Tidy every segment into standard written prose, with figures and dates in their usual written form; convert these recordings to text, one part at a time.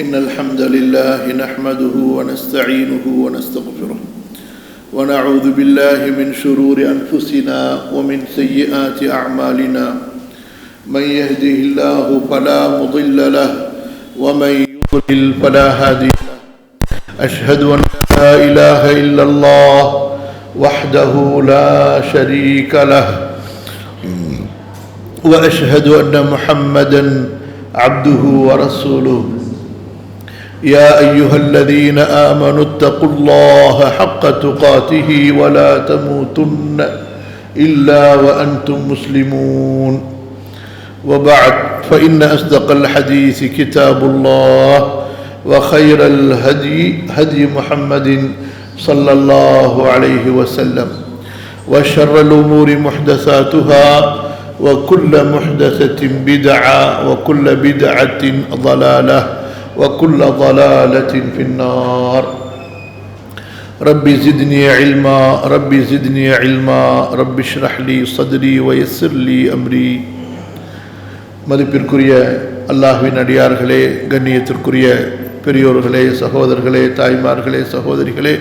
إن الحمد لله نحمده ونستعينه ونستغفره ونعوذ بالله من شرور أنفسنا ومن سيئات أعمالنا من يهده الله فلا مضل له ومن يضلل فلا هادي له أشهد أن لا إله إلا الله وحده لا شريك له وأشهد أن محمدا عبده ورسوله يا أيها الذين آمنوا اتقوا الله حق تقاته ولا تموتن إلا وأنتم مسلمون وبعد فإن أصدق الحديث كتاب الله وخير الهدي هدي محمد صلى الله عليه وسلم وشر الأمور محدثاتها وكل محدثة بدعة وكل بدعة ضلالة وكل ضلالة في النار ربي زدني علما ربي زدني علما ربي اشرح لي صدري ويسر لي أمري மதிப்பிற்குரிய அல்லாஹ்வின் அடியார்களே, கண்ணியத்திற்குரிய பெரியோர்களே, சகோதரர்களே, தாய்மார்களே, சகோதரிகளே,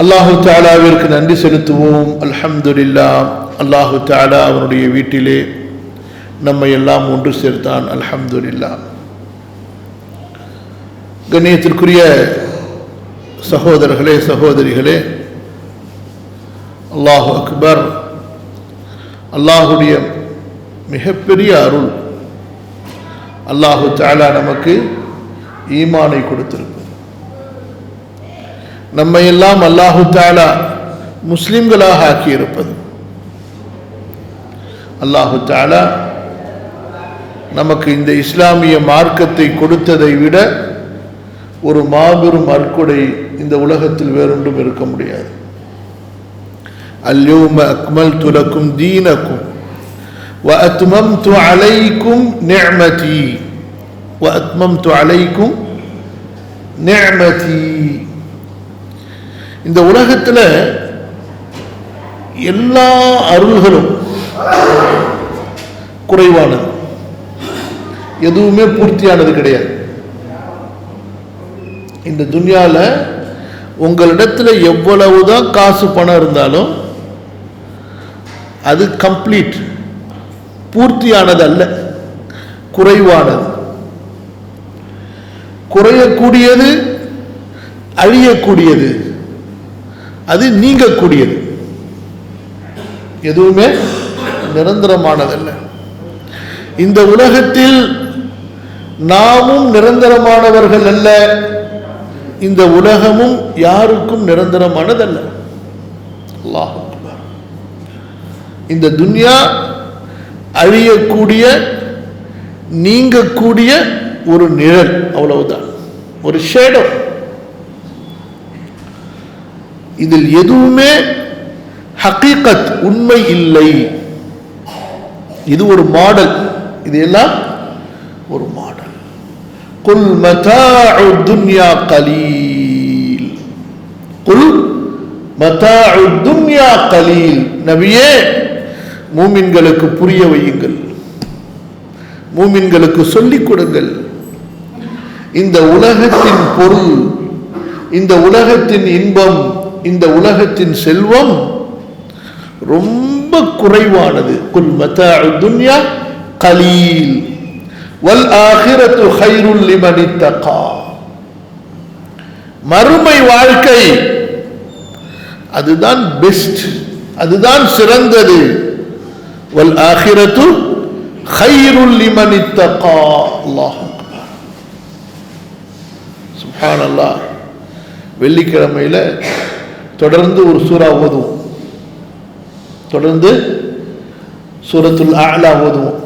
அல்லாஹு தஆலாவிற்கு நன்றி செலுத்துவோம். அல்ஹம்துலில்லாஹ். அல்லாஹு தஆலா அவனுடைய வீட்டிலே நம்மை எல்லாம் ஒன்று சேர்த்தான். அல்ஹம்துலில்லாஹ். கண்ணியத்திற்குரிய சகோதரர்களே, சகோதரிகளே, அல்லாஹு அக்பர். அல்லாஹுடைய மிகப்பெரிய அருள். அல்லாஹு தஆலா நமக்கு ஈமானை கொடுத்திருப்பது. நம்மை எல்லாம் அல்லாஹு தஆலா முஸ்லிம்களாக ஆக்கியிருப்பது. அல்லாஹு தஆலா நமக்கு இந்த இஸ்லாமிய மார்க்கத்தை கொடுத்ததை விட ஒரு மாபெரும் அற்கொடை இந்த உலகத்தில் வேறொன்றும் இருக்க முடியாது. அல்யௌம அக்மல்து லக்கும் தீனக்கும் வ அத்மம்து அலைக்கும் நிஅமதி வ அத்மம்து அலைக்கும் நிஅமதி. இந்த உலகத்தில் எல்லா அருள்களும் குறைவானது, எதுவுமே பூர்த்தியானது கிடையாது. இந்த துன்யாவில் உங்களிடத்தில் எவ்வளவுதான் காசு பணம் இருந்தாலும் அது கம்ப்ளீட், பூர்த்தியானது அல்ல, குறைவானது. குறையக்கூடியது, அழியக்கூடியது, அது நீங்கக்கூடியது. எதுவுமே நிரந்தரமானதல்ல. இந்த உலகத்தில் நாமும் நிரந்தரமானவர்கள் அல்ல, இந்த உலகமும் யாருக்கும் நிரந்தரமானதல்ல. அல்லாஹ் அக்பர். இந்த துன்யா அழியக்கூடிய, நீங்கக்கூடிய ஒரு நிழல், அவ்வளவுதான், ஒரு ஷேடோ. இதில் எதுவுமே ஹகீகத், உண்மை இல்லை. இது ஒரு மாடல், இது எல்லாம் ஒரு மாடல். குல் மதாஉ துன்யா கலீல், குல் மதாஉ துன்யா கலீல். நபியே, மூமின்களுக்கு புரிய வையுங்கள், மூமின்களுக்கு சொல்லிக் கொடுங்கள். இந்த உலகத்தின் பொருள், இந்த உலகத்தின் இன்பம், இந்த உலகத்தின் செல்வம் ரொம்ப குறைவானது. குல் மதாஉ துன்யா கலீல் வல் ஆகிரத்து கைருல் லிமன் இத்தகா. மறுமை வாழ்க்கை அதுதான் பெஸ்ட், அதுதான் சிறந்தது. வல் ஆகிரத்து கைருல் லிமன் இத்தகா. அல்லாஹ் அக்பர். சுப்ஹானல்லாஹ். வெள்ளிக்கிழமையில தொடர்ந்து ஒரு சூரா ஓதுவோம், தொடர்ந்து சூரத்துல் அஅலா ஓதுவோம்.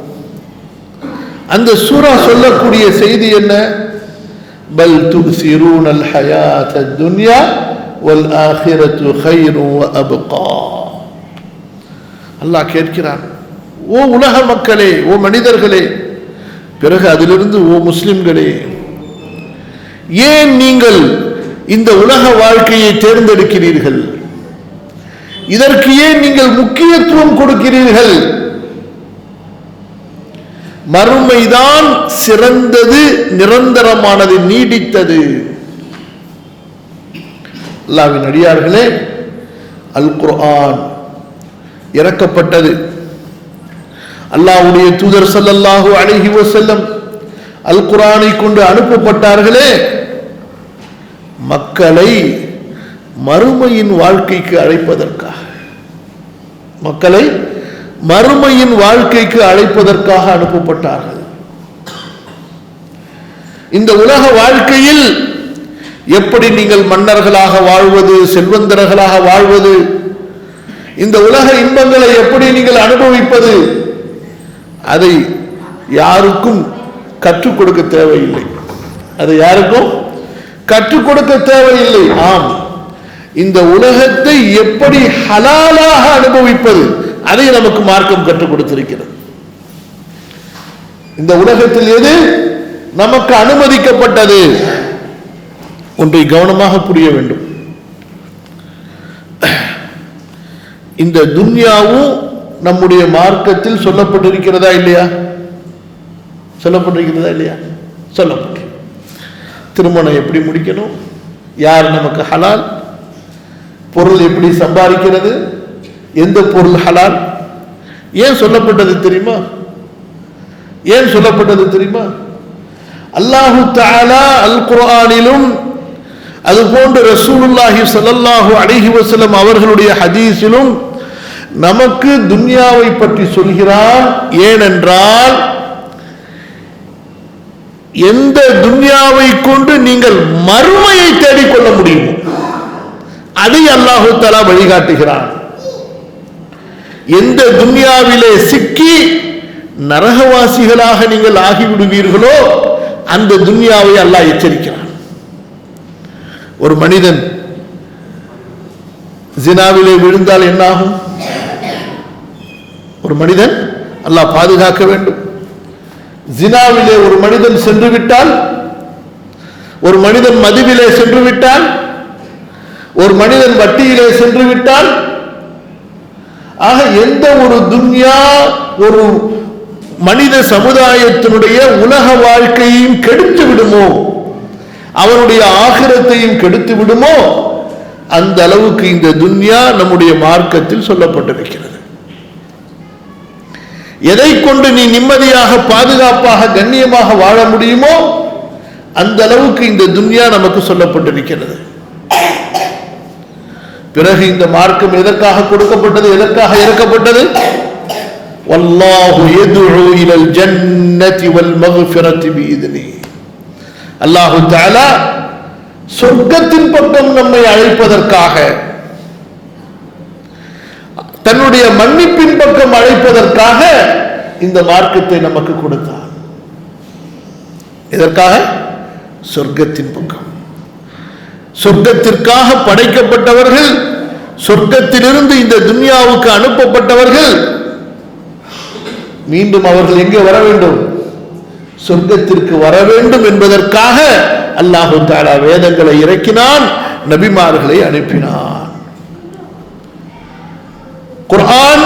அந்த சூரா சொல்லக்கூடிய செய்தி என்ன? பல் துஸிரூனல் ஹயாத்தத் துன்யா வல் ஆகிரத்து கைரு வ அப்கா. அல்லாஹ் கேட்கிறான், ஓ உலக மக்களே, ஓ மனிதர்களே, பிறகு அதிலிருந்து ஓ முஸ்லிம்களே, ஏன் நீங்கள் இந்த உலக வாழ்க்கையை தேர்ந்தெடுக்கிறீர்கள்? இதற்கு ஏன் நீங்கள் முக்கியத்துவம் கொடுக்கிறீர்கள்? மறுமைதான் சிறந்தது, நிரந்தரமானது, நீடித்தது. அல்லாஹ்வின் அடியார்களே, அல் குர்ஆன் இறக்கப்பட்டது. அல்லாஹ்வுடைய தூதர் ஸல்லல்லாஹு அலைஹி வஸல்லம் அல் குர்ஆனை கொண்டு அனுப்பப்பட்டார்களே, மக்களை மறுமையின் வாழ்க்கைக்கு அழைப்பதற்காக, மக்களை மறுமையின் வாழ்க்கைக்கு அழைப்பதற்காக அனுப்பப்பட்டார்கள். இந்த உலக வாழ்க்கையில் எப்படி நீங்கள் மன்னர்களாக வாழ்வது, செல்வந்தர்களாக வாழ்வது, இந்த உலக இன்பங்களை எப்படி நீங்கள் அனுபவிப்பது, அதை யாருக்கும் கற்றுக் கொடுக்க தேவையில்லை. அதை யாருக்கும் கற்றுக் கொடுக்க தேவையில்லை. ஆம், இந்த உலகத்தை எப்படி ஹலாலாக அனுபவிப்பது, அதை நமக்கு மார்க்கம் கற்றுக் கொடுத்திருக்கிறது. இந்த உலகத்தில் எது நமக்கு அனுமதிக்கப்பட்டது, ஒன்றை கவனமாக புரிய வேண்டும். இந்த துன்யாவும் நம்முடைய மார்க்கத்தில் சொல்லப்பட்டிருக்கிறதா இல்லையா? சொல்லப்பட்டிருக்கிறதா இல்லையா? சொல்லப்பட்டு திருமணம் எப்படி முடிக்கணும், யார் நமக்கு ஹலால், பொருள் எப்படி சம்பாதிக்கிறது, எந்த பொருள் ஹலால், ஏன் சொல்லப்பட்டது தெரியுமா? ஏன் சொல்லப்பட்டது தெரியுமா? அல்லாஹு தஆலா அல் குர்ஆனிலும் அதுபோன்று ரசூலுல்லாஹி ஸல்லல்லாஹு அலைஹி வஸல்லம் அவர்களுடைய ஹதீஸிலும் நமக்கு துன்யாவை பற்றி சொல்கிறான். ஏனென்றால் எந்த துன்யாவை கொண்டு நீங்கள் மறுமையை தேடிக்கொள்ள முடியுமோ அதை அல்லாஹு தஆலா வழிகாட்டுகிறான். எந்த துன்யாவிலே சிக்கி நரகவாசிகளாக நீங்கள் ஆகிவிடுவீர்களோ அந்த துன்யாவை அல்லாஹ் எச்சரிக்கிறான். ஒரு மனிதன் ஜினாவிலே விழுந்தால் என்ன ஆகும்? ஒரு மனிதன், அல்லாஹ் பாதுகாக்க வேண்டும், ஜினாவிலே ஒரு மனிதன் சென்று விட்டால், ஒரு மனிதன் மதுவிலே சென்று விட்டால், ஒரு மனிதன் வட்டியிலே சென்று விட்டால், ஆக எந்த ஒரு துன்யா ஒரு மனித சமுதாயத்தினுடைய உலக வாழ்க்கையையும் கெடுத்து விடுமோ, அவனுடைய ஆகிரத்தையும் கெடுத்து விடுமோ, அந்த அளவுக்கு இந்த துன்யா நம்முடைய மார்க்கத்தில் சொல்லப்பட்டிருக்கிறது. எதை கொண்டு நீ நிம்மதியாக, பாதுகாப்பாக, கண்ணியமாக வாழ முடியுமோ அந்த அளவுக்கு இந்த துன்யா நமக்கு சொல்லப்பட்டிருக்கிறது. பிறகு இந்த மார்க்கம் எதற்காக கொடுக்கப்பட்டது, எதற்காக இறக்கப்பட்டது? வல்லாஹு யதுஉ இலல் ஜன்னதி வல் மக்ஃபிரத்தி பிஇذنி. அல்லாஹு தஆலா சொர்க்கத்தின் பக்கம் நம்மை அழைப்பதற்காக, தன்னுடைய மன்னிப்பின் பக்கம் அழைப்பதற்காக இந்த மார்க்கத்தை நமக்கு கொடுத்தார். எதற்காக? சொர்க்கத்தின் பக்கம். சொர்க்கத்திற்காக படைக்கப்பட்டவர்கள், சொர்க்கத்திலிருந்து இந்த துன்யாவுக்கு அனுப்பப்பட்டவர்கள், மீண்டும் அவர்கள் எங்கே வர வேண்டும்? சொர்க்கத்திற்கு வர வேண்டும் என்பதற்காக அல்லாஹு தஆலா வேதங்களை இறக்கினான், நபிமார்களை அனுப்பினான். குர்ஆன்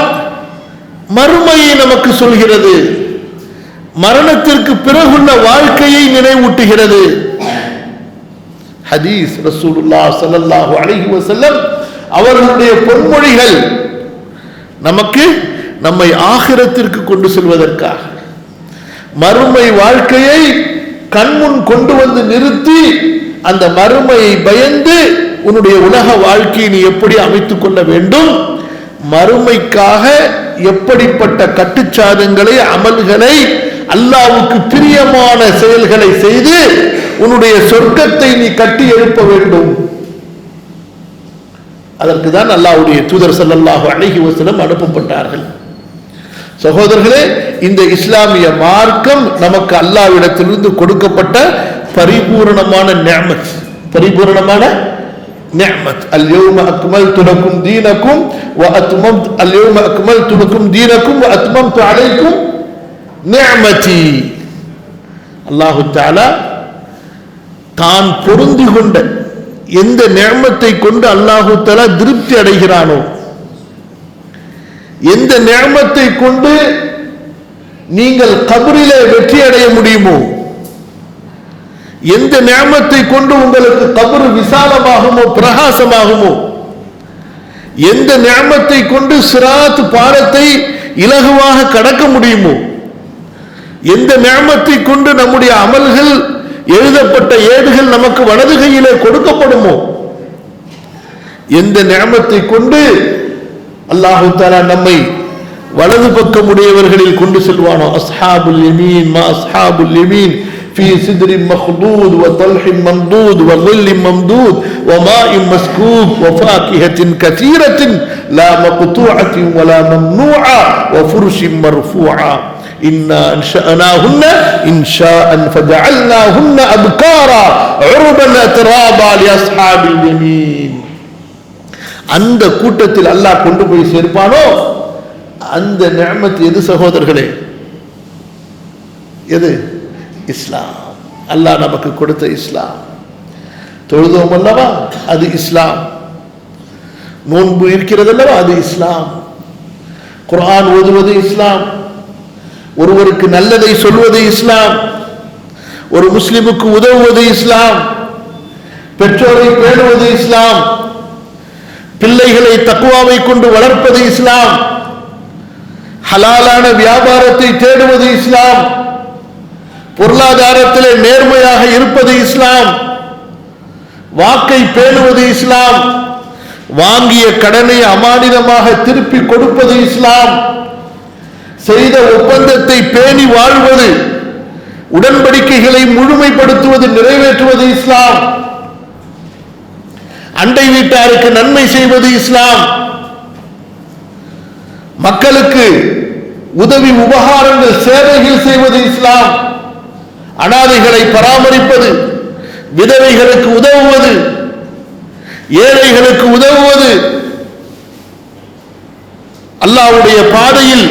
மறுமையை நமக்கு சொல்கிறது, மரணத்திற்கு பிறகுள்ள வாழ்க்கையை நினைவூட்டுகிறது. ஹதீஸ் ரசூலுல்லாஹ் ஸல்லல்லாஹு அலைஹி வஸல்லம் அவர்களுடைய பொன்மொழிகள் நமக்கு நம்மை ஆகிரத்திற்கு கொண்டு செல்வதற்காக, மறுமை வாழ்க்கையை கண்முன் கொண்டு வந்து நிறுத்தி அந்த மறுமையை பயந்து உன்னுடைய உலக வாழ்க்கையை நீ எப்படி அமைத்துக் கொள்ள வேண்டும், மறுமைக்காக எப்படிப்பட்ட கட்டுச்சாதங்களை, அமல்களை, அல்லாஹ்வுக்கு பிரியமான செயல்களை செய்து உன்னுடைய சொர்க்கத்தை நீ கட்டி எழுப்ப வேண்டும். அதற்கு தான் அல்லாஹ்வுடைய தூதர் ஸல்லல்லாஹு அலைஹி வஸல்லம் அனுப்பப்பட்டார்கள். சகோதரர்களே, இந்த இஸ்லாமிய மார்க்கம் நமக்கு அல்லாஹ்விடத்திலிருந்து கொடுக்கப்பட்ட பரிபூரணமான நிஅமத், பரிபூரணமான நிஅமத். அல்யௌம அக்மல்து லக்கும் தீனக்கும் வ அத்மம்து அல்யௌம அக்மல்து லக்கும் தீனக்கும் வ அத்மம்து அலைக்கும் நிஅமதி. அல்லாஹ் தஆலா தான் பொருந்தி கொண்ட எந்த நிஅமத்தை கொண்டு அல்லாஹ் தஆலா திருப்தி அடைகிறானோ, எந்த நிஅமத்தை கொண்டு நீங்கள் கபரிலே வெற்றி அடைய முடியுமோ, எந்த நியமத்தை கொண்டு உங்களுக்கு கபர் விசாலமாகுமோ, பிரகாசமாகுமோ, எந்த நியமத்தை கொண்டு சிராத் பாரத்தை இலகுவாக கடக்க முடியுமோ, எந்த நியமத்தை கொண்டு நம்முடைய அமல்கள் எழுதப்பட்ட ஏடுகள் நமக்கு வலது கையிலே கொடுக்கப்படுமோ, எந்த நியமத்தை கொண்டு அல்லாஹு தஆலா நம்மை வலது பக்கம் உடையவர்களில் கொண்டு செல்வானோ, அஸ்ஹாபுல் யமீன் மா அஸ்ஹாபுல் யமீன் في سدر مخضود وطلح ممدود وظل ممدود وماء مسكوب وفاكهة كثيرة لا مقطوعة ولا ممنوعة وفرش مرفوعة إنا أنشأناهن إنشاء فجعلناهن أبكارا عربا أترابا لأصحاب اليمين. அந்த கூட்டத்தில் அல்லாஹ் கொண்டு போய் சேர்ப்பானோ அந்த நிஅமத் எது சகோதரர்களே? எது? இஸ்லாம். அல்லாஹ் நமக்கு கொடுத்த இஸ்லாம். தொழுதோம் அல்லவா, அது இஸ்லாம். நோன்பு இருக்கிறது அல்லவா, அது இஸ்லாம். குர்ஆன் ஓதுவது இஸ்லாம். ஒருவருக்கு நல்லதை சொல்வது இஸ்லாம். ஒரு முஸ்லிமுக்கு உதவுவது இஸ்லாம். பெற்றோரை பேணுவது இஸ்லாம். பிள்ளைகளை தக்வாவை கொண்டு வளர்ப்பது இஸ்லாம். ஹலாலான வியாபாரத்தை தேடுவது இஸ்லாம். பொருளாதாரத்திலே நேர்மையாக இருப்பது இஸ்லாம். வாக்கை பேணுவது இஸ்லாம். வாங்கிய கடனை அமானிதமாக திருப்பி கொடுப்பது இஸ்லாம். செய்த ஒப்பந்தத்தை பேணி வாழ்வது, உடன்படிக்கைகளை முழுமைப்படுத்துவது, நிறைவேற்றுவது இஸ்லாம். அண்டை வீட்டாருக்கு நன்மை செய்வது இஸ்லாம். மக்களுக்கு உதவி உபகாரங்கள் சேவைகள் செய்வது இஸ்லாம். அனாதைகளை பராமரிப்பது, விதவைகளுக்கு உதவுவது, ஏழைகளுக்கு உதவுவது, அல்லாஹ்வுடைய பாதையில்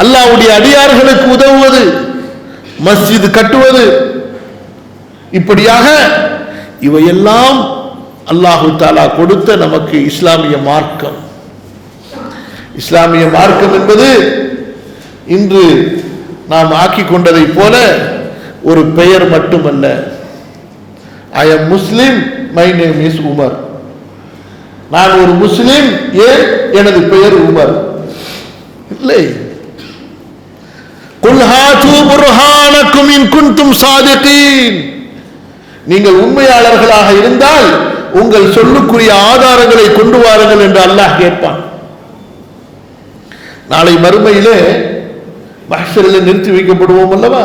அல்லாஹ்வுடைய அடியார்களுக்கு உதவுவது, மஸ்ஜித் கட்டுவது, இப்படியாக இவையெல்லாம் அல்லாஹு தஆலா கொடுத்த நமக்கு இஸ்லாமிய மார்க்கம். இஸ்லாமிய மார்க்கம் என்பது இன்று நாம் ஆக்கிக் கொண்டதை போல ஒரு பெயர் மட்டுமல்ல. I am Muslim, my name is Umar. நான் ஒரு முஸ்லிம், ஏன் எனது பெயர் உமர் இல்லை. குல் ஹாது புர்ஹானக்கும் இன் குன்தும் சாதிகீன். நீங்கள் உண்மையாளர்களாக இருந்தால் உங்கள் சொல்லுக்குரிய ஆதாரங்களை கொண்டு வாருங்கள் என்று அல்லாஹ் கேட்பான். நாளை மறுமையிலே மஹ்ஷரில் நிறுத்தி வைக்கப்படுவோம் அல்லவா?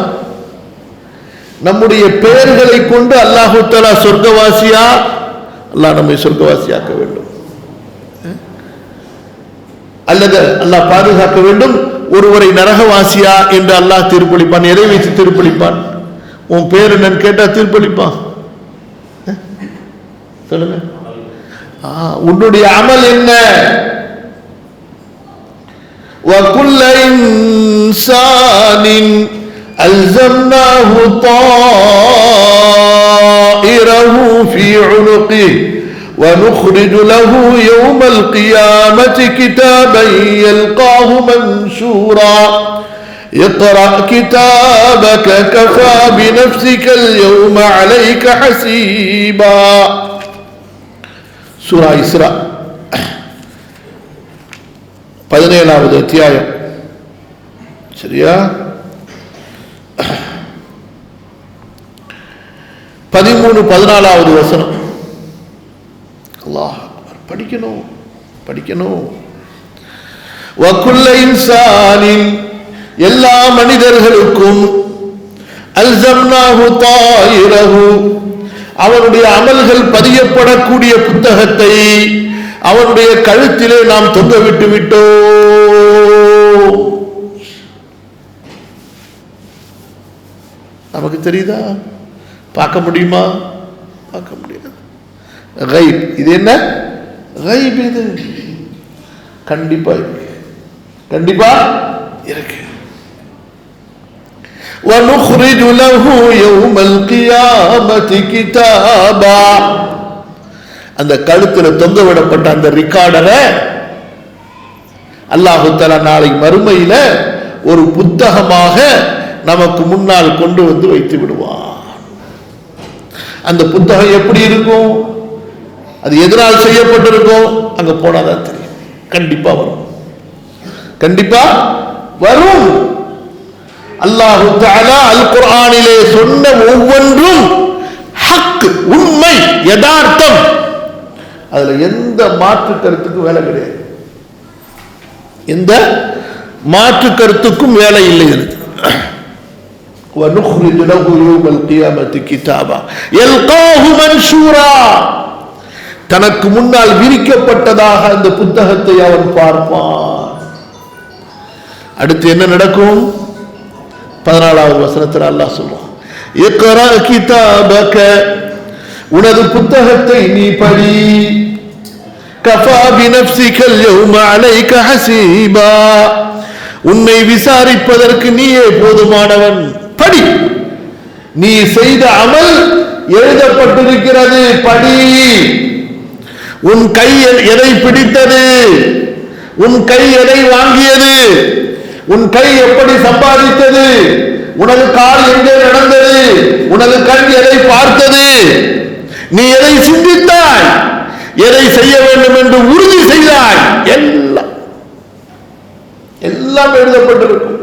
நம்முடைய பெயர்களை கொண்டு அல்லாஹு தஆலா சொர்க்கவாசியா, அல்லாஹ் நம்மை சொர்க்கவாசியாக்க வேண்டும், அல்லது அல்லாஹ் பாதுகாக்க வேண்டும். ஒருவரை நரகவாசியா என்று அல்லாஹ் தீர்ப்பளிப்பான், எதை வைத்து தீர்ப்பளிப்பான்? உன் பேர் என்னன்னு கேட்டா தீர்ப்பளிப்பான். சொல்லுங்க, உன்னுடைய அமல் என்ன? وَكُلَّ إِنسَانٍ أَلْزَمْنَاهُ طَائِرَهُ فِي عُنُقِهِ وَنُخْرِجُ لَهُ يَوْمَ الْقِيَامَةِ كِتَابًا يَلْقَاهُ مَنشُورًا اقْرَأْ كِتَابَكَ كَفَى بِنَفْسِكَ الْيَوْمَ عَلَيْكَ حَسِيبًا. சூரா இஸ்ரா 17வது அத்தியாயம். சரியா? 13-14வது வசனம். அல்லாஹ் படிக்கணும் படிக்கணும். வகுல்ல இன்சானின், எல்லா மனிதர்களுக்கும், அல்ஸம்னாஹு தாயிரஹு, அவனுடைய அமல்கள் பதியப்படக்கூடிய புத்தகத்தை அவனுடைய கழுத்திலே நாம் தொங்க விட்டு விட்டோம். நமக்கு தெரியுதா? பார்க்க முடியுமா? பார்க்க முடியாது. கைப். இது என்ன கைப்? இது கண்டிப்பா இருக்கு, கண்டிப்பா இருக்கு. وَنُخْرِجُ لَهُ يَوْمَ الْقِيَامَةِ كِتَابًا. அந்த கழுத்தில் தொங்க விடப்பட்ட அந்த ரிகார்டரை அல்லாஹு தஆலா நாளை மறுமையில ஒரு புத்தகமாக நமக்கு முன்னால் கொண்டு வந்து வைத்து விடுவான். அந்த புத்தகம் எப்படி இருக்கும், அது எதனால் செய்யப்பட்டிருக்கும், அங்க போனாதான் தெரியும். கண்டிப்பா வரும், கண்டிப்பா வரும். அல்லாஹு தஆலா அல் குர்ஆனிலே சொன்ன ஒவ்வொன்றும் ஹக், உண்மை, யதார்த்தம். அதுல எந்த மாற்று கருத்துக்கும் வேலை கிடையாது, எந்த மாற்று கருத்துக்கும் வேலை இல்லை. وَنُخْرِجُ لَهُ يَوْمَ الْقِيَامَةِ كِتَابًا يَلْقَاهُ مَنْشُورًا. தனக்கு முன்னால் விரிக்கப்பட்டதாக அந்த புத்தகத்தை அவன் பார்ப்பான். அடுத்து என்ன நடக்கும்? 14வது வசனத்தில் அல்லாஹ் சொல்றான், இக்ரா கிதாபக, உனது புத்தகத்தை நீ படி. கஃபா பினஃப்ஸிகல் யௌம அலைக ஹஸீபா, உன்னை விசாரிப்பதற்கு நீயே போதுமானவன். படி, நீ செய்த அமல் எழுதப்பட்டிருக்கிறது, படி. உன் கை எதை பிடித்தது, உன் கை எதை வாங்கியது, உன் கை எப்படி சம்பாதித்தது, உனது கால் எங்கே நடந்தது, உனது கண் எதை பார்த்தது, நீ எதை சிந்தித்தாய், எதை செய்ய வேண்டும் என்று உறுதி செய்தாய், எல்லாம் எழுதப்பட்டிருக்கும்.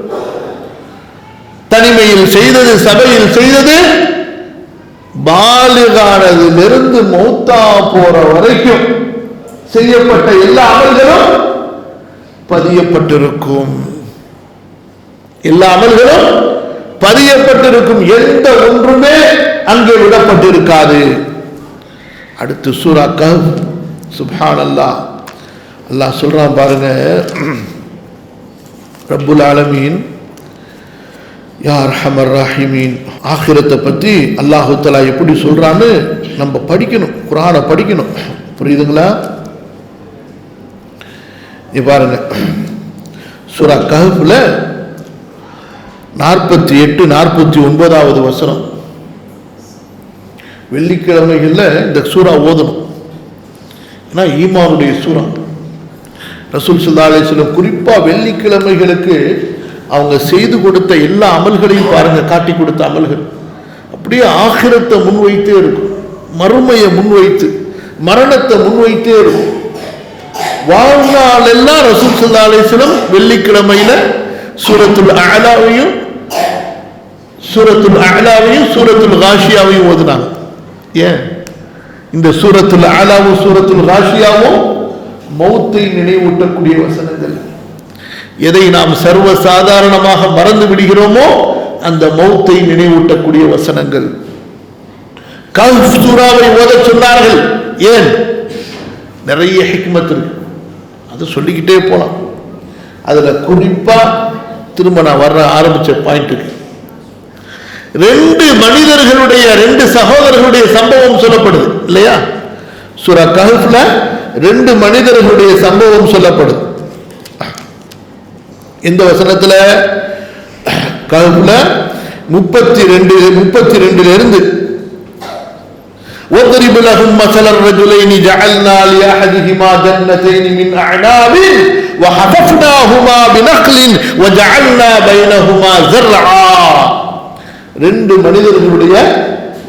தனிமையில் செய்தது, சபையில் செய்தது, பாலிகானதிலிருந்து மௌத்தா போற வரைக்கும் செய்யப்பட்ட எல்லா அமல்களும் பதியப்பட்டிருக்கும். எல்லா அமல்களும் பதியப்பட்டிருக்கும், எந்த ஒன்றுமே அங்கே விடப்பட்டிருக்காது. அடுத்து சூரா கஹ்ஃப். சுப்ஹானல்லாஹ், அல்லாஹ் சொல்றான் பாருங்க, ரப்புல் ஆலமீன் யா அர்ஹமர் ராஹிமீன். ஆகிரத்தை பற்றி அல்லாஹு தஆலா எப்படி சொல்றான்னு நம்ம படிக்கணும், குர்ஆனை படிக்கணும். புரியுதுங்களா? நீ பாருங்க, சூரா கஹ்ஃப்ல 48, 49வது வசனம். வெள்ளிக்கிழமைகள்ல இந்த சூரா ஓதணும், ஏன்னா ஈமானுடைய சூரா. ரசூல் ஸல்லல்லாஹு அலைஹி வஸல்லம் குறிப்பா வெள்ளிக்கிழமைகளுக்கு அவங்க செய்து கொடுத்த எல்லா அமல்களையும் பாருங்க, காட்டி கொடுத்த அமல்கள் அப்படியே ஆகிரத்தை முன்வைத்தே இருக்கும், மறுமையை முன்வைத்து, மரணத்தை முன்வைத்தே இருக்கும். வாழ்நாள் எல்லாம் ரசூல் ஸல்லல்லாஹு அலைஹி வஸல்லம் வெள்ளிக்கிழமையில சூரத்துல் அலாவையும் சூரத்துல் காஷியாவையும் ஓதுனாங்க. ஏன்? இந்த சூரத்துல் அலாவும் சூரத்துல் காஷியாவும் மௌத்தை நினைவூட்டக்கூடிய வசனங்கள். எதை நாம் சர்வ சாதாரணமாக மறந்து விடுகிறோமோ அந்த மௌத்தை நினைவூட்டக்கூடிய வசனங்கள். கஹ்ஃப் சூராவை ஓத சொன்னார்கள். ஏன்? நிறைய ஹிக்மத் இருக்கு, அது சொல்லிக்கிட்டே போலாம். அதுல குறிப்பா திரும்ப நான் ஆரம்பிச்ச பாயிண்ட்டுக்கு, 2 மனிதர்களுடைய, 2 சகோதரர்களுடைய சம்பவம் சொல்லப்படுது இல்லையா? சூரா கஹ்ஃப்ல 2 மனிதர்களுடைய சம்பவம் சொல்லப்படுது. இந்த வசனத்துல கஹ்ஃப்ல 32 இருந்து وَضْرِبْ لَهُمْ مَثَلَ الرَّجُلَيْنِ جَعَلْنَا لِأَحَدِهِمَا جَنَّتَيْنِ مِنْ أَعْنَابٍ وَحَفَفْنَاهُمَا بِنَخْلٍ وَجَعَلْنَا بَيْنَهُمَا زَرْعًا. 2 மனிதர்களுடைய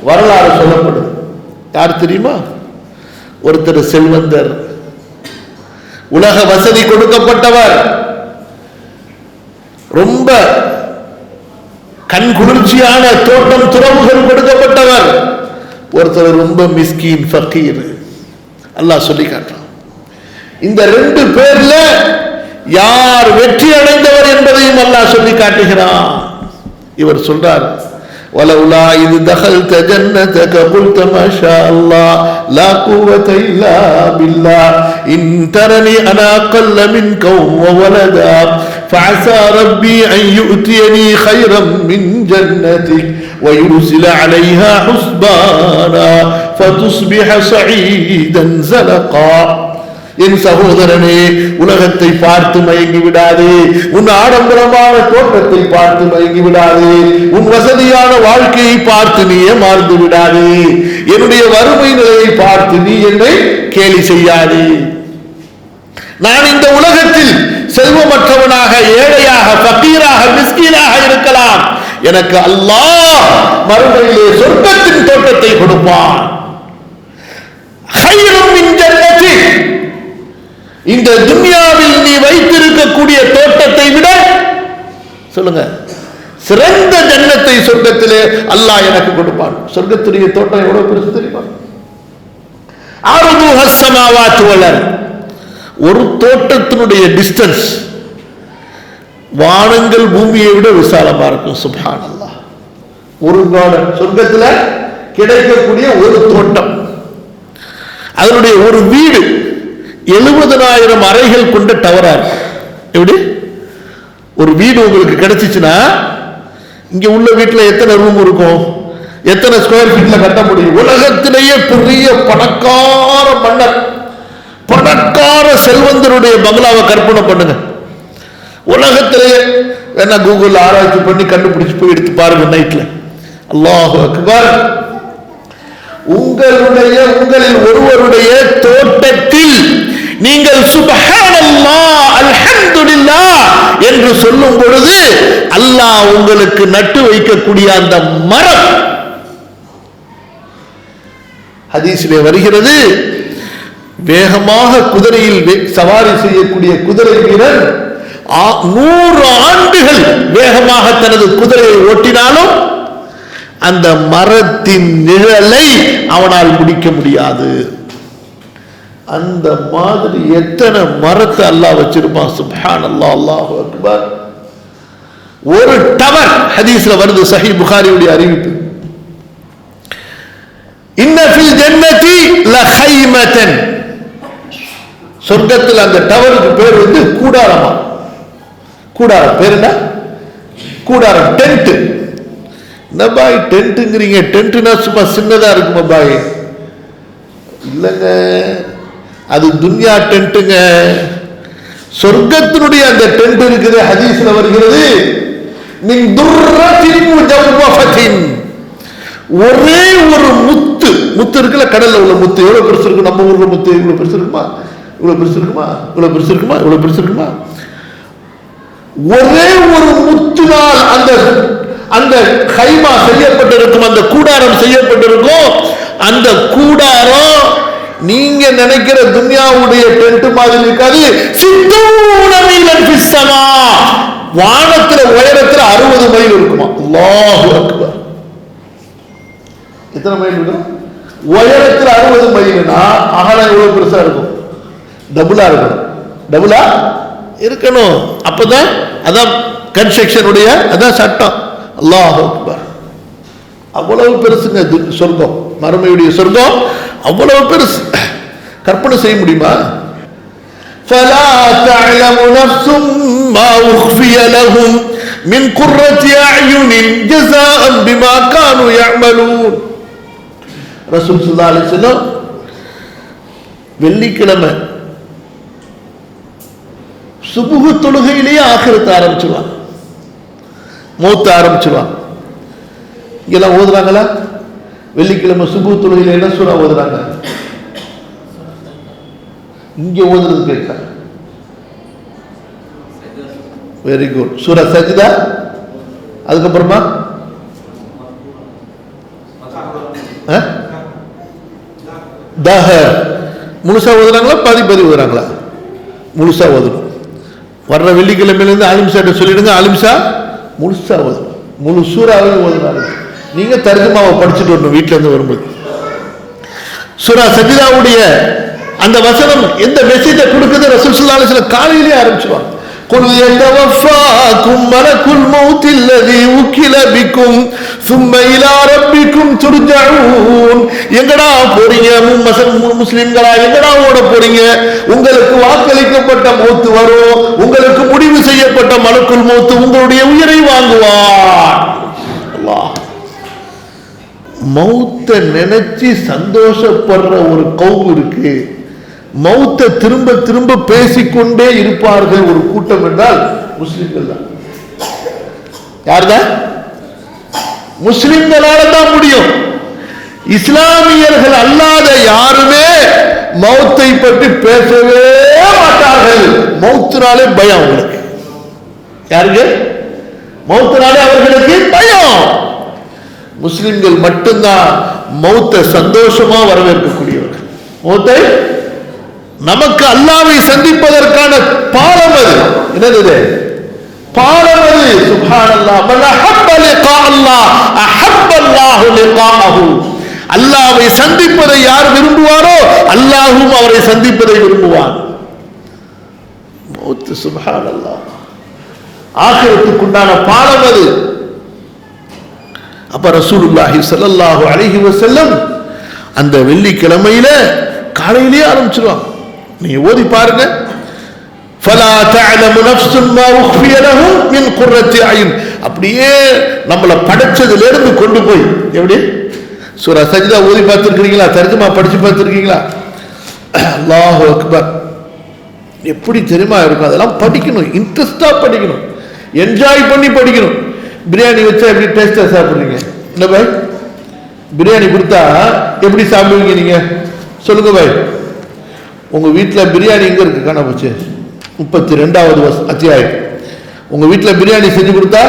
வரலாறு சொல்லப்படுது. யார் தெரியுமா? ஒருத்தர் செல்வந்தர், உலக வசதி கொடுக்கப்பட்டவர், ரொம்ப கண் குளிர்ச்சியான தோட்டம் துறவுகள் கொடுக்கப்பட்டவர். ஒருத்தர் ரொம்ப மிஸ்கீன், ஃபகீர். அல்லாஹ் சொல்லி காட்டுறான். இந்த 2 பேர்ல யார் வெற்றி அடைந்தவர் என்பதையும் அல்லாஹ் சொல்லி காட்டுகிறான். இவர் சொல்றார், وَلَوْلَا إِذْ دَخَلْتَ جَنَّتَكَ قُلْتَ مَا شَاءَ اللَّهُ لَا قُوَّةَ إِلَّا بِاللَّهِ إِن تَرَنِي أَنَا أَقَلَّ مِنكَ وَوَلَدًا فَعَسَى رَبِّي أَن يُؤْتِيَنِي خَيْرًا مِنْ جَنَّتِكَ وَيُرْسِلَ عَلَيْهَا حُسْبَانًا فَتُصْبِحَ صَعِيدًا زَلَقًا. என் சகோதரனே, உலகத்தை பார்த்து மயங்கி விடாதே, உன் ஆடம்பரமான தோற்றத்தை பார்த்து மயங்கி விடாதே, உன் வசதியான வாழ்க்கையை பார்த்து நீ ஏமாந்து விடாதே, என்னுடைய வறுமை நிலையை பார்த்து நீ என்னை கேலி செய்யாதே. நான் இந்த உலகத்தில் செல்வமற்றவனாக, ஏழையாக, ஃபகீராக, மிஸ்கீனாக இருக்கலாம். எனக்கு அல்லாஹ் மறுமையிலே சொர்க்கத்தின் தோட்டத்தை கொடுப்பான். ஹைரும் மின் ஜன்னதி, இந்த துன்யாவில் நீ வைத்திருக்கக்கூடிய தோட்டத்தை விட சொல்லுங்க சிறந்த ஜன்னத்தை சொர்க்கத்திலே அல்லாஹ் எனக்கு கொடுப்பான். சொர்க்கத்துடைய தோட்டம் எவ்வளவு பெருசு தெரியுமா? அர்துஹா ஸமாவாத்து வல் அர்த். ஒரு தோட்டத்தினுடைய டிஸ்டன்ஸ் வானங்கள் பூமியை விட விசாலமா இருக்கும். சுப்ஹானல்லாஹ். ஒரு கார்டன் சொர்க்கத்துல கிடைக்கக்கூடிய ஒரு தோட்டம், அதனுடைய ஒரு வீடு 70,000 அறைகள் கொண்ட டவரா இருக்கு. எப்படி ஒரு வீடு உங்களுக்கு கிடைச்சிச்சுன்னா இங்க உள்ள வீட்டுல எத்தனை ரூம் இருக்கும், எத்தனை ஸ்கொயர் ஃபீட்ல கட்ட முடியும்? உலகத்திலேயே பெரிய பணக்கார மன்னர், பணக்கார செல்வந்தருடைய பங்களாவை கற்பனை பண்ணுங்க. உலகத்திலேயே என்ன கூகுள் ஆராய்ச்சி பண்ணி கண்டுபிடிச்சு போய் எடுத்து பாருங்க நைட்ல. அல்லாஹு அக்பர். உங்களில் ஒருவருடைய தோட்டத்தில் நீங்கள் சுப்ஹானல்லாஹ் அல்ஹம்துலில்லாஹ் என்று சொல்லும் பொழுது அல்லாஹ் உங்களுக்கு நட்டு வைக்கக்கூடிய அந்த மரம், ஹதீஸிலே வருகிறது, வேகமாக குதிரையில் சவாரி செய்யக்கூடிய குதிரை வீரர் 100 ஆண்டுகள் வேகமாக தனது குதிரையை ஓட்டினாலும் அந்த மரத்தின் நிழலை அவனால் முடிக்க முடியாது. அந்த மாதிரி எத்தனை மரத்தை அல்லாஹ் வச்சிருப்பான். சுப்ஹானல்லாஹ், அல்லாஹு அக்பர். ஒரு டவர், ஹதீஸ்ல வருது, சஹீஹ் புகாரியுடைய அறிவிப்பு, இன்ன ஃபில் ஜன்னதி லஹைமத்தன். சொர்க்கத்தில் அந்த டவருக்கு பேர் வந்து கூடாரமா. கூடாரம் பேர் என்ன? கூடாரம், டென்ட். என்ன பாய் டென்ட்ங்கிறீங்க? டென்ட்னா சும்மா சின்னதா இருக்குமா பாய்? இல்லைங்க, அது துன்யா டென்ட்டுங்க. சொர்க்கத்தினுடைய அந்த டென்ட் இருக்குது, ஹதீஸ்ல வருகிறது, மின் துர்ரத்தின் முஜவ்வஃபத்தின். ஒரே ஒரு முத்து, முத்து இருக்குல்ல, கடல்ல உள்ள முத்து எவ்வளவு பெருசு இருக்கும்? நம்ம ஊர்ல முத்து இவ்வளவு பெருசு இருக்குமா? இவ்வளவு பெருசு இருக்குமா? இவ்வளவு பெருசு இருக்குமா? இவ்வளவு பெருசு இருக்குமா? ஒரே ஒரு முத்துனால் அந்த அந்த கைமா செய்யப்பட்டிருக்கும், அந்த கூடாரம் செய்யப்பட்டிருக்கும். அந்த கூடாரம் நீங்க நினைக்கிற துன்யாவுடைய டென்ட் மாதிரி இருக்காது. வானத்துல உயரத்துல 60 மைல் இருக்குமா. அல்லாஹு அக்பர். எத்தனை மைல் இருக்கும்? உயரத்துல 60 மைல்னா அகலம் எவ்வளவு பெருசா இருக்கும்? டபுளா இருக்கணும். டபுளா இருக்கணும். அப்பதான் அதான் கன்ஸ்ட்ரக்ஷனுடைய அதான் சட்டம். அல்லாஹு அக்பர். அவ்வளவு பெருசுங்க சொர்க்கம், மறுமையுடைய சொர்க்கம் அவ்வளவு பெருசு. கற்பனை செய்ய முடியுமா? فلا تعلم نفس ما أخفي لهم من قرة أعين جزاء بما كانوا يعملون. ரசூல் ஸல்லல்லாஹு அலைஹி வஸல்லம் வெள்ளிக்கிழமை சுபுஹ் தொழுகையிலேயே ஆகிரத்தை ஆரம்பிச்சிருவாங்க, மௌத்த ஆரம்பிச்சிருவாங்க. இங்கெல்லாம் ஓதுறாங்களா? வெள்ளிக்கிழமை சுபுஹ் தொழுகையில என்ன சூரா ஓதுறாங்க? இங்க ஓதுறது கேட்க வெரி குட். சூரா சஜ்தா, அதுக்கப்புறமா தஹர். முழுசா ஓதுறாங்களா பாதி பாதி ஓதுறாங்களா? முழுசா ஓதணும். வர்ற வெள்ளிக்கிழமையிலேருந்து ஆலிம்சாட்ட சொல்லிடுங்க, ஆலிம்சா முழுசா ஓதணும். முழு சூறாவே ஓதுனாரு. நீங்க தர்ஜுமாவை படிச்சுட்டு வரணும் வீட்டுல இருந்து வரும்போது. சூரா சஜ்தாவுடைய அந்த வசனம் எந்த மெசேஜை கொடுக்குது? ரசூல் ஸல்லல்லாஹு அலைஹி வஸல்லம் காலையிலே ஆரம்பிச்சுவாங்க. قُلْ يَتَوَفَّاكُمْ مَلَكُ الْمَوْتِ الَّذِي وُكِّلَ بِكُمْ ثُمَّ إِلَى رَبِّكُمْ تُرْجَعُونَ. எங்கடா போறீங்க முஸ்லிம்களா? எங்கடா ஓட போறீங்க? உங்களுக்கு வாக்களிக்கப்பட்ட மௌத் வரும், உங்களுக்கு முடிவு செய்யப்பட்ட மலக்குல் மௌத் உங்களுடைய உயிரை வாங்குவார். அல்லாஹ். மௌத்தை நினைச்சு சந்தோஷப்படுற ஒரு கௌம் இருக்கு. மௌத்தை திரும்ப திரும்ப பேசிக்கொண்டே இருப்பார்கள் ஒரு கூட்டம் என்றால் முஸ்லிம்கள் தான். யார்தான்? முஸ்லிம்களால தான் முடியும். இஸ்லாமியர்கள் அல்லாத யாருமே மௌத்தை பற்றி பேசவே மாட்டார்கள். மௌத்தினாலே பயம் அவங்களுக்கு. யாருக்கு? மௌத்தினாலே அவர்களுக்கு பயம். முஸ்லிம்கள் மட்டும்தான் மௌத்தை சந்தோஷமா வரவேற்கக்கூடியவர்கள். மௌத்தை நமக்கு அல்லாஹ்வை சந்திப்பதற்கான பாலம் அது. என்னது பாலம் அது? சுப்ஹானல்லாஹ். மன் அஹப்ப லிகா அல்லாஹ் அஹப்ப அல்லாஹு லிகாஹு. அல்லாஹ்வை சந்திப்பதை யார் விரும்புவாரோ அல்லாஹ்வும் அவரை சந்திப்பதை விரும்புவான். மௌத் சுப்ஹானல்லாஹ் ஆகிரத்துக்குண்டான பாலம் அது. அப்ப ரசூலுல்லாஹி ஸல்லல்லாஹு அலைஹி வஸல்லம் அந்த வெள்ளிக்கிழமையில காலையிலே ஆரம்பிச்சிருவாங்க. நீங்க ஓதி பாருங்க. فلا تعلم نفس ما اخفي لهم من قرة اعين. அப்படியே நம்மள படைச்சதுல இருந்து கொண்டு போய் எப்படி சூரா சஜ்தா ஓதி பார்த்திருக்கீங்களா? தர்ஜுமா படிச்சு பார்த்திருக்கீங்களா? அல்லாஹு அக்பர். எப்படி தெரியுமா இருக்கும்? அதெல்லாம் படிக்கணும், இன்ட்ரெஸ்டா படிக்கணும், என்ஜாய் பண்ணி படிக்கணும். பிரியாணி வச்சா எப்படி டேஸ்டா சாப்பிடுறீங்க? என்ன பாய், பிரியாணி கொடுத்தா எப்படி சாப்பிடுவீங்க நீங்க? சொல்லுங்க பாய். உங்க வீட்டில் பிரியாணி எங்க இருக்கு? காண போச்சு. 32வது அத்தியாயம். உங்க வீட்டில் பிரியாணி செஞ்சு கொடுத்தா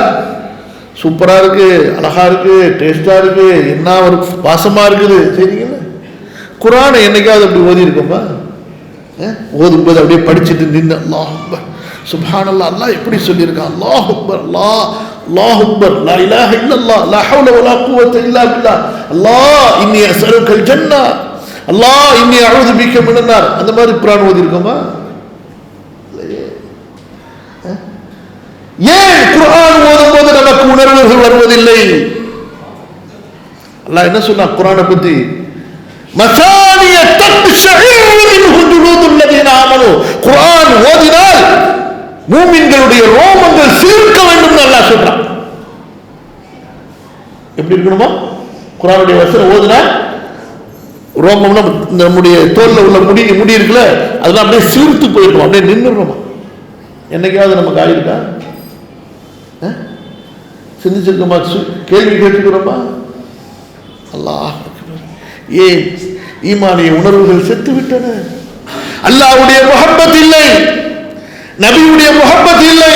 சூப்பரா இருக்கு, அழகா இருக்கு, டேஸ்டா இருக்கு, என்ன ஒரு வாசமா இருக்குது. சரிங்களா? குர்ஆனை என்னைக்காவது அப்படி ஓதி இருக்கோமா? ஓதும்போது அப்படியே படிச்சுட்டு நின்று அல்லாஹ் அக்பர் சுப்ஹானல்லாஹ், அல்லாஹ் எப்படி சொல்லியிருக்கான், அல்லாஹ் அக்பர், அல்லாஹ் அக்பர், லா இலாஹ இல்லல்லாஹ், லா ஹவ்ல வலா குவத்த இல்லா பில்லாஹ், அல்லாஹ் இன்னி அஸ்அலுக்கல் ஜன்னah, அல்லாஹ் இன்னி அஊது பிக்க மினன் நார். அந்த மாதிரி குர்ஆன் ஓதி இருக்கோமா? ஏன் குர்ஆன் ஓதும்போது நமக்கு உணர்வுகள் வருவதில்லை? அல்லாஹ் என்ன சொன்னான் குர்ஆனை பத்தி? மசானிய தக்ஷஇரு மின்ஹு ஜுலூதுல் லதீன ஆமனு. குர்ஆன் ஓதினால் மூமின்களுடைய ரோமங்கள் சிலிர்க்க வேண்டும் என்று அல்லாஹ் சொல்றான். எப்படி இருக்கணுமா? குர்ஆனுடைய வசனம் ஓதினா ரோமம்னா நம்முடைய தோல்ல உள்ள முடி இருக்குல்ல, அதெல்லாம் அப்படியே சிலிர்த்து போயிடும், அப்படியே நின்றுடுமா. என்னைக்காவது நமக்கு ஆயிருக்கா? சிந்திச்சிருக்கோமா? கேள்வி கேட்டுக்கிறோமா? அல்லாஹ் ஏன் ஈமானிய உணர்வுகள் செத்து விட்டன. அல்லாஹ்வுடைய முஹப்பத் இல்லை, நபியுடைய முஹப்பத் இல்லை,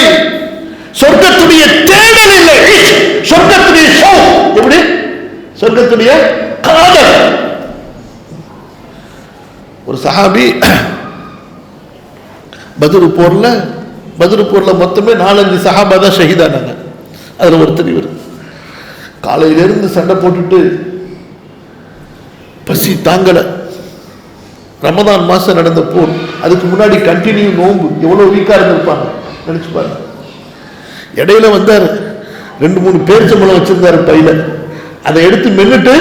சொர்க்கத்துடைய தேடல் இல்லை, சொர்க்கத்துடைய ஷௌக். எப்படி? சொர்க்கத்துடைய காதல். ஒரு சஹாபி பத்ர் போர்ல மொத்தமே 4-5 சஹாபா தான் ஷஹீதானாங்க. அதுல ஒருத்தர் இவர். காலையிலிருந்து சண்டை போட்டுட்டு பசி தாங்கல. ரமதான் மாசம் நடந்த போர், அதுக்கு முன்னாடி கண்டினியூ நோம்பு, எவ்வளவு வீக்கா இருந்திருப்பாங்க நினைச்சு பாருங்க. இடையில வந்தாரு, 2-3 பேரிச்சம்பழம் வச்சிருந்தாரு பையில, அதை எடுத்து மென்னுட்டு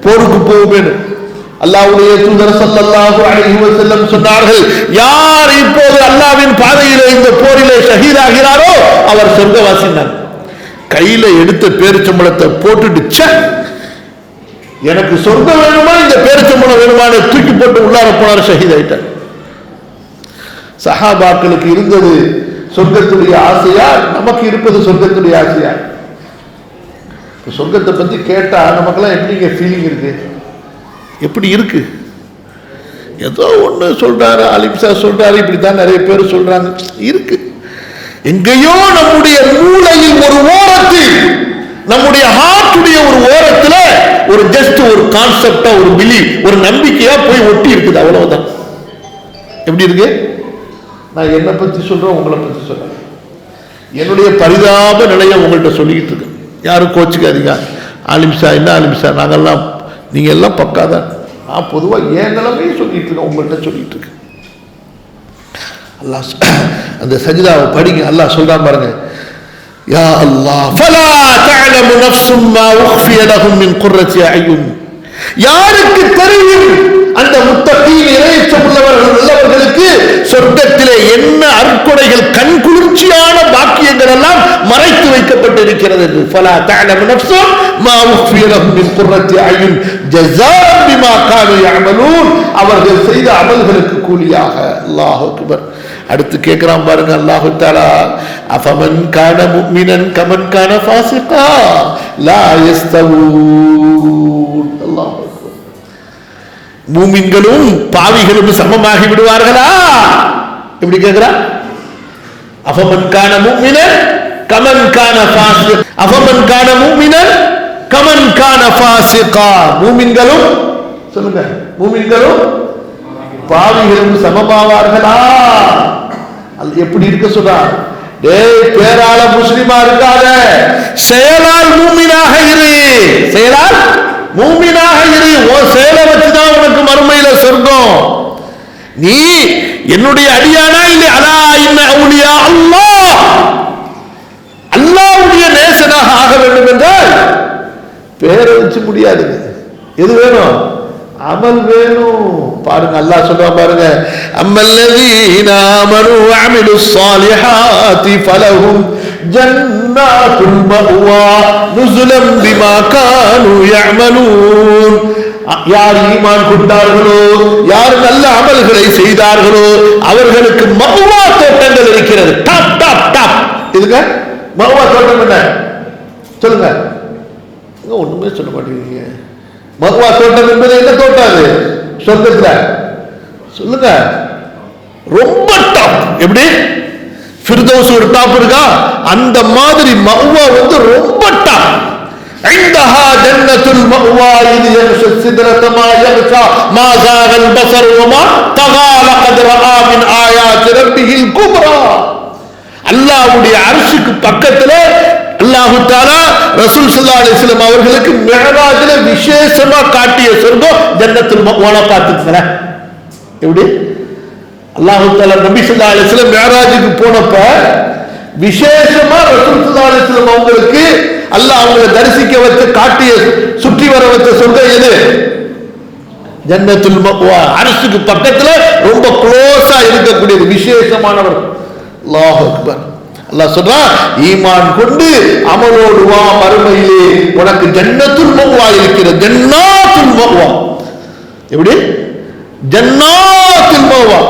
போருக்கு போவேன்னு அல்லாஹ்வுடைய தூதர் ஸல்லல்லாஹு அலைஹி வஸல்லம் சொன்னார்கள், யார் இப்போது அல்லாஹ்வின் பாதையிலே இந்த போரிலே ஷஹீதாகிறாரோ அவர் சொர்க்கவாசினார். கையில எடுத்த பேரிச்சம்பழத்தை போட்டுட்டு எனக்கு சொர்க்கம் வேணுமா இந்த பேரிச்சம்பழம் வேணுமான்னு தூக்கி போட்டு உள்ளார போனார், ஷஹீத் ஆயிட்டார். சஹாபாக்களுக்கு இருந்தது சொர்க்கத்துடைய ஆசையா, நமக்கு இருப்பது சொர்க்கத்துடைய ஆசையா? சொர்க்கத்தை பத்தி கேட்டா நமக்கெல்லாம் எப்படிங்க ஃபீலிங் இருக்கு? எப்படி இருக்கு? ஏதோ ஒண்ணு சொல்றாரு, அலிம்சா சொல்றாரு, இப்படித்தான் நிறைய பேர் சொல்றாங்க. இருக்கு எங்கேயோ நம்முடைய மூளையில் ஒரு ஓரத்தில், நம்முடைய ஹார்ட்டுடைய ஒரு ஓரத்துல ஒரு ஜஸ்ட் ஒரு கான்செப்டா, ஒரு பிலீவ், ஒரு நம்பிக்கையா போய் ஒட்டி இருக்குது, அவ்வளவுதான். எப்படி இருக்கு? நான் என்னை பத்தி சொல்றேன், உங்களை பத்தி சொல்றேன். என்னுடைய பரிதாப நிலையை உங்கள்கிட்ட சொல்லிக்கிட்டு இருக்கேன். யாரும் கோச்சுக்காதீங்க. ஆலிம்சா என்ன ஆலிம்சா, நாங்கெல்லாம் நீங்க எல்லாம் பக்காதான். நான் பொதுவா என் நிலைமையை சொல்லிட்டு இருக்கேன், உங்கள்கிட்ட சொல்லிட்டு இருக்கேன். அல்லாஹ் அந்த சஜ்தாவை படிங்க. அல்லாஹ் சொல்றான் பாருங்க, யா அல்லாஹ் ஃபலா தஅலமு நஃப்ஸும் மா உக்ஃபிய லஹும் மின் குர்ரத்தி அய்யுன். யாருக்கு தெரியும் அந்த முத்தகீன் இறையச்சமுள்ளவர்கள் நல்லவர்களுக்கு சொர்க்கத்திலே என்ன அற்கொடைகள், கண் குளிர்ச்சியான பாக்கியங்கள் எல்லாம் மறைத்து வைக்கப்பட்டிருக்கிறது என்று. ஃபலா தஅலமு நஃப்ஸும் மா உக்ஃபிய லஹும் மின் குர்ரத்தி அய்யுன் ஜஸாஅன் பிமா கானூ யஅமலூன். அவர்கள் செய்த அமல்களுக்கு கூலியாக. அல்லாஹ் அக்பர். அடுத்து கேட்கிறான் பாருங்க அல்லாஹ் தஆலா, அஃபமன் கான முஃமினன் கமன் கான ஃபாஸிகா லா யஸ்தவூன். அல்லாஹ் அக்பர். மூமின்களும் பாவிகளும் சமமாகி விடுவார்களா? எப்படி கேட்கிறா? அஃபமன் கான முஃமினன் கமன் கான ஃபாஸிக், அஃபமன் கான முஃமினன் கமன் கான ஃபாஸிகா. மூமின்களும் சொல்லுங்க, மூமின்களும் பாவிகளும் சமமாவார்களா? எப்படி இருக்க சொல்றா? டேய், பேரால முஸ்லிமா இருக்காத, செயலால் மூமினாக இரு, செயலால் மூமினாக இரு. உன் செயலை வச்சுதான் உனக்கு மறுமையில சொர்க்கம். நீ என்னுடைய அடியானா இல்லை? அலா இன்ன அவுலியா அல்லாஹ், அல்லாஹ்வுடைய நேசனாக ஆக வேண்டும் என்றால் பேரை வச்சு முடியாதுங்க. எது வேணும்? அமல் வேணும். பாருங்க, அல்லாஹ் சொல்றா பாருங்க, அம்மல்லதீன ஆமனு வ அமிலுஸ் ஸாலிஹாத்தி ஃபலஹும் ஜன்னாத்துல் மஅவா நுஸுலம் பிமா கானூ யஅமலூன். யார் ஈமான் கொண்டார்களோ, யார் நல்ல அமல்களை செய்தார்களோ அவர்களுக்கு மஅவா தோட்டங்கள் இருக்கிறது. Top top top. இதுங்க மஅவா தோட்டம் என்ன சொல்லுங்க? ஒண்ணுமே சொல்ல மாட்டேங்கிறீங்க. மஅவா தோட்டம் என்பது என்ன தோட்டம்? அது சொர்க்கத்துல சொல்லுங்க. ரொம்ப டாப். எப்படி ஃபிர்தௌஸ் ஒரு டாப் இருக்கா, அந்த மாதிரி மஅவா வந்து ரொம்ப டாப். عندها جنة المأوى إذ يغشى السدرة ما يغشى ما زاغ البصر وما طغى لقد رأى من آيات ربه الكبرى. அல்லாஹ்வுடைய அர்ஷுக்கு பக்கத்துல அல்லாஹ் தஆலா ரசூல் ஸல்லல்லாஹு அலைஹி வஸல்லம் அவர்களுக்கு மிஅராஜ்ல விசேஷமா காட்டிய சொர்க்கம் ஜன்னத்துல் மஅவா. பார்த்துக்கங்க எப்படி அல்லாஹ் தஆலா நபி ஸல்லல்லாஹு அலைஹி வஸல்லம் மிஅராஜுக்கு போனப்ப விசேஷமா ரசூல் ஸல்லல்லாஹு அலைஹி வஸல்லம் அவங்களுக்கு அல்லாஹ் அவங்களை தரிசிக்க வச்சு காட்டிய சுற்றி வர வச்ச சொர்க்கம் எது? ஜன்னத்துல் மஅவா. அர்ஷுக்கு பக்கத்துல ரொம்ப க்ளோஸா இருக்கக்கூடியது, விசேஷமானவர். அல்லாஹ் அக்பர். அல்லாஹ் சொல்றான், ஈமான் கொண்டு அமலோடு வா, மறுமையிலே உனக்கு ஜன்னத்துல் மஅவா இருக்கிறது. ஜன்னாத்துல் மஅவா. எப்படி? ஜன்னாத்துல் மஅவா.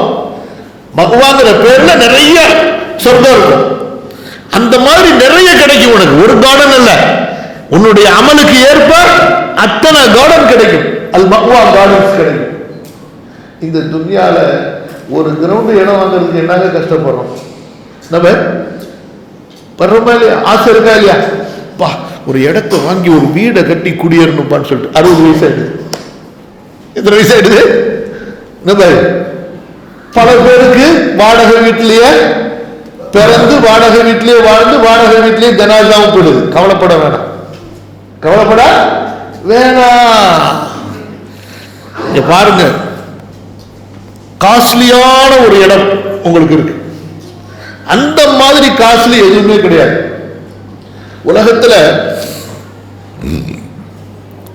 மஅவாங்கிற பேர்ல நிறைய சொர்க்கம் இருக்கும். அந்த மாதிரி நிறைய கிடைக்கும் உனக்கு. ஒரு கார்டன் அல்ல, உன்னுடைய அமலுக்கு ஏற்ப அத்தனை கார்டன் கிடைக்கும். அல் மஅவா கார்டன்ஸ் கிடைக்கும். இந்த துன்யால ஒரு கிரவுண்ட் இடம் வாங்குறதுக்கு என்னங்க கஷ்டப்படுறோம் நம்ம? படுறோமா இல்லையா? ஆசை இருக்கா இல்லையா? பா, ஒரு இடத்தை வாங்கி ஒரு வீடை கட்டி குடியேறணும்பான்னு சொல்லிட்டு 60 வயசு ஆயிடுது. எத்தனை வயசு ஆயிடுது? பல பேருக்கு வாடகை வீட்டிலேயே பிறந்து வாடகை வீட்டிலேயே வாழ்ந்து வாடகை வீட்டிலேயே ஜனாசாவும் போடுது. கவலைப்பட வேணாம், கவலைப்பட வேணாம். பாருங்க, காஸ்ட்லியான ஒரு இடம் உங்களுக்கு இருக்கு. அந்த மாதிரி காஸ்ட்லி எதுவுமே கிடையாது உலகத்துல.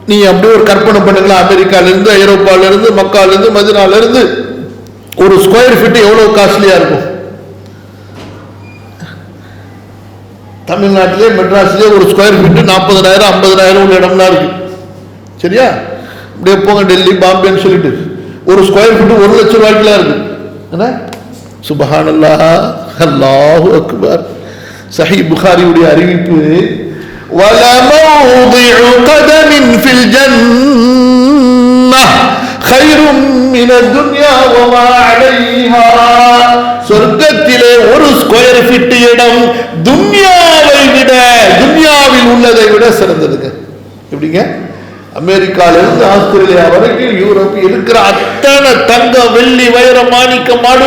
நீ அப்படியே ஒரு கற்பனை பண்ணுங்களா, அமெரிக்கால இருந்து, ஐரோப்பால இருந்து, மக்கால இருந்து, மதினால இருந்து ஒரு ஸ்கொயர் ஃபீட் எவ்வளவு காஸ்ட்லியா இருக்கும்? தமிழ்நாட்டிலே மெட்ராஸ்லயே ஒரு ஸ்கொயர் ஃபீட் 40,000 50,000 உள்ள இடம்லாம் இருக்கு. சரியா? அப்படியே போங்க டெல்லி, பாம்பேன்னு சொல்லிட்டு ஒரு ஸ்கொயர் ஃபீட் 1 லட்சம் ரூபாய்க்குலாம் இருக்கு. என்ன சுப்ஹானல்லாஹ், அல்லாஹு அக்பர். சஹீஹ் புகாரியுடைய அறிவிப்பு, வலமௌதிஉ கதமின் ஃபில் ஜன்னஹ் கைரும் மினத் துன்யா வமா அலைஹா. சொர்க்கத்திலே ஒரு ஸ்கொயர் ஃபீட் இடம் துன்யாவை விட, துன்யாவில் உள்ளதை விட சிறந்ததுங்க. எப்படிங்க? அமெரிக்கால இருந்து ஆஸ்திரேலியா வரைக்கும் யூரோப் இருக்கிற அத்தனை தங்க, வெள்ளி, வைரம், மாணிக்கம், மாடு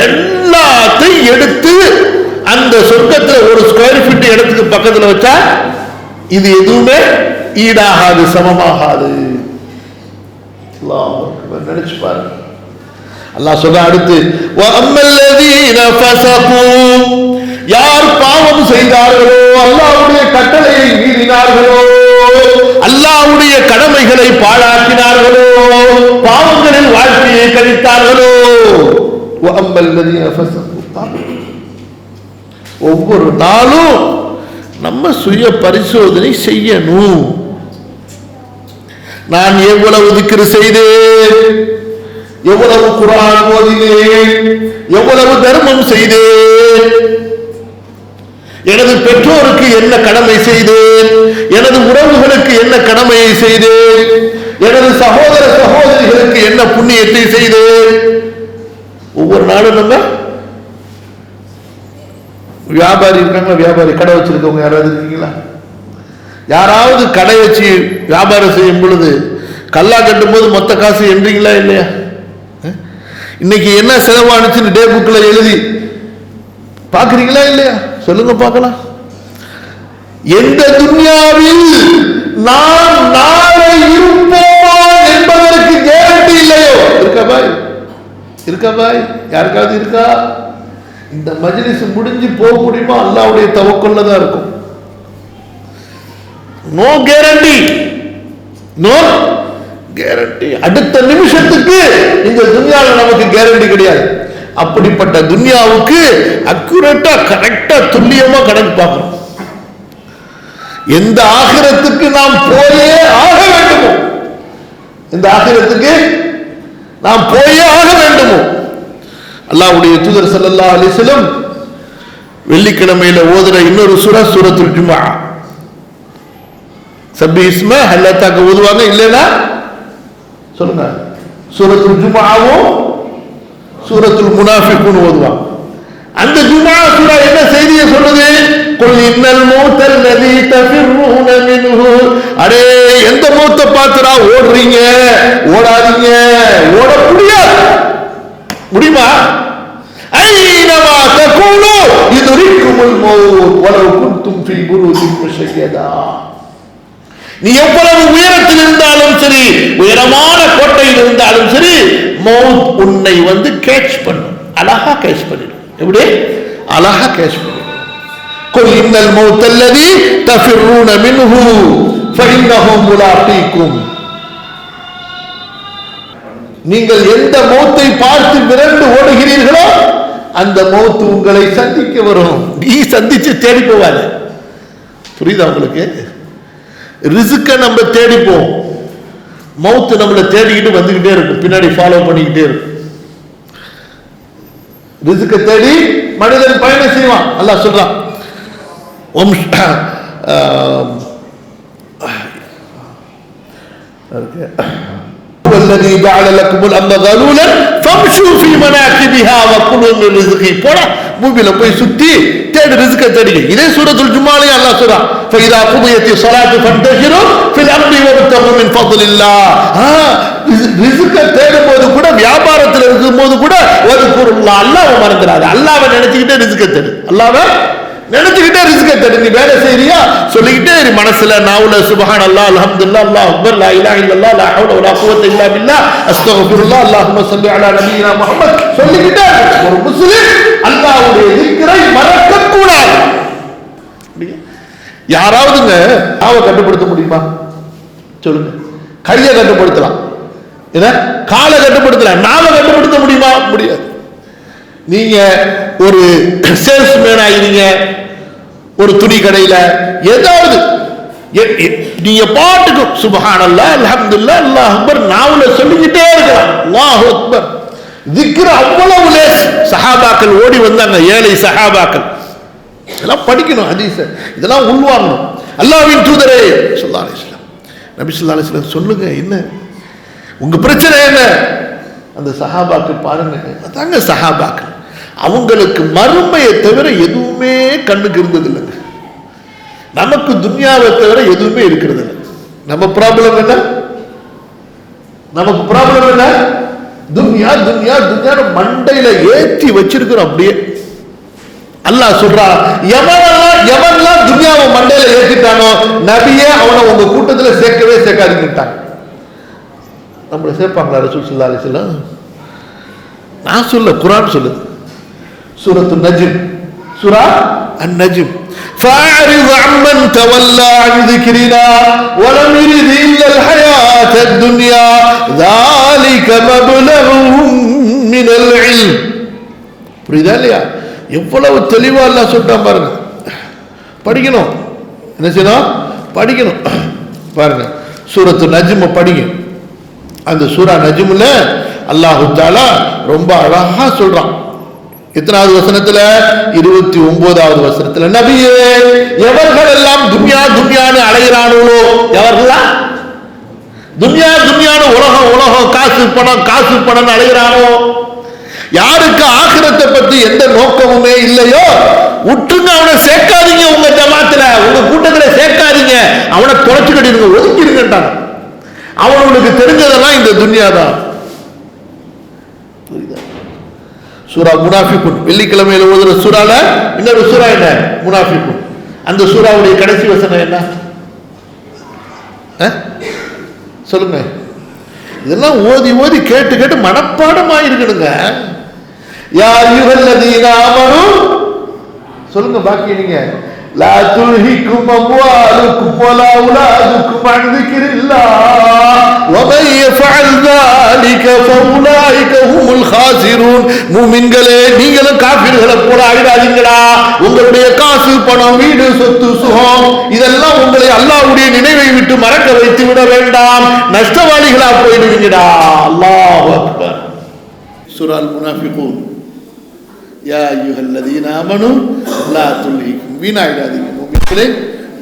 எல்லாத்தையும் எடுத்து அந்த சொர்க்கத்துல ஒரு ஸ்கொயர் ஃபீட் இடத்துக்கு பக்கத்துல வச்சா இது எதுவுமே ஈடாகாது, சமமாகாது. நினைச்சு பாருங்க. அல்லாஹ் சொல்ற அடுத்து, யார் பாவம் செய்தார்களோ, அல்லாஹ்வுடைய கட்டளையை மீறினார்களோ, அல்லாஹ்வுடைய கடமைகளை பாழாக்கினார்களோ, பாவங்களில் வாழ்க்கையை கழித்தார்களோ, ஒவ்வொரு நாளும் நம்ம சுய பரிசோதனை செய்யணும். நான் எவ்வளவு திக்ர் செய்தேன், எவ்வளவு குர்ஆன் ஓதினேன், எவ்வளவு தர்மம் செய்தேன், எனது பெற்றோருக்கு என்ன கடமை செய்தேன், எனது உறவுகளுக்கு என்ன கடமையை செய்தேன், எனது சகோதர சகோதரிகளுக்கு என்ன புண்ணியத்தை செய்து ஒவ்வொரு நாளும் நம்ம வியாபாரி இருக்காங்க, வியாபாரி கடை வச்சிருக்கவங்க யாராவது இருக்கீங்களா? யாராவது கடை வச்சு வியாபாரம் செய்யும் பொழுது கல்லா கட்டும் போது மொத்த காசு என்றீங்களா இல்லையா? இன்னைக்கு என்ன செலவானுச்சுன்னு டே புக்கில் எழுதி பார்க்குறீங்களா இல்லையா? சொல்லுங்க பார்க்கலாம். எந்த துன்யாவில் நாம் நாளை இருப்போமா என்பதற்கு கேரண்டி இல்லையோ? இருக்கா பாய்? இருக்கா பாய்? யாருக்காவது இருக்கா? இந்த மஜ்லிஸ் முடிஞ்சு போக முடியுமா? அல்லாஹ்வுடைய தவக்குல்ல தான் இருக்கும். No guarantee, no guarantee. அடுத்த நிமிஷத்துக்கு இந்த துன்யாவில் நமக்கு கேரண்டி கிடையாது. அப்படிப்பட்ட துன்யாவுக்கு அக்யூரேட்டா கரெக்டா துல்லியமா கணக்கு பார்க்கணும். எந்த ஆகிரத்துக்கு நாம் போயே ஆக வேண்டுமோ, இந்த ஆகிரத்துக்கு நாம் போயே ஆக வேண்டுமோ, அல்லாஹ்வுடைய தூதர் ஸல்லல்லாஹு அலைஹி வஸல்லம் வெள்ளிக்கிழமையில ஓதுற இன்னொரு சூரா சூரத்துல் ஜும்ஆ, சப்பி இஸ்ம ஹல்லத்தாக்கு ஓதுவாங்க. இல்லைன்னா சொல்லுங்க, சூரத்துல் ஜும்ஆவும் சூரத்துல் முனாஃபிகூன் ஓதுவாங்க. அந்த ஜும்ஆ சூரா என்ன செய்தியை சொல்லுது? குல் இன்னல் மௌத்தல் லதீ தஃபிரூன மின்ஹு. அடே, எந்த மௌத்தை பார்த்துடா ஓடுறீங்க? ஓடாதீங்க, ஓட முடியாது. முடியுமா? ஐனமா தகூனு யுத்ரிக்குமுல் மௌத் வலவ் குன்தும் ஃபீ புரூஜின் முஷய்யதா. நீ எவ்வளவு உயரத்தில் இருந்தாலும் சரி, உயரமான கோட்டையில் இருந்தாலும் சரி, மௌத் உன்னை வந்து கேட்ச் பண்ணும். அழகா கேட்ச் பண்ணிடும். எப்படி? அழகா கேட்ச் பண்ணிடும். குல் இன்னல் மௌத்தல் லதீ தஃபிரூன மின்ஹு ஃபஇன்னஹு முலாகீக்கும். நீங்கள் எந்த மௌத்தை பார்த்து விரண்டு ஓடுகிறீர்களோ அந்த மௌத் உங்களை சந்திக்க வரும். நீ சந்திச்சு தேடி போவாரு. புரியுதா உங்களுக்கு? ரிஸ்க நம்ம தேடிப்போம், மௌத்து நம்மளை தேடிக்கிட்டு வந்துகிட்டே இருக்கும், பின்னாடி ஃபாலோ பண்ணிக்கிட்டே இருக்கும். ரிஸ்க தேடி மனிதன் பயணம் செய்வான். அல்லாஹ் சொல்றான், والذي جعل لكم الأرض ذلولا فامشوا في مناكبها وكلوا من رزقه. போடா, பூமியில போய் சுத்தி தேடி ரிஸ்க தேடிங்க. இதே சூரத்துல் ஜும்ஆலயே அல்லாஹ் சொல்றான், فإذا قضيت الصلاة فانتشروا في الأرض وابتغوا من فضل الله. ரிஸ்க தேடும்போது கூட, வியாபாரத்தில் இருக்கும்போது கூட வذ்குருல்லாஹ், அல்லாஹ்வை மறந்துடாத. அல்லாஹ்வை நினைச்சுக்கிட்டே ரிஸ்க தேடு. அல்லாஹ்வை நினைச்சுக்கிட்டே ரிஸ்க தேடு. நீ வேலை செய்யறியா, சொல்லிக்கிட்டே இரு மனசுல, நாவுல சுப்ஹானல்லாஹ், அல்ஹம்துலில்லாஹ், அல்லாஹு அக்பர், லா இலாஹ இல்லல்லாஹ், லா ஹவ்ல வலா குவத்த இல்லா பில்லாஹ், அஸ்தக்ஃபிருல்லாஹ், அல்லாஹும்ம ஸல்லி அலா நபியினா முஹம்மத் சொல்லிக்கிட்டே இரு. ஒரு முஸ்லிம் அல்லாஹ்வுடைய திக்ரை மறக்க கூடாது. யாராவதுங்க நாவை கட்டுப்படுத்த முடியுமா? சொல்லுங்க. கையை கட்டுப்படுத்தலாம், காலை கட்டுப்படுத்தலாம், நாவை கட்டுப்படுத்த முடியுமா? முடியாது. நீங்க ஒரு சேல்ஸ்மேன் ஆகிறீங்க, ஒரு துணி கடையில, ஏதாவது நீங்க பாட்டுக்கு சுப்ஹானல்லாஹ், அல்ஹம்துலில்லாஹ், அல்லாஹு அக்பர் நாவுல சொல்லிக்கிட்டே இருக்கலாம். அல்லாஹு அக்பர் திக்ர் அவ்வளவு லேஸ். சஹாபாக்கள் ஓடி வந்தாங்க, ஏழை சஹாபாக்கள். இதெல்லாம் படிக்கணும், ஹதீஸ இதெல்லாம் உள்வாங்கணும். அல்லாஹ்வின் தூதரே ஸல்லல்லாஹு அலைஹி வஸல்லம், நபி ஸல்லல்லாஹு அலைஹி வஸல்லம் சொல்லுங்க, என்ன உங்க பிரச்சனை என்ன? அந்த சஹாபாக்கள் பாருங்க, அதாங்க சஹாபாக்கள். அவங்களுக்கு மறுமையை தவிர எதுவுமே கண்ணுக்கு இருந்தது இல்லைங்க. நமக்கு துன்யாவை தவிர எதுவுமே இருக்கிறது இல்லை. நம்ம ப்ராப்ளம் என்ன? நமக்கு ப்ராப்ளம் என்ன? துன்யா துன்யா துன்யா மண்டையில ஏற்றி வச்சிருக்கிறோம். அப்படியே அல்லாஹ் சொல்றா, எவன்லாம் துன்யாவை மண்டையில ஏற்றிட்டானோ நபியே அவனை உங்க கூட்டத்துல சேர்க்கவே சேர்க்காதீங்கட்டாங்க. நம்மளை சேர்ப்பாங்களா ரசூல் ஸல்லல்லாஹு அலைஹி வஸல்லம்? நான் சொல்ல, குர்ஆன் சொல்லுது. சூரத்து நஜ்ம், சூரா அன்-நஜ்ம், فَأَعْرِضْ عَمَّنْ تَوَلَّى عَنْ ذِكْرِنَا وَلَمْ يُرِدْ إِلَّا الْحَيَاةَ الدُّنْيَا ذَلِكَ مَبْلَغُهُم مِّنَ الْعِلْمِ. புரியுதா இல்லையா? எவ்வளவு தெளிவா அல்லாஹ் சொல்லிட்டான் பாருங்க. படிக்கணும், என்ன செய்யணும்? படிக்கணும். பாருங்க, சூரத்து நஜ்ம் படிங்க. அந்த சூரா நஜ்ம்ல அல்லாஹ் தஆலா ரொம்ப அழகா சொல்றான். எத்தனாவது வசனத்துல? 29வது வசனத்துல, நபியே, எவர்கள் எல்லாம் துன்யா துன்யான்னு அலைகிறானோ, எவர்களா துன்யான்னு உலகம் காசு பணம் அழைகிறானோ, யாருக்கு ஆகிரத்தை பத்தி எந்த நோக்கமுமே இல்லையோ, உற்றுங்க, அவனை சேர்க்காதீங்க, உங்க ஜமாத்துல உங்க கூட்டத்துல சேர்க்காதீங்க, அவனை தொலைச்சு கட்டிடுங்க, ஒதுக்கிடுங்கட்டாங்க. அவனுக்கு தெரிஞ்சதெல்லாம் இந்த துன்யா தான். சூரா முனாஃபிகுன், வெள்ளிக்கிழமையில ஓதுற சூறால இன்னொரு சூறா என்ன? முனாஃபிகுன். அந்த சூறாவுடைய கடைசி வசனம் என்ன சொல்லுங்க. இதெல்லாம் ஓதி கேட்டு மனப்பாடமாக இருக்கணுங்க. யா அய்யுஹல்லதீன ஆமனூ, சொல்லுங்க பாக்கி நீங்க. லா துல்ஹிக்கும் அம்வாலுக்கும் வலா அவுலாதுக்கும் அன் ذிக்ரில்லாஹ் வமன் யஃஅல் ذلك ஃபஉலாயிக ஹுமுல் காசிரூன். மூமின்களே, நீங்களும் காஃபிர்களை போல ஆயிடாதீங்கடா. உங்களுடைய காசு, பணம், வீடு, சொத்து, சுகம் இதெல்லாம் உங்களை அல்லாஹ்வுடைய நினைவை விட்டு மறக்க வைத்து விட வேண்டாம். நஷ்டவாளிகளா போயிடுவீங்கடா. அல்லாஹு அக்பர். சூரா அல் முனாஃபிகூன். யா அய்யுஹல்லதீன ஆமனூ லா துல்ஹிக்கும், வீணாயிடாதீங்க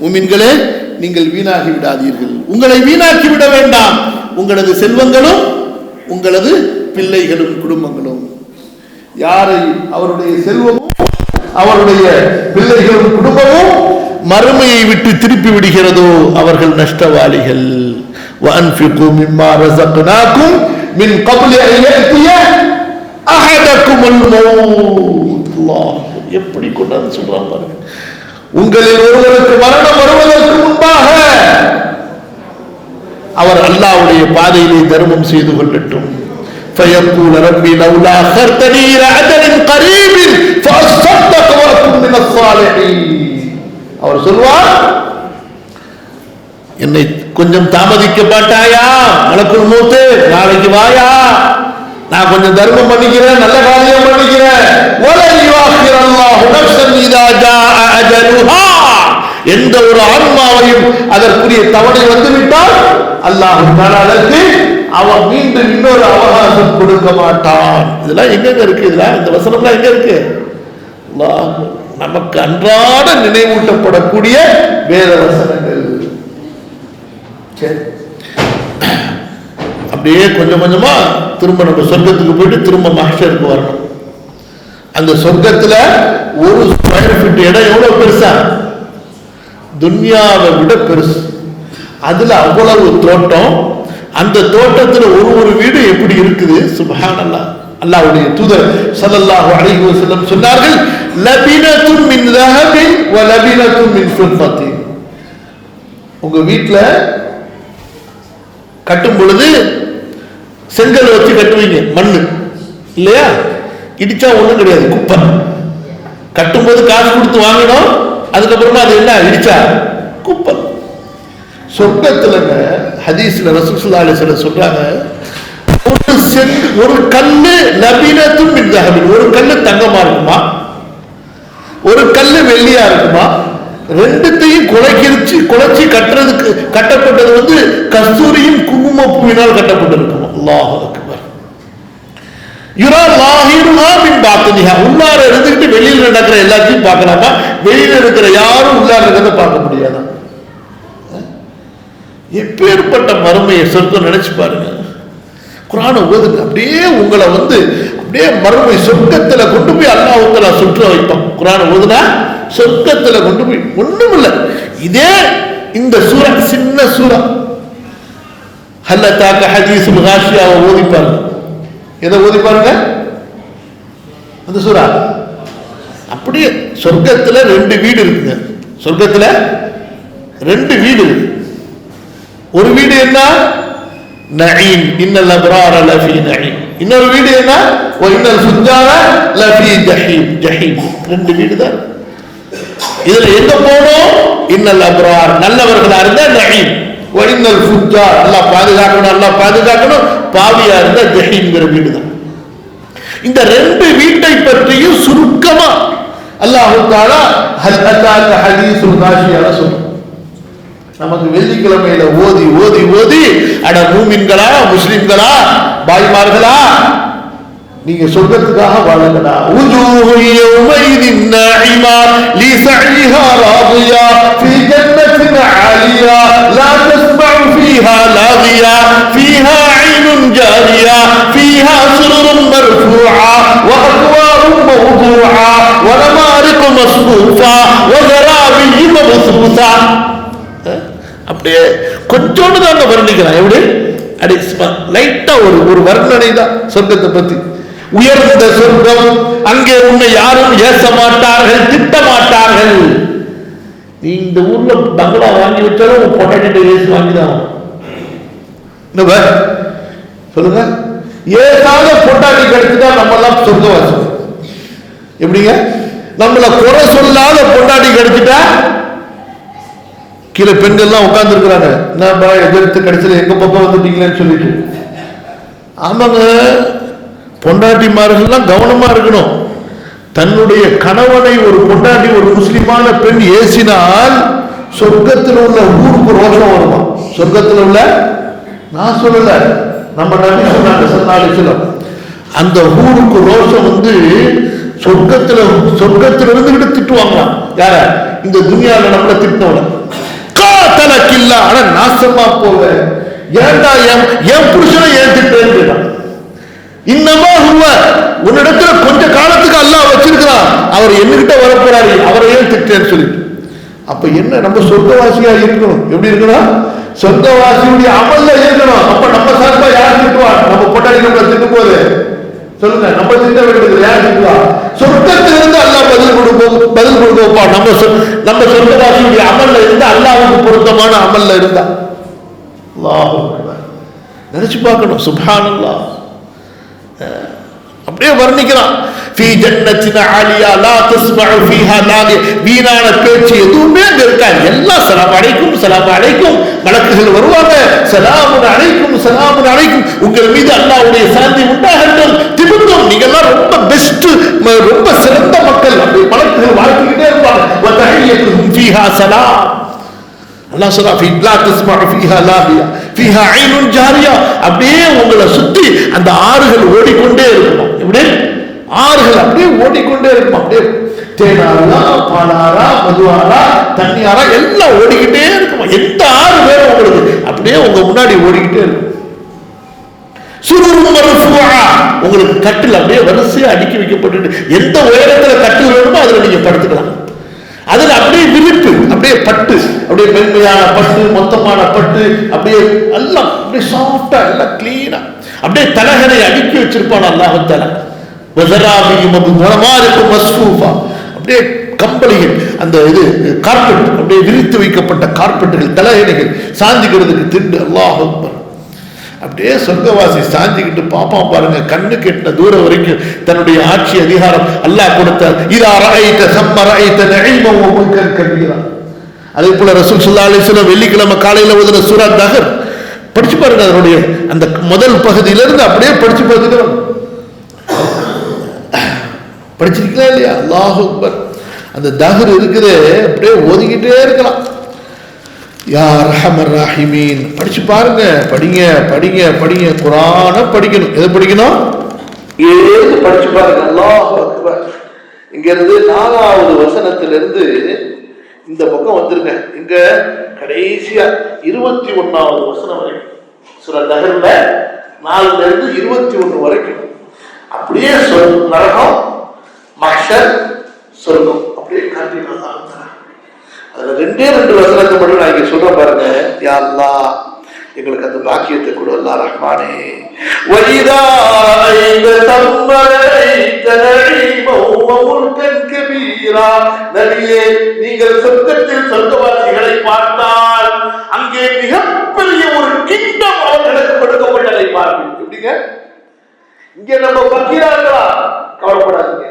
மூமின்களே, நீங்கள் வீணாகி விடாதீர்கள். உங்களை வீணாக்கி விட வேண்டாம். உங்களது செல்வங்களும் உங்களது பிள்ளைகளும் குடும்பங்களும். யாரை அவருடைய செல்வமும் அவருடைய பிள்ளைகளும் குடும்பமும் மறுமையை விட்டு திருப்பி விடுகிறதோ அவர்கள் நஷ்டவாளிகள். வஅன்ஃபிகு மிம்மா ரஸக்னாகும் மின் கப்லி அன் யஅதிய அஹதகுமுல் மௌத். அல்லாஹ் எப்படி கொண்டாந்து சொல்றாங்க பாருங்க. உங்களில் ஒருவருக்கு மரணம் வருவதற்கு முன்பாக அவர் அல்லாஹ்வுடைய பாதையிலே தர்மம் செய்து கொள்ளட்டும். فيقول ربي لولا أخرتني إلى أجل قريب فأصدق وأكن من الصالحين. அவர் சொல்வார், என்னை கொஞ்சம் தாமதிக்க மாட்டாயா மலக்குல் மௌத், நாளைக்கு வாயா, நான் கொஞ்சம் தர்மம் பண்ணிக்கிறேன், நல்ல காரியம் பண்ணிக்கிறேன். வலன் யுஅக்கிரல்லாஹு நஃப்ஸன் இதா ஜாஅ அஜலுஹா. எந்த ஒரு ஆன்மாவையும் அதற்குரிய தவணை வந்துவிட்டால் அல்லாஹ் தஆலா அதற்கு அவன் மீண்டும் இன்னொரு அவகாசம் கொடுக்க மாட்டான். இதெல்லாம் எங்க இருக்கு? இதெல்லாம் இந்த வசனம்லாம் எங்க இருக்கு? அல்லாஹ் நமக்கு அன்றாட நினைவூட்டப்படக்கூடிய வேத வசனங்கள். சரி, அப்படியே கொஞ்சம் கொஞ்சமா திரும்ப நம்ம சொர்க்கத்துக்கு போயிட்டு திரும்ப மஹ்ஷருக்கு வரணும். அந்த சொர்க்கத்துல ஒரு ஸ்கொயர் ஃபீட் இடம் எவ்வளவு பெருசா? துன்யாவை விட பெருசு. அதுல அவ்வளவு தோட்டம். அந்த தோட்டத்துல ஒரு வீடு எப்படி இருக்குது? சுப்ஹானல்லாஹ். அல்லாஹ்வுடைய தூதர் ஸல்லல்லாஹு அலைஹி வஸல்லம் சொன்னார்கள், லபினத்துன் மின் ذهبin வ லபினத்துன் மின் ஃபித்தத்தின். உங்க வீட்டுல கட்டும் பொழுது செங்கல் வச்சு கட்டுவீங்க, மண்ணு இல்லையா? இடிச்சா ஒண்ணும் கிடையாது, குப்பை. கட்டும்போது காசு கொடுத்து வாங்கணும், அதுக்கப்புறமா அது என்ன இடிச்சா குப்பை. சொர்க்கத்துல ஹதீஸ்ல ரசூல் ஸல்லல்லாஹு அலைஹி வஸல்லம் சொல்றாங்க, ஒரு கல்லு லபீனத்துன் மின் ذهب, ஒரு கல்லு தங்கமா இருக்குமா, ஒரு கல்லு வெள்ளியா இருக்குமா, ரெண்டுத்தையும் குலைச்சி கட்டுறதுக்கு கட்டப்பட்டது வந்து கஸ்தூரியும் குங்குமப்பூவினால் கட்டப்பட்டிருக்கும். அல்லாஹ் அக்பர். யுரா லாஹிருஹா மின் பாத்தினிஹா. உள்ளார இருந்துட்டு வெளியில நடக்கிற எல்லாத்தையும் பார்க்கலாமா? வெளியில இருக்கிற யாரும் உள்ளார இருக்கிறத பார்க்க முடியாதா? எப்பேற்பட்ட மறுமையை சொர்க்கம் நினைச்சு பாருங்க. குர்ஆனை ஓதுங்க, அப்படியே உங்களை வந்து அப்படியே மறுமை சொர்க்கத்துல கொண்டு போய் அல்லாஹ் தஆலா சுற்ற வைப்பான். குர்ஆனை ஓதுனா சொர்க்கத்துல கொண்டு போய். ஒண்ணும் இல்லை, இதே இந்த சூரா, சின்ன சூரா, ஹல் அதாக ஹதீஸுல் காஷியாவை ஓதி பாருங்க. எதை ஓதி பாருங்க? அந்த சூரா. அப்படியே சொர்க்கத்துல 2 வீடு இருக்குங்க. சொர்க்கத்துல 2 வீடு இருக்கு. ஒரு வீடு என்ன? நஈம், இன்னல் அப்ரார லஃபீ நஈம். இன்னொரு வீடு என்ன? வ இன்னல் ஃபுஜ்ஜார லஃபீ ஜஹீம். ஜஹீம். 2 வீடு தான். இதுல எங்க போறோம்? இன்னல் அப்ரார், நல்லவர்களா இருந்தா நஈம். வ இன்னல் ஃபுஜ்ஜார், அல்லாஹ் பாதுகாக்கணும், பாவியா இருந்தா ஜஹீம்ங்கிற வீடு தான். இந்த 2 வீட்டை பற்றியும் சுருக்கமா அல்லாஹ் தஆலா ஹல் அதாக ஹதீஸுல் காஷியா சொல்றான். நமக்கு வெள்ளிக்கிழமையில ஓதி ஓதி ஓதி, அட மூமின்களா, முஸ்லிம்களா, பாய்மார்களா, நீங்க சொர்க்கத்துக்காக வாழுங்கடா. உஜூஹு யௌமைதின் நாஇமா லிஸஇஹா ராதியா ஃபீ ஜன்னத்தின் ஆலியா லா தஸ்மஉ ஃபீஹா லாகியா ஃபீஹா ஐனுன் ஜாரியா ஃபீஹா சுருருன் மர்ஃபூஆ வ அக்வாபுன் மவ்தூஆ வ நமாரிகு மஸ்ஃபூஃபா வ ஸராபிய்யு மப்சூஸா. அப்படியே கொஞ்சோண்டு தாங்க வர்ணிக்கிறான். எப்படி அடி லைட்டா ஒரு வர்ணனை தான் சொர்க்கத்தை பத்தி. உயர்ந்த சொர்க்கம், அங்கே உன்னை யாரும் ஏச மாட்டார்கள், திட்ட மாட்டார்கள். நீ இந்த ஊர்ல பங்களா வாங்கி வச்சாலும் பொட்டாட்டி ஏசி வாங்கிதான் சொல்லுங்க. ஏதாவது பொட்டாட்டி கிடைச்சுட்டா நம்ம எல்லாம் சொர்க்கவாசி. எப்படிங்க? நம்மள குறை சொல்லாத பொட்டாட்டி கிடைச்சிட்டா கீழே பெண்கள்லாம் உட்கார்ந்து இருக்கிறாங்க. என்னப்பா எதிர்த்து கடைசியில் எங்க பக்கம் வந்துட்டீங்களேன்னு சொல்லிட்டு. ஆமாங்க, பொண்டாட்டிமார்கள்லாம் கவனமா இருக்கணும். தன்னுடைய கணவனை ஒரு பொண்டாட்டி, ஒரு முஸ்லிமான பெண் ஏசினால் சொர்க்கத்தில் உள்ள ஊருக்கு ரோஷம் வருமா? சொர்க்கத்தில் உள்ள, நான் சொல்லல, நம்ம நபி சொன்னாங்க, அந்த ஊருக்கு ரோஷம் வந்து சொர்க்கத்துல இருந்துகிட்டு திட்டுவாங்களாம். யார? இந்த துனியாவில் நம்மள திட்டவன காத்தலக்கில்லா, ஆனா நாசமா போவ, ஏன்டா என் புருஷனை ஏன் திட்டேன்னு. இன்னமா உன்னிடத்துல கொஞ்ச காலத்துக்கு அல்லாஹ் வச்சிருக்கிறான், அவர் என்னகிட்ட வரப்போறாரு, அவரை ஏன் திட்டேன்னு சொல்லிட்டு. அப்ப என்ன, நம்ம சொர்க்கவாசியா இருக்கணும். எப்படி இருக்கணும்? சொர்க்கவாசியுடைய அமல்ல இருக்கணும். அப்ப நம்ம சார்பா யார் திட்டுவார்? நம்ம பொட்டாடி நம்மள திட்டும் போது சொல்லுங்க, நம்ம திட்ட வேண்டியது யார் திட்டுவா? சொர்க்கத்திலிருந்து அல்லாஹ் பதில் கொடுப்பா. நம்ம சொர்க்கவாசியுடைய அமல்ல இருந்தா, அல்லாஹ்வுக்கு பொருத்தமான அமல்ல இருந்தா. அல்லாஹ் நினைச்சு பார்க்கணும். சுப்ஹானல்லாஹ். அப்படியே வர்ணிக்கிறான். ஃபீ ஜன்னத்தின் ஆலியா லா தஸ்மஉ ஃபீஹா லாகியா. வீணான பேச்சு எதுவுமே அங்க இருக்காது. எல்லாம் ஸலாம் அலைக்கும் ஸலாம் அலைக்கும். மலக்குகள் வருவாங்க, ஸலாமுன் அலைக்கும் ஸலாமுன் அலைக்கும், உங்கள் மீது அல்லாஹ்வுடைய சாந்தி உண்டாகட்டும், திபுத்தும், நீங்க எல்லாம் ரொம்ப பெஸ்ட், ரொம்ப சிறந்த மக்கள். அப்படி மலக்குகள் வாழ்த்துக்கிட்டே இருப்பாங்க. வ தஹிய்யத்துஹும் ஃபீஹா ஸலாம். அல்லாஹ் சொல்றா, லா தஸ்மஉ ஃபீஹா லாகியா ஃபீஹா ஐனுன் ஜாரியா. அப்படியே உங்களை சுத்தி அந்த ஆறுகள் ஓடிக்கொண்டே இருக்கும். எப்படி? ஆறுகள் அப்படியே ஓடிக்கொண்டே இருக்கும். அப்படியே தேனாரா, பாலாரா, மதுவாரா, தண்ணியாரா எல்லாம் ஓடிக்கிட்டே இருக்கும். எந்த ஆறு வேணும் உங்களுக்கு, அப்படியே உங்க முன்னாடி ஓடிக்கிட்டே இருக்கும். சுருரு மர்ஃபூஆ, உங்களுக்கு கட்டில் அப்படியே வரிசையா அடுக்கி வைக்கப்பட்டு, எந்த உயரத்துல கட்டில் வேணுமோ அதுல நீங்க படுத்துக்கலாம். அதுல அப்படியே விரிப்பு, அப்படியே பட்டு, அப்படியே மென்மையான பட்டு, மொத்தமான பட்டு, அப்படியே எல்லாம் அப்படியே சாஃப்டா, எல்லாம் கிளீனா, அப்படியே தலகனை அடுக்கி வச்சிருப்பான் அல்லாஹ் தஆலா. வஸராபியும் மனமாரிக்கும் மஸ்ஃபூஃபா, அப்படியே கம்பளிகள், அந்த இது கார்பெட், அப்படியே விரித்து வைக்கப்பட்ட கார்பெட்டுகள், தலகணைகள், சாஞ்சிக்கிறதுக்கு திண்டு. அல்லாஹ் அக்பர். அப்படியே சொர்க்கவாசி சாஞ்சிக்கிட்டு பாப்பான் பாருங்க, கண்ணு கெட்டின தூரம் வரைக்கும் தன்னுடைய ஆட்சி அதிகாரம் அல்லாஹ் கொடுத்தார். இதா ரஅய்த ஸம்ம ரஅய்த நஈமன் வ முல்கன் கபீரா. அதே போல ரசூல் ஸல்லல்லாஹு அலைஹி வஸல்லம் வெள்ளிக்கிழமை காலையில ஓதுன சூரா தஹர் படிச்சு பாருங்க. அதனுடைய அந்த முதல் பகுதியிலிருந்து அப்படியே படிச்சு பார்த்துட்டு படிச்சிருக்கீங்களா இல்லையா? அல்லாஹ் அக்பர். அந்த தஹர் இருக்குது, அப்படியே ஓதிக்கிட்டே இருக்கலாம். யா அர்ஹமர் ராஹிமீன் படிச்சு பாருங்க. படிங்க படிங்க படிங்க. குர்ஆன படிக்கணும். எது படிக்கணும்? ஏது படிச்சு பாருங்க. அல்லாஹ் அக்பர். இங்க இருந்து 4வது வசனத்திலிருந்து இந்த பக்கம் வந்துருங்க. இங்க கடைசியா 21வது வசனம் வரைக்கும் சூரா தஹர்ல 4ல இருந்து 21 வரைக்கும் அப்படியே நரகம், மஹ்ஷர், சொர்க்கம் அப்படியே காட்டினாங்க. அதுல 2 வசனத்தை மட்டும் நான் இங்க சொல்ற பாருங்க. யா அல்லாஹ், எங்களுக்கு அந்த பாக்கியத்தை கொடு அல்லாஹ் ரஹ்மானே. வஇதா ரஅய்த ஸம்ம ரஅய்த நஈமன் வ முல்கன் கபீரா. நபியே, நீங்கள் சொர்க்கத்தில் சொர்க்கவாசிகளை பார்த்தால் அங்கே மிகப்பெரிய ஒரு கிங்டம் அவர்களுக்கு கொடுக்கப்பட்டதை பார்ப்பீங்க. எப்படிங்க? இங்க நம்ம பக்கீரா இருக்கலாம், கவலைப்படாதீங்க.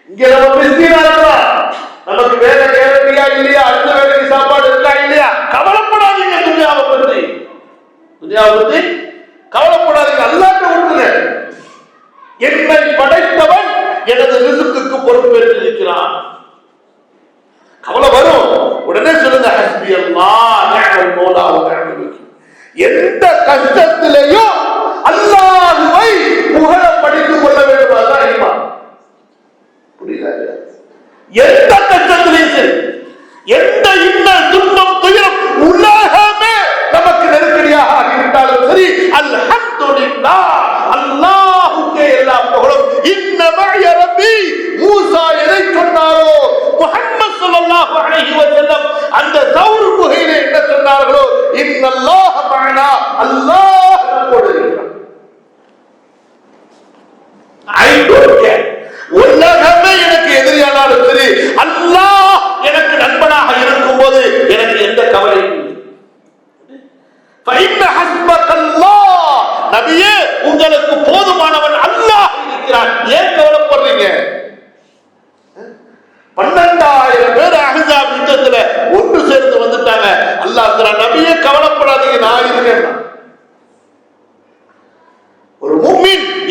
இங்க நம்ம மிஸ்கீனா இருக்கலாம், நமக்கு வேலை கேரண்டியா இல்லையா, அடுத்த வேலைக்கு சாப்பாடு இருக்கா இல்லையா, கவலைப்படாதீங்க. துனியாவை பத்தி கவலைப்படாதீங்க. அல்லாஹ்ட்ட விட்டுருங்க. என்னை படைத்தவன் எனது ரிஸ்க்குக்கு பொறுப்பேற்று இருக்கிறான். கவலை வரும், உடனே சொல்லுங்க ஹஸ்பி அல்லாஹ் நிஅமல் மௌலா வ நிஅமல் வக்கீல். எந்த கஷ்டத்திலேயும் அல்லாஹ்வை புகழ படித்துக் கொள்ள வேண்டும்.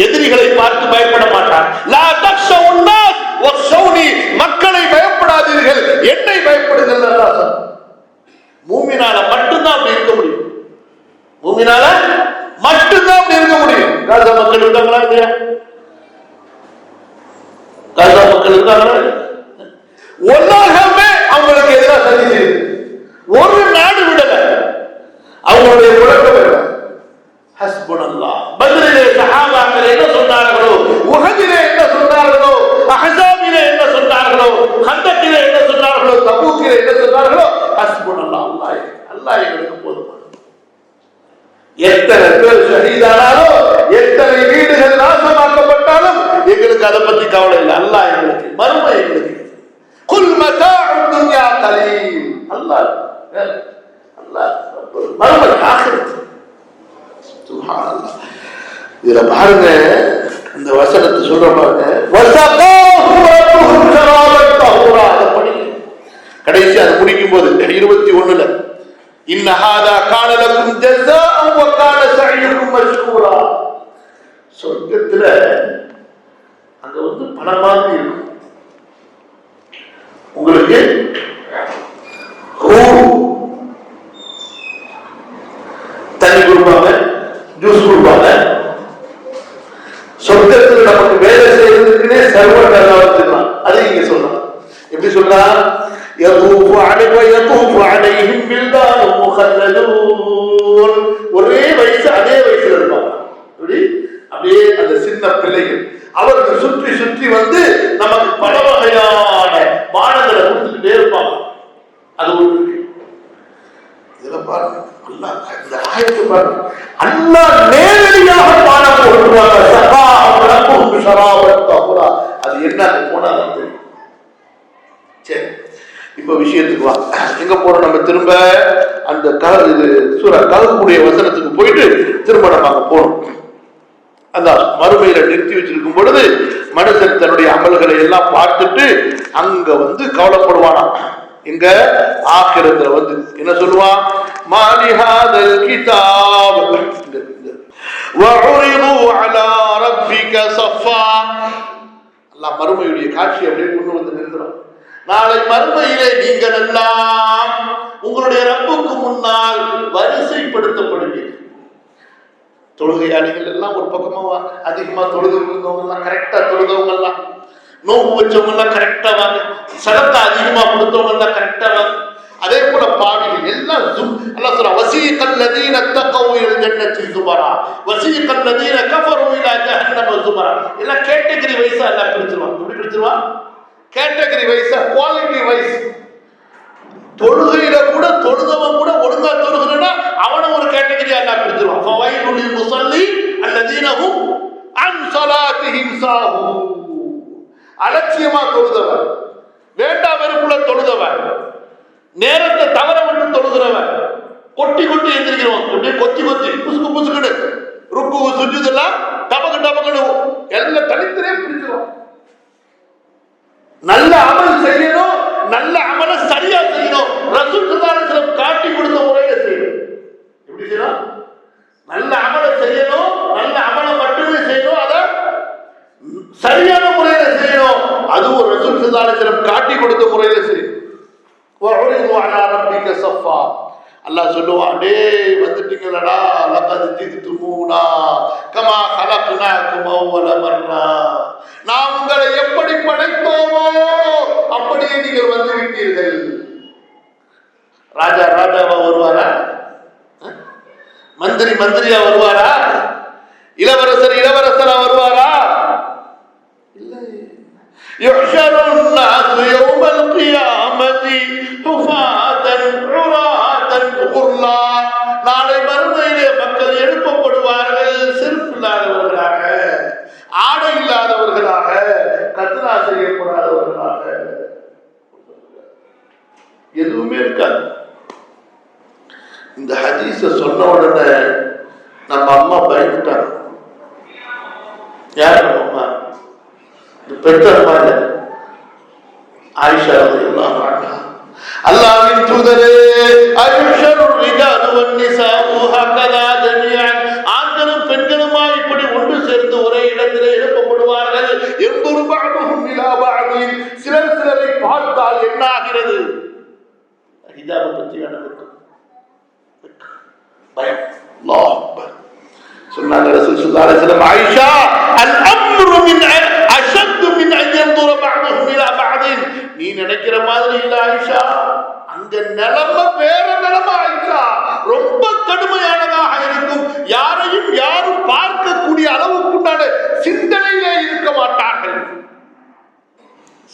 எதிரிகளை பார்த்து பயப்பட மாட்டான். லா தக்ஷவுன் நாஸ் வக்ஷௌனி, மக்களை பயப்படாதீர்கள், என்னை பயப்படுங்கள். அல்லாஹ் மூமினால மட்டும்தான் அப்படி இருக்க முடியும். மூமினால மட்டும்தான் அப்படி இருக்க முடியும். காசா மக்கள் இருக்காங்களா இல்லையா? காசா மக்கள் இருக்காங்களா? உலகமே அவங்களுக்கு எதிராக சதி செய்யுது. ஒரு நாடு விடல. அவங்களுடைய முழக்கம் ஹஸ்புனல்லாஹ். பத்ரிலே சஹாபாக்கள் என்ன சொன்னார்களோ, உஹதிலே என்ன சொன்னார்களோ, அஹ்ஸாபிலே என்ன சொன்னார்களோ, ஹந்தக்கிலே என்ன சொன்னார்களோ, தபூக்கிலே என்ன சொன்னார்களோ, ஹஸ்புனல்லாஹ், அல்லாஹ் அல்லாஹ் எங்களுக்கு போதுமானது. எத்தனை பேர் ஷஹீதானாலும், எத்தனை வீடுகள் நாசமாக்கப்பட்டாலும் எங்களுக்கு அதை பத்தி கவலை இல்லை. அல்லாஹ் எங்களுக்கு மறுமை எங்களுக்கு. குல் மதாஉத் துன்யா கலீல். அல்லாஹ் அல்லாஹ் மறுமை ஆகிரத். சுப்ஹானல்லாஹ். இதுல பாருங்க, இந்த வசனத்தை சொல்ற பாருங்க, வஸகாஹு ரப்புஹும் ஷராபன் தஹூரா. அத படி கடைசி அது முடிக்கும் போது 21ல இன்ன ஹாதா கான லக்கும் ஜஸாஅன் வ கான சஅயுக்கும் மஷ்கூரா. சொர்க்கத்துல அங்க வந்து பணம் மாதிரி இருக்கும். உங்களுக்கு தண்ணி கொடுப்பாங்க, ஜூஸ் கொடுப்பாங்க. சொர்க்கத்தில் நமக்கு வேலை செய்யறதுக்குன்னே சர்வர் நல்லா வச்சிருக்கான். அது இங்க சொல்றான். எப்படி சொல்றான்? ஒரே வயசு, அதே வயசுல இருப்பாங்க. அப்படியே அந்த சின்ன பிள்ளைகள் அவர்கள் சுற்றி சுற்றி வந்து நமக்கு பல வகையான பானங்களை கொடுத்துக்கிட்டே இருப்பாங்க. அது ஒரு இதுல பாருங்க, அல்லாஹ் இந்த ஆயத்தை பாருங்க, அல்லாஹ் நேரடியாக பானம் போடுவாங்க. சகாஹு ரப்புஹும் ஷராபன் தஹூரா. அது என்ன போனாலும் தெரியும். சரி, இப்ப விஷயத்துக்கு வா. எங்க போறோம் நம்ம? திரும்ப அந்த இது சூரா கஹ்ஃபுடைய வசனத்துக்கு போயிட்டு திரும்ப நம்ம அங்க போறோம். அந்த மறுமையில நிறுத்தி வச்சிருக்கும் பொழுது மனுஷன் தன்னுடைய அமல்களை எல்லாம் பார்த்துட்டு அங்க வந்து கவலைப்படுவானா. இங்க ஆகிரத்துல வந்து என்ன சொல்லுவான்? மாலிஹாதல் கிதாப் வஉரிது அலா ரப்பிக ஸஃபா. அல்லாஹ் மறுமையுடைய காட்சி அப்படியே கொண்டு வந்து நிறுத்துறான். நாளை மறுமையிலே நீங்கள் எல்லாம் உங்களுடைய ரப்புக்கு முன்னால் வரிசைப்படுத்தப்படுவீர்கள். தொழுகையாளிகள் எல்லாம் ஒரு பக்கமா வாங்க. அதிகமா தொழுது இருந்தவங்க எல்லாம் கரெக்டா தொழுதவங்க எல்லாம், நோம்பு வச்சவங்க எல்லாம் கரெக்டா வாங்க, சடத்தை அதிகமா கொடுத்தவங்க எல்லாம் கரெக்டா வாங்க. அதே போல பாவிகள் எல்லாம் அல்லாஹ் சொல்றான், வஸீகல் லதீன தகவு இலல் ஜன்னத்தி ஸுமரா வஸீகல் லதீன கஃபரு இலா ஜஹன்னம ஸுமரா. எல்லாம் கேட்டகரி வைஸா எல்லாம் பிரிச்சிருவான். எப்படி பிரிச்சிருவான்? கேட்டகரி வைஸா, குவாலிட்டி வைஸ். தொழுகையில கூட தொழுதவன் கூட ஒழுங்கா தொழுகிறனா அவன ஒரு கேட்டகரியா எல்லாம் பிரிச்சிருவான். ஃபவைலுல் லில் முஸல்லீன் அல்லதீன ஹும் அன் ஸலாத்திஹிம் சாஹூன். அலட்சியமா தொழுதவன், வேண்டா வெறுப்புல தொழுதவன், நேரத்தை தவற விட்டு தொழுகிறவன், கொட்டி கொட்டி எந்திரிக்கிறவன், அப்படியே கொத்தி கொத்தி புசுக்கு புசுக்குன்னு ருக்கு சுஜூதெல்லாம் டபக்கு டபக்குன்னு எல்லாம் தனித்தனியே பிரிச்சிருவான். நல்ல அமல் செய்யணும், நல்ல அமல சரியா செய்யணும். ரசூல் ஸல்லல்லாஹு அலைஹி வஸல்லம் காட்டி கொடுத்த முறையில செய்யணும். எப்படி செய்யணும்? நல்ல அமல செய்யணும், நல்ல அமல மட்டுமே செய்யணும், அத சரியான முறையில செய்யணும். அதுவும் ரசூல் ஸல்லல்லாஹு அலைஹி வஸல்லம் காட்டி கொடுத்த முறையில செய்யணும். வஉரிது அலா ரப்பிக ஸஃபா. அல்லாஹ் சொல்லுவான், டேய் வந்துட்டீங்களடா, லகத் ஜிதுமுனா கமா ஹலக்னாகும் அவ்வல மர்ரா. நாம் உங்களை எப்படி படைத்தோமோ அப்படியே நீங்கள் வந்து விட்டீர்கள். ராஜா ராஜாவா வருவாரா? மந்திரி மந்திரியா வருவாரா? இளவரசர் இளவரசரா வருவாரா? இல்லை. யுஹ்ஷருன் நாஸு யௌமல் கியாமத்தி ஹுஃபாதன் உராதன் குர்லா. நாளை மறுமையிலே மக்கள் எழுப்பப்படுவார்கள் செருப்பில்லாதவர்களாக, ஆடை இல்லாதவர்களாக, கத்னா செய்யப்படாதவர்களாக. எதுவுமே இருக்காது. இந்த ஹதீஸ சொன்ன உடனே நம்ம அம்மா பயந்துட்டாங்க. யார் அம்மா? பெற்ற அம்மா இல்ல, ஆயிஷா ரலியல்லாஹு அன்ஹா. அல்லாஹ்வின் தூதரே, அயுஷருர் ரிஜாலு வன் நிசாஉ ஹகதா ஜமீஅன். ஆண்களும் பெண்களுமா இப்படி ஒன்று சேர்ந்து ஒரே இடத்திலே எழுப்பப்படுவார்கள். சிலர் சிலரை பார்த்தால் என்ன ஆகிறது? ஹிஜாபை பற்றி பயம். சொன்னாங்க ரசூல் ஸல்லல்லாஹு அலைஹி வஸல்லம், ஆயிஷா, அல் அம்ரு மின் அஷத் மின் அன் யன்துர பஅதுஹும் இலா பஅதின். நீ நினைக்கிற மாதிரி இல்ல ஆயிஷா, அங்க நிலைமை வேற நிலைமை ஆயிஷா, ரொம்ப கடுமையானதாக இருக்கும். யாரையும் யாரும் பார்க்கக்கூடிய அளவுக்குண்டான சிந்தனையிலே இருக்க மாட்டார்கள்.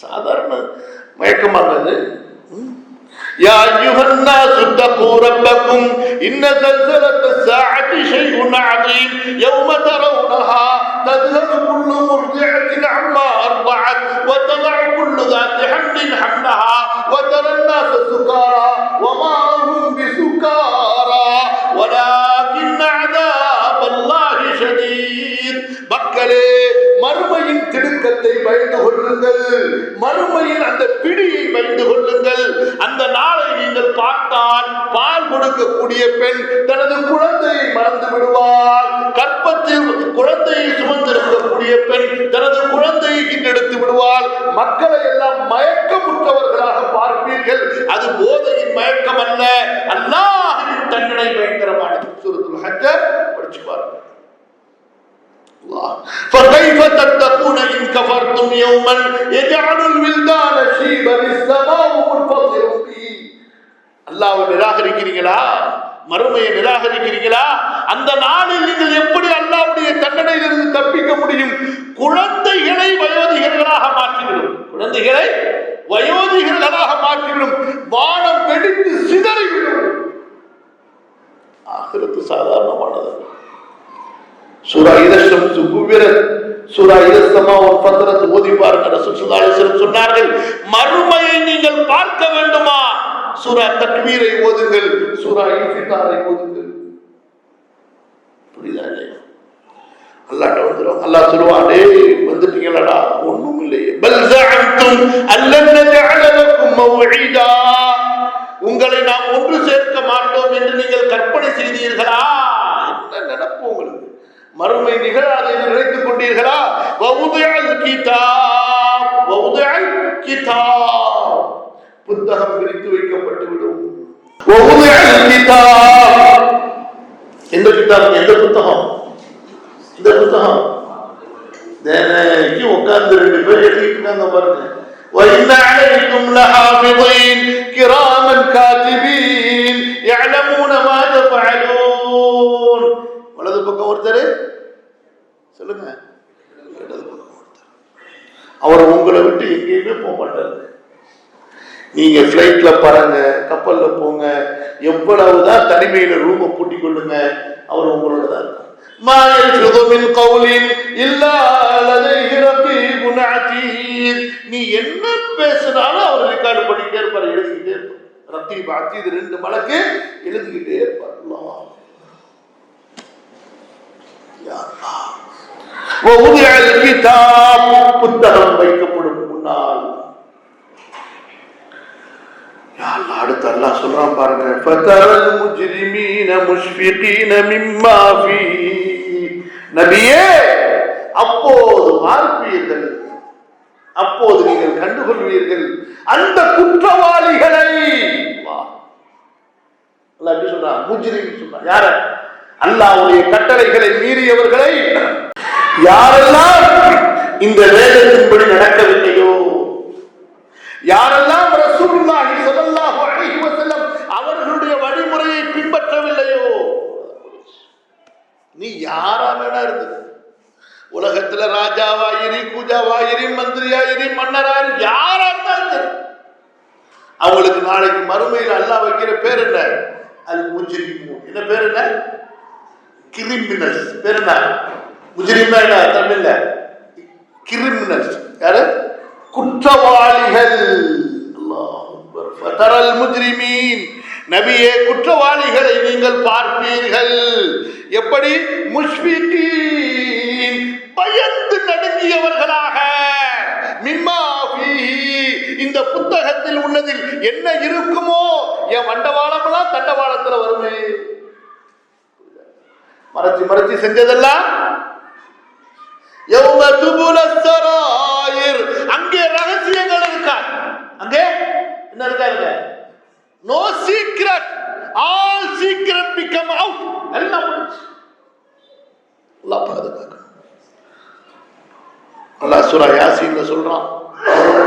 சாதாரண மயக்கமானது. يا أيها الناس اتقوا ربكم إن زلزلة الساعة شيء عظيم يوم ترونها تذهل كل مرضعة عما أرضعت وتضع كل ذات حمل حملها وترى الناس سكارى وما هم بسكارى ولكن عذاب الله شديد. மக்களே, மறுமையின் திடுக்கத்தை பயந்து கொள்ளுங்கள், மறுமையின் அந்த பிடியை பயந்து கொள்ளுங்கள். அந்த நாளை நீங்கள் பார்த்தால் பால் கொடுக்கக்கூடிய பெண் தனது குழந்தையை மறந்து விடுவாள். கற்பத்தில் குழந்தையை சுமந்திருக்கக்கூடிய பெண் தனது குழந்தையை கிண்டெடுத்து விடுவாள். மக்களை எல்லாம் மயக்கமுற்றவர்களாக பார்ப்பீர்கள். அது போதையின் மயக்கம் அல்ல, அல்லாஹ்வின் தண்டனை பயங்கரமானது. சூரத்துல் ஹஜ் படிச்சு பாருங்க. فكيف تتقون إن كفرتم يوما يجعل الولدان شيبا السماء منفطر به. அல்லாஹ்வை நிராகரிக்கிறீங்களா? மறுமையை நிராகரிக்கிறீங்களா? அந்த நாளில் நீங்கள் எப்படி அல்லாஹ்வுடைய தண்டனையிலிருந்து தப்பிக்க முடியும்? குழந்தைகளை வயோதிகர்களாக மாற்றிவிடும், குழந்தைகளை வயோதிகர்களாக மாற்றிவிடும். வானம் வெடித்து சிதறிவிடும். ஆகிரத்து சாதாரணமானது. சூரா இதஷம்சு குவிரத், சூரா இதஸ்ஸமா வ ஃபத்ரத் ஓதி பாருங்க. ரசூல் ஸல்லல்லாஹு அலைஹி வஸல்லம் சொன்னார்கள், மறுமையை நீங்கள் பார்க்க வேண்டுமா? சூரா தக்வீரை ஓதுங்கள், சூரா இன்ஃபிதாரை ஓதுங்கள். புரியுதா இல்லையா? அல்லாஹ்ட்ட வந்துரும். அல்லாஹ் சொல்லுவான், டேய் வந்துட்டீங்களடா, ஒண்ணும் இல்லையே. பல் ஜஅம்தும் அல்லன் நஜஅல லக்கும் மவ்ஈதா. உங்களை நாம் ஒன்று சேர்க்க மாட்டோம் என்று நீங்கள் கற்பனை செய்தீர்களா? என்ன நினைப்பு உங்களுக்கு? மறுமை நிகழாது என்று நினைத்துக் கொண்டீர்களா? புத்தகம் பிரித்து வைக்கப்பட்டு விடும். எந்த கிதாப்? எந்த புத்தகம்? இந்த புத்தகம் உட்கார்ந்து 2 பேர் எழுதிட்டு இருக்காங்க பாருங்க. وَإِنَّ عَلَيْكُمْ لَحَافِظِينَ كِرَامًا كَاتِبِينَ يَعْلَمُونَ مَا تَفْعَلُونَ. வலது பக்கம் ஒருத்தர் சொல்லுங்க, இடது பக்கம் ஒருத்தர். அவர் உங்களை விட்டு எங்கேயுமே போக மாட்டாரு. நீங்க பிளைட்ல பாருங்க, கப்பல்ல போங்க, எவ்வளவுதான் தனிமையில ரூமை பூட்டி கொள்ளுங்க, அவர் உங்களோட தான் இருக்கார். ما يلفظ من قول إلا لديه رقيب عتيد. நீ என்ன பேசினாலும் அவர் ரெக்கார்ட் பண்ணிட்டே இருப்பார், எழுதிக்கிட்டே இருப்பார். ரகீப் அதீத் 2 மலக்கு எழுதிக்கிட்டே இருப்பார். அல்லாஹ் யா அல்லாஹ். ووضع الكتاب, புத்தகம் வைக்கப்படும் முன்னால். யா அல்லாஹ், அடுத்து அல்லாஹ் சொல்றான் பாருங்க. فَتَرَى الْمُجْرِمِينَ مُشْفِقِينَ مِمَّا فِيهِ. நபியே, அப்போது பார்ப்பீர்கள், அப்போது நீங்கள் கண்டுகொள்வீர்கள் அந்த குற்றவாளிகளை. அல்லாஹ் எப்படி சொல்றான்? முஜ்ரிம் சொல்றான். யார? அல்லாஹ்வுடைய கட்டளைகளை மீறியவர்களை. யாரெல்லாம் இந்த வேதத்தின்படி நடக்கவில்லையோ, யாரெல்லாம் ரசூலுல்லாஹி ஸல்லல்லாஹு அலைஹி வஸல்லம் அவர்களுடைய வழிமுறையை பின்பற்றவில்லையோ, நீ யாரா வேணா இருந்து, உலகத்துல ராஜாவாயிரி, கூஜாவாயிரி, மந்திரியாயிரி, மன்னராயிரி, யாரா இருந்தாலும் அவங்களுக்கு நாளைக்கு மறுமையில் அல்லாஹ் வைக்கிற பேர் என்ன? அல் முஜ்ரிமூன். என்ன பேர்? என்ன? கிரிமினல்ஸ். பேர் என்ன? முஜ்ரிம் என்ன தமிழ்ல? கிரிமினல்ஸ். யாரு? குற்றவாளிகள். அல்லாஹ் அக்பர். ஃபதரல் முஜ்ரிமீன். நபியே, குற்றவாளிகளை நீங்கள் பார்ப்பீர்கள். எப்படி? முஷ்ஃபிகீன், பயந்து நடுங்கியவர்களாக. மிம்மா ஃபீஹி, இந்த புத்தகத்தில் உள்ளதில் என்ன இருக்குமோ, என் வண்டவாளமெல்லாம் தண்டவாளத்துல வருமே. மறைச்சு மறைச்சு செஞ்சதெல்லாம் யௌம துபுலஸ் ஸராயிர், அங்கே ரகசியங்கள் இருக்காது. அங்கே என்ன இருக்காதுங்க? No secret, all secret become out. எல்லாம் முடிஞ்சு. அல்லாஹ் பாதுகாக்கணும். அல்லாஹ் சூரா யாசீன்ல சொல்றான்,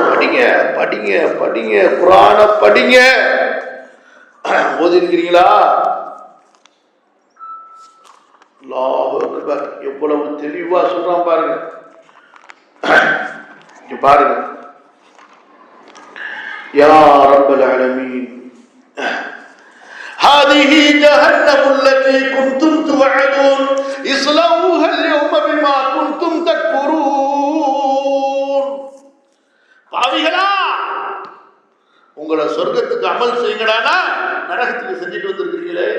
படிங்க படிங்க படிங்க, குர்ஆன படிங்க. ஓதி இருக்கிறீங்களா? அல்லாஹு அக்பர், எவ்வளவு தெளிவா சொல்றான் பாருங்க. இங்க பாருங்க, யா ரப்பல் ஆலமீன், ஹாதிஹி ஜஹன்னமு அல்லதி குன்தும் துஅதுன் இஸ்லௌஹா அல்-யௌம பிமா குன்தும் தக்ஃபுரூன். பாவிகளா, உங்களை சொர்க்கத்துக்கு அமல் செய்யுங்கடானா நரகத்துக்கு செஞ்சுட்டு வந்திருக்கீங்களே,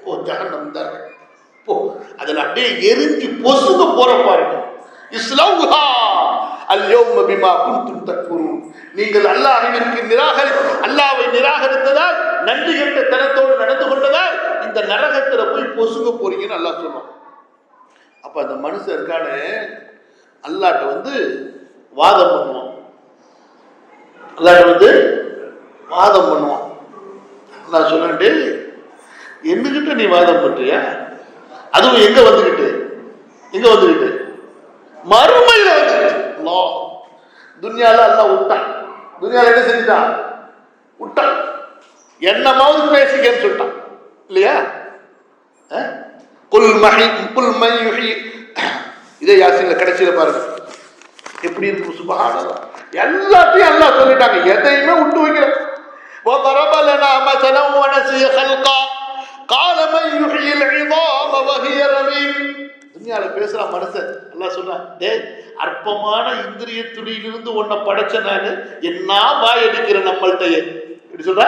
போ ஜஹன்னம் தான் போ, அதுல அப்படியே எரிஞ்சு பொசுங்க போற பாருங்க. இஸ்லௌஹா அல்-யௌம பிமா குன்தும் தக்ஃபுரூன். நீங்கள் அல்லாஹ்வை நிராகரித்ததால், நன்றி கெட்ட தனத்தோடு நடந்து கொண்டதால் இந்த நரகத்துல போய் பொசுங்க போறீங்கன்னு அல்லாஹ் சொல்றான். அப்ப அந்த மனுஷன் இருக்கானே, அல்லாஹ்ட்ட வந்து வாதம் பண்ணுவான். அல்லாஹ்ட்ட வந்து வாதம் பண்ணுவான். நான் சொன்னேன்டே, என்னகிட்ட நீ வாதம் பண்றிய? அதுவும் எங்க வந்துகிட்டு மறுமையில வந்துகிட்டு. துன்யால அல்லாஹ் விட்டான். துன்யால என்ன செஞ்சுட்டான்? விட்டான். என்னமாவது பேசிக்கன்னு சொல்லிட்டான் இல்லையா? இதே யாசீன்ல கடைசியில பாருங்க எப்படி இருக்கும். சுப்ஹானல்லாஹ், எல்லாத்தையும் அல்லாஹ் சொல்லிட்டாங்க, எதையுமே விட்டு வைக்கல. وضرب لنا مثلا ونسي خلقا قال من يحيي العظام وهي رميم. துன்யால பேசுற மனுஷன் அல்லாஹ் சொல்றான், டேய், அற்பமான இந்திரிய துளியிலிருந்து உன்னை படைச்ச நானு, என்ன வாய் அடிக்கிற நம்மள்கிட்ட இப்படி சொல்ற,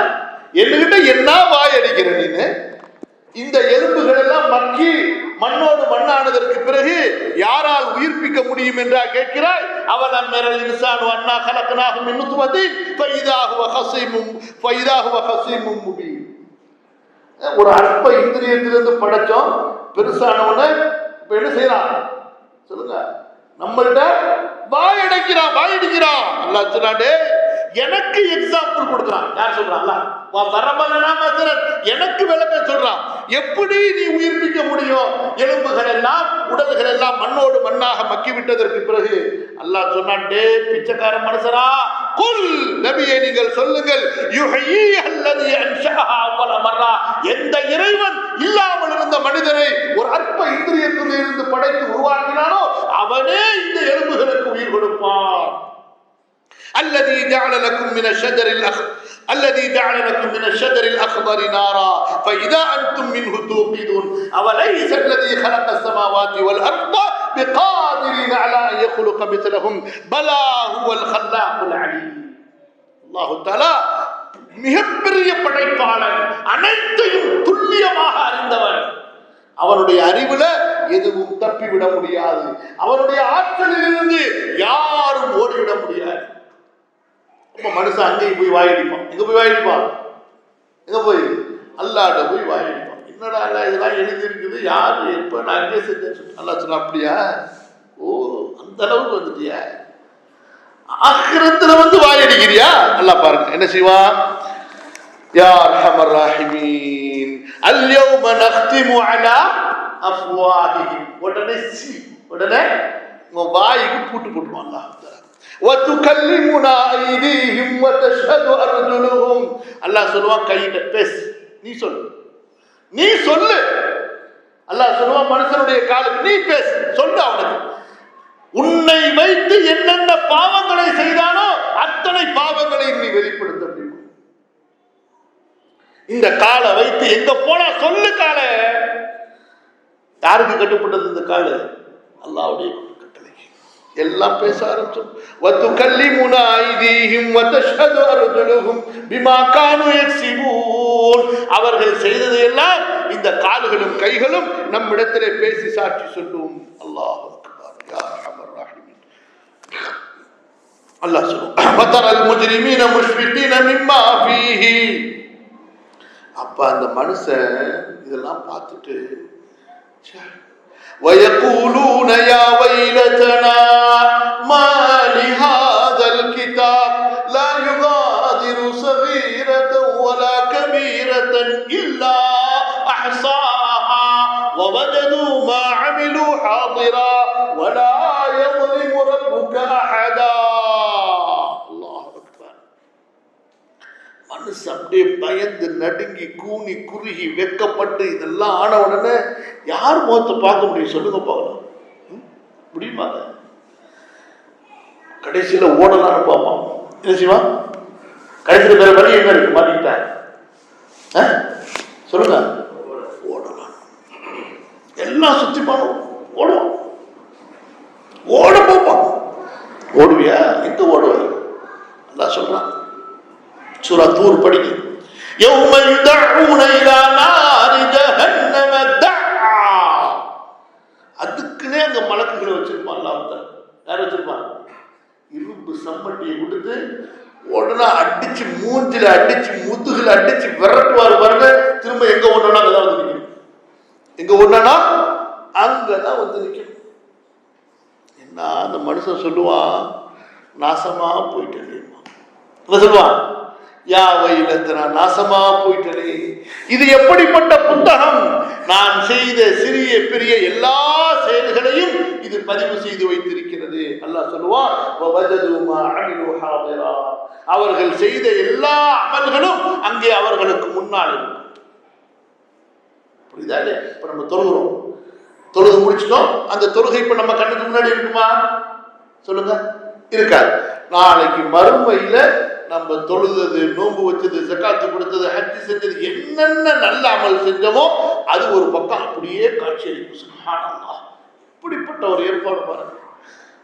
என்னகிட்ட என்ன வாய் அடிக்கிற நீனு? இந்த எலும்புகள் எல்லாம் மக்கி மண்ணோடு மண்ணானதற்கு பிறகு யாரால் உயிர்ப்பிக்க முடியும் என்றா கேட்கிறாய்? அவலம் மெரல் இன்சான் அன்னா கலக்னாஹு மின் நுத்வத்தின் ஃபைதா ஹுவ ஹஸீமும் முபீன். ஒரு அற்ப இந்திரியத்திலிருந்து படைச்சோம், பெருசானவன இப்ப என்ன செய்யறான் சொல்லுங்க? நம்மள்கிட்ட வாய் அடிக்கிறான். அல்லாஹ் சொல்றாண்டே, எனக்கு எக்ஸாம்பிள் கொடுக்கிறான். யார் சொல்றான்? அல்லாஹ். எனக்கு விளக்கம் சொல்றான். எப்படி நீ உயிர்ப்பிக்க முடியும்? எலும்புகள் எல்லாம் உடல்கள் எல்லாம் மண்ணோடு மண்ணாக மக்கி விட்டதற்கு பிறகு அல்லாஹ் சொன்னான், டே பிச்சைக்கார மனுஷரா, குல், நபியே நீங்கள் சொல்லுங்கள், யுஹ்யி அல்லதி அன்ஷஅஹா அவல மர்ரா, எந்த இறைவன் இல்லாமல் இருந்த மனிதனை ஒரு அற்ப இந்திரியத்தில் இருந்து படைத்து உருவாக்கினானோ அவனே இந்த எலும்புகளுக்கு உயிர் கொடுப்பான். الذي جعل لكم من الشجر الأخضر نارا فإذا أنتم منه توقدون أوليس الذي خلق السماوات والأرض بقادر على أن يخلق مثلهم بلى هو الخلاق العليم. الله تعالى மிகப்பெரிய படைப்பாளன், அனைத்தையும் துல்லியமாக அறிந்தவன். அவனுடைய அறிவுல எதுவும் தப்பிவிட முடியாது. அவனுடைய ஆற்றலில் இருந்து யாரும் ஓடிவிட முடியாது. மனுஷன் அங்கேயும் போய் வாயடிப்பான். எங்க போய் வாயடிப்பான்? எங்க போய்? அல்லாஹ்ட்ட போய் வாயடிப்பான். என்னடா இதெல்லாம் எழுதி இருக்குது, யாரு எப்ப நான் அங்கே செஞ்சேன். அல்லாஹ் சொன்ன, அப்படியா? ஓ, அந்த அளவுக்கு வந்துட்டியா? ஆகிரத்துல வந்து வாயடிக்கிறியா? அல்லாஹ் பாருங்க என்ன செய்வான். யா அர்ஹமர் ராஹிமீன் அல்யௌம நக்திமு அலா அஃப்வாஹிஹிம். உடனே உன் வாய்க்கு பூட்டு போட்டுருவான் அல்லாஹ். وَتُكَلِّمُنَا أَيْدِيهِمْ وَتَشْهَدُ أَرْجُلُهُمْ. அல்லாஹ் சொல்லுவான், கையிட்ட பேசு, நீ சொல்லு. அல்லாஹ் சொல்லுவான் மனுஷனுடைய காலுக்கு, நீ பேசு, சொல்லு. அவனுக்கு உன்னை வைத்து என்னென்ன பாவங்களை செய்தானோ அத்தனை பாவங்களை நீ வெளிப்படுத்த முடியும். இந்த காலை வைத்து எங்க போனா சொல்லு. காலை யாருக்கு கட்டுப்பட்டது? இந்த காலு அல்லாஹ்வுடைய கட்டளைக்கு. எல்லாம் பேச ஆரம்பிச்சோம். وَتُكَلِّمُنَا أَيْدِيهِمْ وَتَشْهَدُ أَرْجُلُهُمْ بِمَا كَانُوا يَكْسِبُونَ. அவர்கள் செய்தது எல்லாம் இந்த கால்களும் கைகளும் நம்மிடத்திலே பேசி சாட்சி சொல்லும். அல்லாஹ் அக்பர். யா அர்ஹமர் ராஹிமீன். அல்லாஹ் சொல்லுவான், وَتَرَى الْمُجْرِمِينَ مُشْفِقِينَ مِمَّا فِيهِ. அப்ப அந்த மனுஷன் இதெல்லாம் பார்த்துட்டு وَيَقُولُونَ يَا وَيْلَنَا ويلتنا ما لهذا الكتاب لا يغادر صغيرة ولا كبيرة إلا أحصاها ووجدوا ما عملوا حاضرا ولا يظلم ربك أحدا. الله أكبر. மனசு அப்படியே பயந்து நடுங்கி கூனி குறுகி வெக்கப்பட்டு இதெல்லாம் ஆன உடனே யார் முகத்தை பார்க்க முடியும் சொல்லுங்க பார்க்கலாம்? முடியுமா? கடைசியில ஓடலான்னு பார்ப்பான். என்ன செய்வான்? கடைசியில் வேற வழி என்ன இருக்கு? மாட்டிக்கிட்டேன் சொல்லுங்க. ஓடலாம். எல்லாம் சுத்தி பாடும். ஓடுவான். ஓட போப்பான். ஓடுவியா? எங்க ஓடுவ? அல்லாஹ் சொல்றான் சூரா தூர் படிங்க. யௌம யுதஊன இலா நாரி ஜஹன்னம தஆ. அதுக்குனே அங்க மலக்குகளை வச்சிருப்பான் அல்லாஹ். யார் வச்சிருப்பான்? இரும்பு சம்மட்டியை கொடுத்து உடனே அடிச்சு மூஞ்சில அடிச்சு முதுகுல அடிச்சு விரட்டுவார் பாருங்க. திரும்ப எங்க ஓடனா அங்கதான் வந்து நிக்கணும். எங்க ஓடனா அங்கதான் வந்து நிக்கணும். என்ன அந்த மனுஷன் சொல்லுவான், நாசமா போயிட்டேன். என்ன சொல்லுவான்? யா வைலத்தனா, நாசமா போயிட்டனே. இது எப்படிப்பட்ட புத்தகம்? நான் செய்த சிறிய பெரிய எல்லா செயல்களையும் இது பதிவு செய்து வைத்திருக்கிறது. அல்லாஹ் சொல்லுவான், வவஜது மா அமிலு ஹாதிரா. அவர்கள் செய்த எல்லா அமல்களும் அங்கே அவர்களுக்கு முன்னால் இருக்கும். புரியுதா? இப்ப நம்ம தொழுகிறோம், தொழுது முடிச்சிட்டோம். அந்த தொழுகை இப்ப நம்ம கண்ணுக்கு முன்னாடி இருக்குமா? சொல்லுங்க. இருக்காது. நாளைக்கு மறுமையில நம்ம தொழுது, நோன்பு வச்சது, ஜகாத்து கொடுத்தது, ஹஜ் செஞ்சது, என்னென்ன நல்ல அமல் செஞ்சோமோ அது ஒரு பக்கம் அப்படியே காட்சி அளிக்கும். சுப்ஹானல்லாஹ். இப்படிப்பட்ட ஒரு ஏற்பாடு பாருங்க.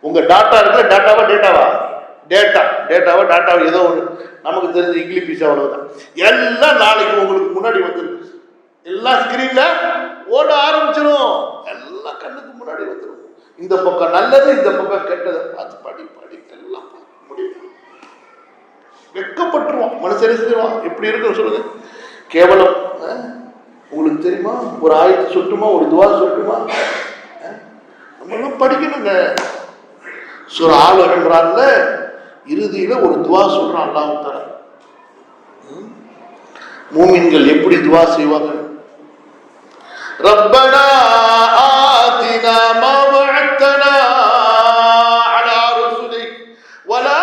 உங்க டாட்டா இருக்கிற டாட்டாவா டேட்டாவா? டேட்டாவா ஏதோ ஒன்று நமக்கு தெரிஞ்ச இங்கிலீஷ் பீஸா அவ்வளவுதான். எல்லாம் நாளைக்கு உங்களுக்கு முன்னாடி வந்துருக்கு. எல்லாம் ஸ்கிரீன்ல ஓட ஆரம்பிச்சிடும். எல்லாம் கண்ணுக்கு முன்னாடி வந்துடும். இந்த பக்கம் நல்லது, இந்த பக்கம் கெட்டது பார்த்து படி எல்லாம் முடியும். வெக்கப்பட்டுருவான். மனசரி செய்வான். எப்படி இருக்குன்னு சொல்லுங்க. கேவலம். உங்களுக்கு தெரியுமா? ஒரு ஆயத்து சொல்லட்டுமா? ஒரு துவா சொல்லட்டுமா? நம்ம எல்லாம் படிக்கணுங்க. சூரா ஆல் இம்ரான்ல இறுதியில ஒரு துவா சொல்றான் அல்லாஹ் தஆலா. மூமின்கள் எப்படி துவா செய்வாங்க? ரப்பனா ஆதினா மா வஅதனா அலா ருசுலிக் வலா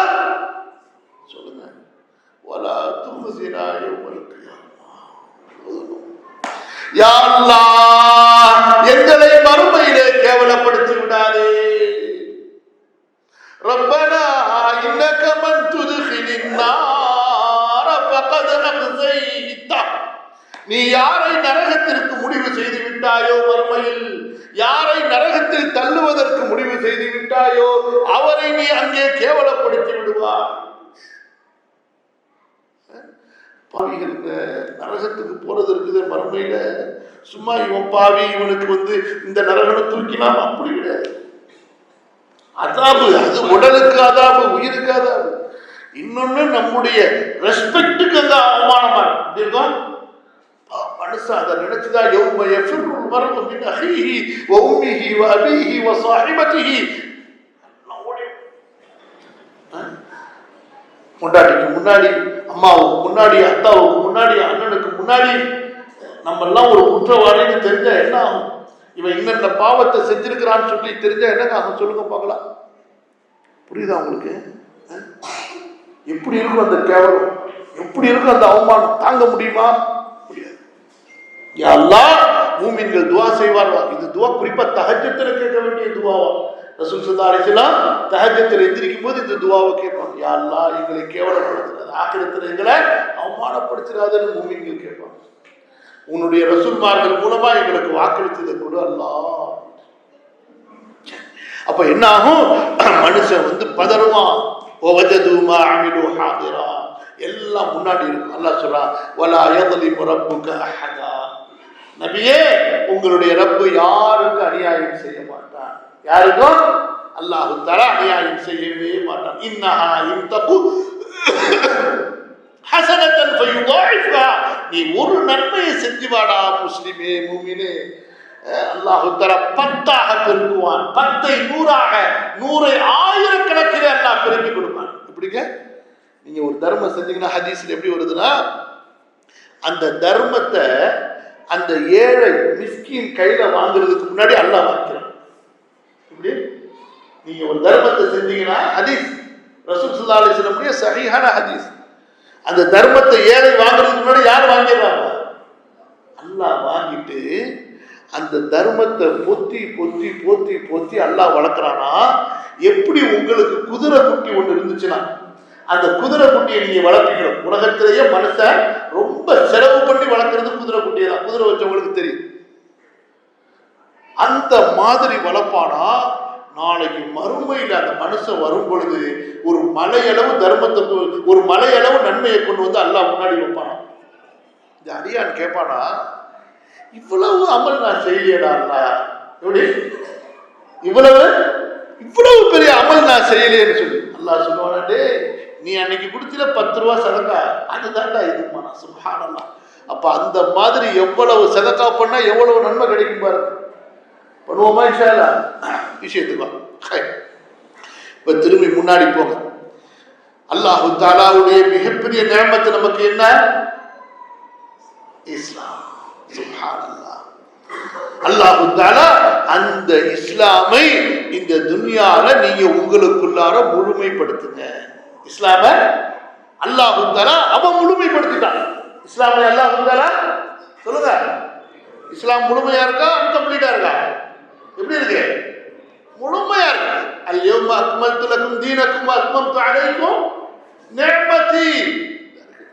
சொல்லுங்க வலா துஹ்ஸினா யௌமல் கியாமah. யா அல்லாஹ், எங்களை மறுமையிலே கேவலப்படுத்தி விடாதே. ரப்பனா இன்னக மன் துத்கிலின் நார ஃபகத் அக்ஸைதா. நீ யாரை நரகத்திற்கு முடிவு செய்து விட்டாயோ, மறுமையில் யாரை நரகத்தில் தள்ளுவதற்கு முடிவு செய்து விட்டாயோ அவரை நீ அங்கே கேவலப்படுத்தி விடுவார். பாவிகளுக்கு நரகத்துக்கு போறது இருக்குது மறுமையில. சும்மா இவன் பாவி, இவனுக்கு இந்த நரகனை தூக்கினான் அப்படி கிடையாது. அதாபு, அது உடலுக்கு அதாபு, உயிருக்கு அதாபு. இன்னொன்னு நம்முடைய ரெஸ்பெக்டுக்கு அந்த அவமானமா இருக்கும். மனுஷன் அதை நினைச்சுதான் யௌம யஃபிர்ருல் மர்உ மின் அஹீஹி வ உம்மிஹி வ அபீஹி வ ஸாஹிபத்திஹி. பொண்டாட்டிக்கு முன்னாடி, அம்மாவுக்கு முன்னாடி, அத்தாவுக்கு முன்னாடி, அண்ணனுக்கு முன்னாடி நம்ம எல்லாம் ஒரு குற்றவாளின்னு தெரிஞ்சா என்ன ஆகும்? இவன் இன்னென்ன பாவத்தை செஞ்சிருக்கிறான்னு சொல்லி தெரிஞ்சா என்னங்க ஆகும்? சொல்லுங்க பார்க்கலாம். புரியுதா உங்களுக்கு? எப்படி இருக்கும் அந்த கேவலம்? எப்படி இருக்கும் அந்த அவமானம்? தாங்க முடியுமா? முடியாது. யா அல்லாஹ், மூமின்கள் துஆ செய்வார்கள். இது துஆ குறிப்பா தஹஜ்ஜுல கேட்க வேண்டிய துஆவா. ரசூல் ஸல்லல்லாஹு அலைஹி வஸல்லம் தஹஜ்ஜுல எந்திரிக்கும் போது இந்த துஆவை கேட்பாங்க. யா அல்லாஹ், எங்களை கேவலப்படுத்தாத, ஆகிரத்தில் எங்களை அவமானப்படுத்தாதன்னு மூமின்கள் கேட்பாங்க. உன்னுடைய ரசூல்மார்கள் மூலமா எங்களுக்கு வாக்களித்ததை கொடு அல்லாஹ். அப்ப என்ன ஆகும்? மனுஷன் பதறுவான். வஜது மா அமிலு ஹாதிரா. எல்லாம் முன்னாடி இருக்கும். அல்லாஹ் சொல்றான், வலா யظلم ரப்புக அஹதா. நபியே, உங்களுடைய ரப்பு யாருக்கு அநியாயம் செய்ய மாட்டான். யாருக்கும் அல்லாஹ் தஆலா அநியாயம் செய்யவே மாட்டான். இன்னஹா இன் தகு ஹஸனத்தன் ஃபயுதாயிஃபா. நீ ஒரு நன்மையை செஞ்சு வாடா முஸ்லிமே, மூமினே, அல்லாஹ் தஆலா 10ஆக பெருக்குவான், 10ஐ 100ஆக, 100ஐ ஆயிரக்கணக்கிலே அல்லாஹ் பெருக்கி கொடுப்பான். எப்படிங்க? நீங்க ஒரு தர்மம் செஞ்சீங்கன்னா ஹதீஸ்ல எப்படி வருதுன்னா, அந்த தர்மத்தை அந்த ஏழை மிஸ்கின் கையில வாங்குறதுக்கு முன்னாடி அல்லாஹ் வாங்கிக்கிறான். இப்படி நீங்க ஒரு தர்மத்தை செஞ்சீங்கன்னா, ஹதீஸ் ரசூல் ஸல்லல்லாஹு அலைஹி வஸல்லம் சஹீஹான ஹதீஸ், அந்த தர்மத்தை ஏழை வாங்குறதுக்கு முன்னாடி யார் வாங்கிடுறாங்க? அல்லாஹ் வாங்கிட்டு அந்த தர்மத்தை பொத்தி பொத்தி பொத்தி பொத்தி அல்லாஹ் வளர்க்குறானா. எப்படி உங்களுக்கு குதிரை குட்டி ஒன்று இருந்துச்சுன்னா, அந்த குதிரை குட்டியை நீங்க வளர்ப்பீங்களோ, உலகத்திலேயே மனுஷன் ரொம்ப செலவு பண்ணி வளர்க்கறது குதிரை குட்டியை தான். குதிரை வச்சவங்களுக்கு தெரியும். அந்த மாதிரி வளர்ப்பானா, நாளைக்கு மறுமையில் அந்த மனுஷன் வரும் பொழுது ஒரு மலையளவு தர்மத்தை, ஒரு மலையளவு நன்மையை கொண்டு வந்து அல்லாஹ் முன்னாடி வைப்பானா. இந்த அடியான் கேட்பானா, இவ்வளவு அமல் நான் செய்யலடா அல்லாஹ், எப்படி இவ்வளவு பெரிய அமல் நான் செய்யலேன்னு சொல்லி அல்லாஹ் சொல்லுவானே, நீ அன்னைக்கு கொடுத்தில 10 ரூபா சதக்கா, அதுதான்டா இதுமானா. சுப்ஹானல்லாஹ். அப்ப அந்த மாதிரி எவ்வளவு சதக்கா பண்ணா எவ்வளவு நன்மை கிடைக்கும் பாருங்க. பண்ணுவோமா இன்ஷா அல்லாஹ்? விஷயத்துக்கு இப்ப திரும்பி முன்னாடி போங்க. அல்லாஹு தஆலாவுடைய மிகப்பெரிய நியமத்து நமக்கு என்ன? இஸ்லாம். சுப்ஹானல்லாஹ். அல்லாஹு தஆலா அந்த இஸ்லாமை இந்த துன்யால நீங்க உங்களுக்குள்ளார முழுமைப்படுத்துங்க. இஸ்லாம அல்லாஹு தஆலா அவன் முழுமைப்படுத்திட்டான். இஸ்லாமை அல்லாஹு தஆலா சொல்லுங்க, இஸ்லாம் முழுமையா இருக்கா, அன்கம்ப்ளீட்டா இருக்கா? எப்படி இருக்கு? முழுமையா இருக்கு. அல்-யௌம அக்மல்து லக்கும் தீனக்கும் வ அத்மம்து அலைக்கும் நிஅமதி.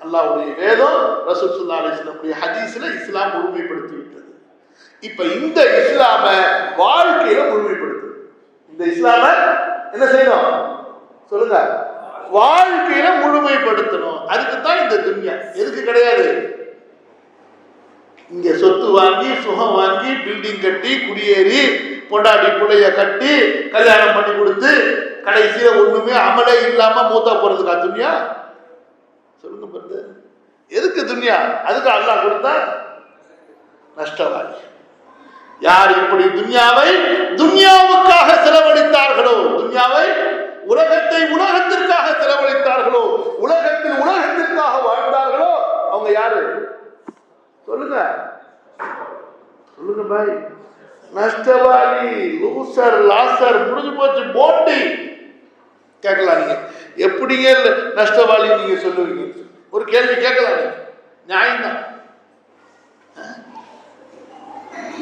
அல்லாஹ்வுடைய வேதம், ரசூல் ஸல்லல்லாஹு அலைஹி வஸல்லம் ஹதீஸ்ல இஸ்லாம் முழுமைப்படுத்தி விட்டது. இப்ப இந்த இஸ்லாம வாழ்க்கையில முழுமைப்படுத்து. இந்த இஸ்லாம என்ன செய்யணும் சொல்லுங்க? வாழ்க்கையில முழுமைப்படுத்தணும். அதுக்கு தான் இந்த துன்யா. எதுக்கு கிடையாது? இங்க சொத்து வாங்கி, சுகம் வாங்கி, பில்டிங் கட்டி, குடியேறி, பொண்டாட்டி பிள்ளைய கட்டி, கல்யாணம் பண்ணி கொடுத்து, கடைசியில ஒண்ணுமே அமலே இல்லாம மூத்தா போறதுக்கா துன்யா? சொல்லுங்க பாருங்க. எதுக்கு துன்யா? அதுக்கு அல்லாஹ் கொடுத்தா நஷ்டவாதி. யார் இப்படி துன்யாவை துன்யாவுக்காக செலவழித்தார்களோ, துன்யாவை உலகத்தை உலகத்திற்காக செலவழித்தார்களோ, உலகத்தில் உலகத்திற்காக வாழ்ந்தார்களோ, அவங்க யாரு சொல்லுங்க? சொல்லுங்க பாய். நஷ்டவாதி, லூசர், லாசர், முடிஞ்சு போச்சு, போட்டி. கேட்கலாம் நீங்க, எப்படிங்க நஷ்டவாளி நீங்க சொல்லுவீங்க? ஒரு கேள்வி கேட்கலாம் நீங்க, நியாயம்தான்.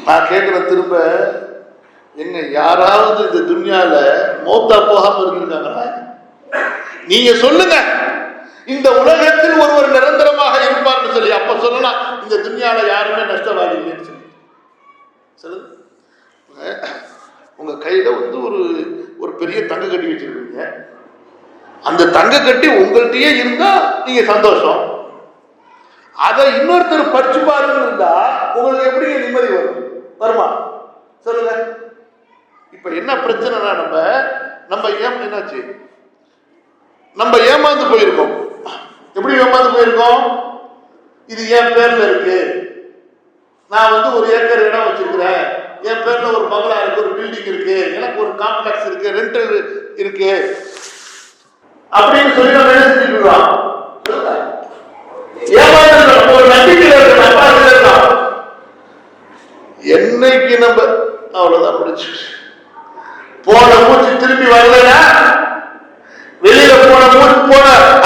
நான் கேட்கிறேன் திரும்ப, என்ன யாராவது இந்த துன்யால மௌத்தா போகாம இருந்திருக்காங்களா? நீங்க சொல்லுங்க. இந்த உலகத்தில் ஒருவர் நிரந்தரமாக இருப்பார்னு சொல்லி அப்ப சொல்லலாம், இந்த துன்யால யாருமே நஷ்டவாதி இல்லைன்னு சொல்லி சொல்லுங்க. உங்க கையில வந்து ஒரு பெரிய தங்க கட்டி வச்சிருக்கீங்க. அந்த தங்க கட்டி உங்கள்கிட்டயே இருந்தா நீங்க சந்தோஷம். அதை இன்னொருத்தர் பறிச்சு பாருங்க இருந்தா உங்களுக்கு எப்படி நிம்மதி வருமா? சொல்லுங்க. இப்ப என்ன பிரச்சனைனா, நம்ம என்னாச்சு, நம்ம ஏமாந்து போயிருக்கோம். எப்படி ஏமாந்து போயிருக்கோம்? இது என் பேர்ல இருக்கு, நான் வந்து ஒரு ஏக்கர் இடம் வச்சிருக்கிறேன், என் பேர்ல ஒரு பங்களா இருக்கு, ஒரு பில்டிங் இருக்கு, எனக்கு ஒரு காம்ப்ளெக்ஸ் இருக்கு, ரெண்டல் இருக்கு அப்படின்னு சொல்லி நம்ம என்ன செஞ்சுக்கிறோம்? ஏமாந்து ஒரு நம்பிக்கையில இருக்கலாம். என்னைக்கு நம்ம அவ்வளவுதான் முடிச்சு. போன மூச்சு திரும்பி வரலனா, வெளியில போன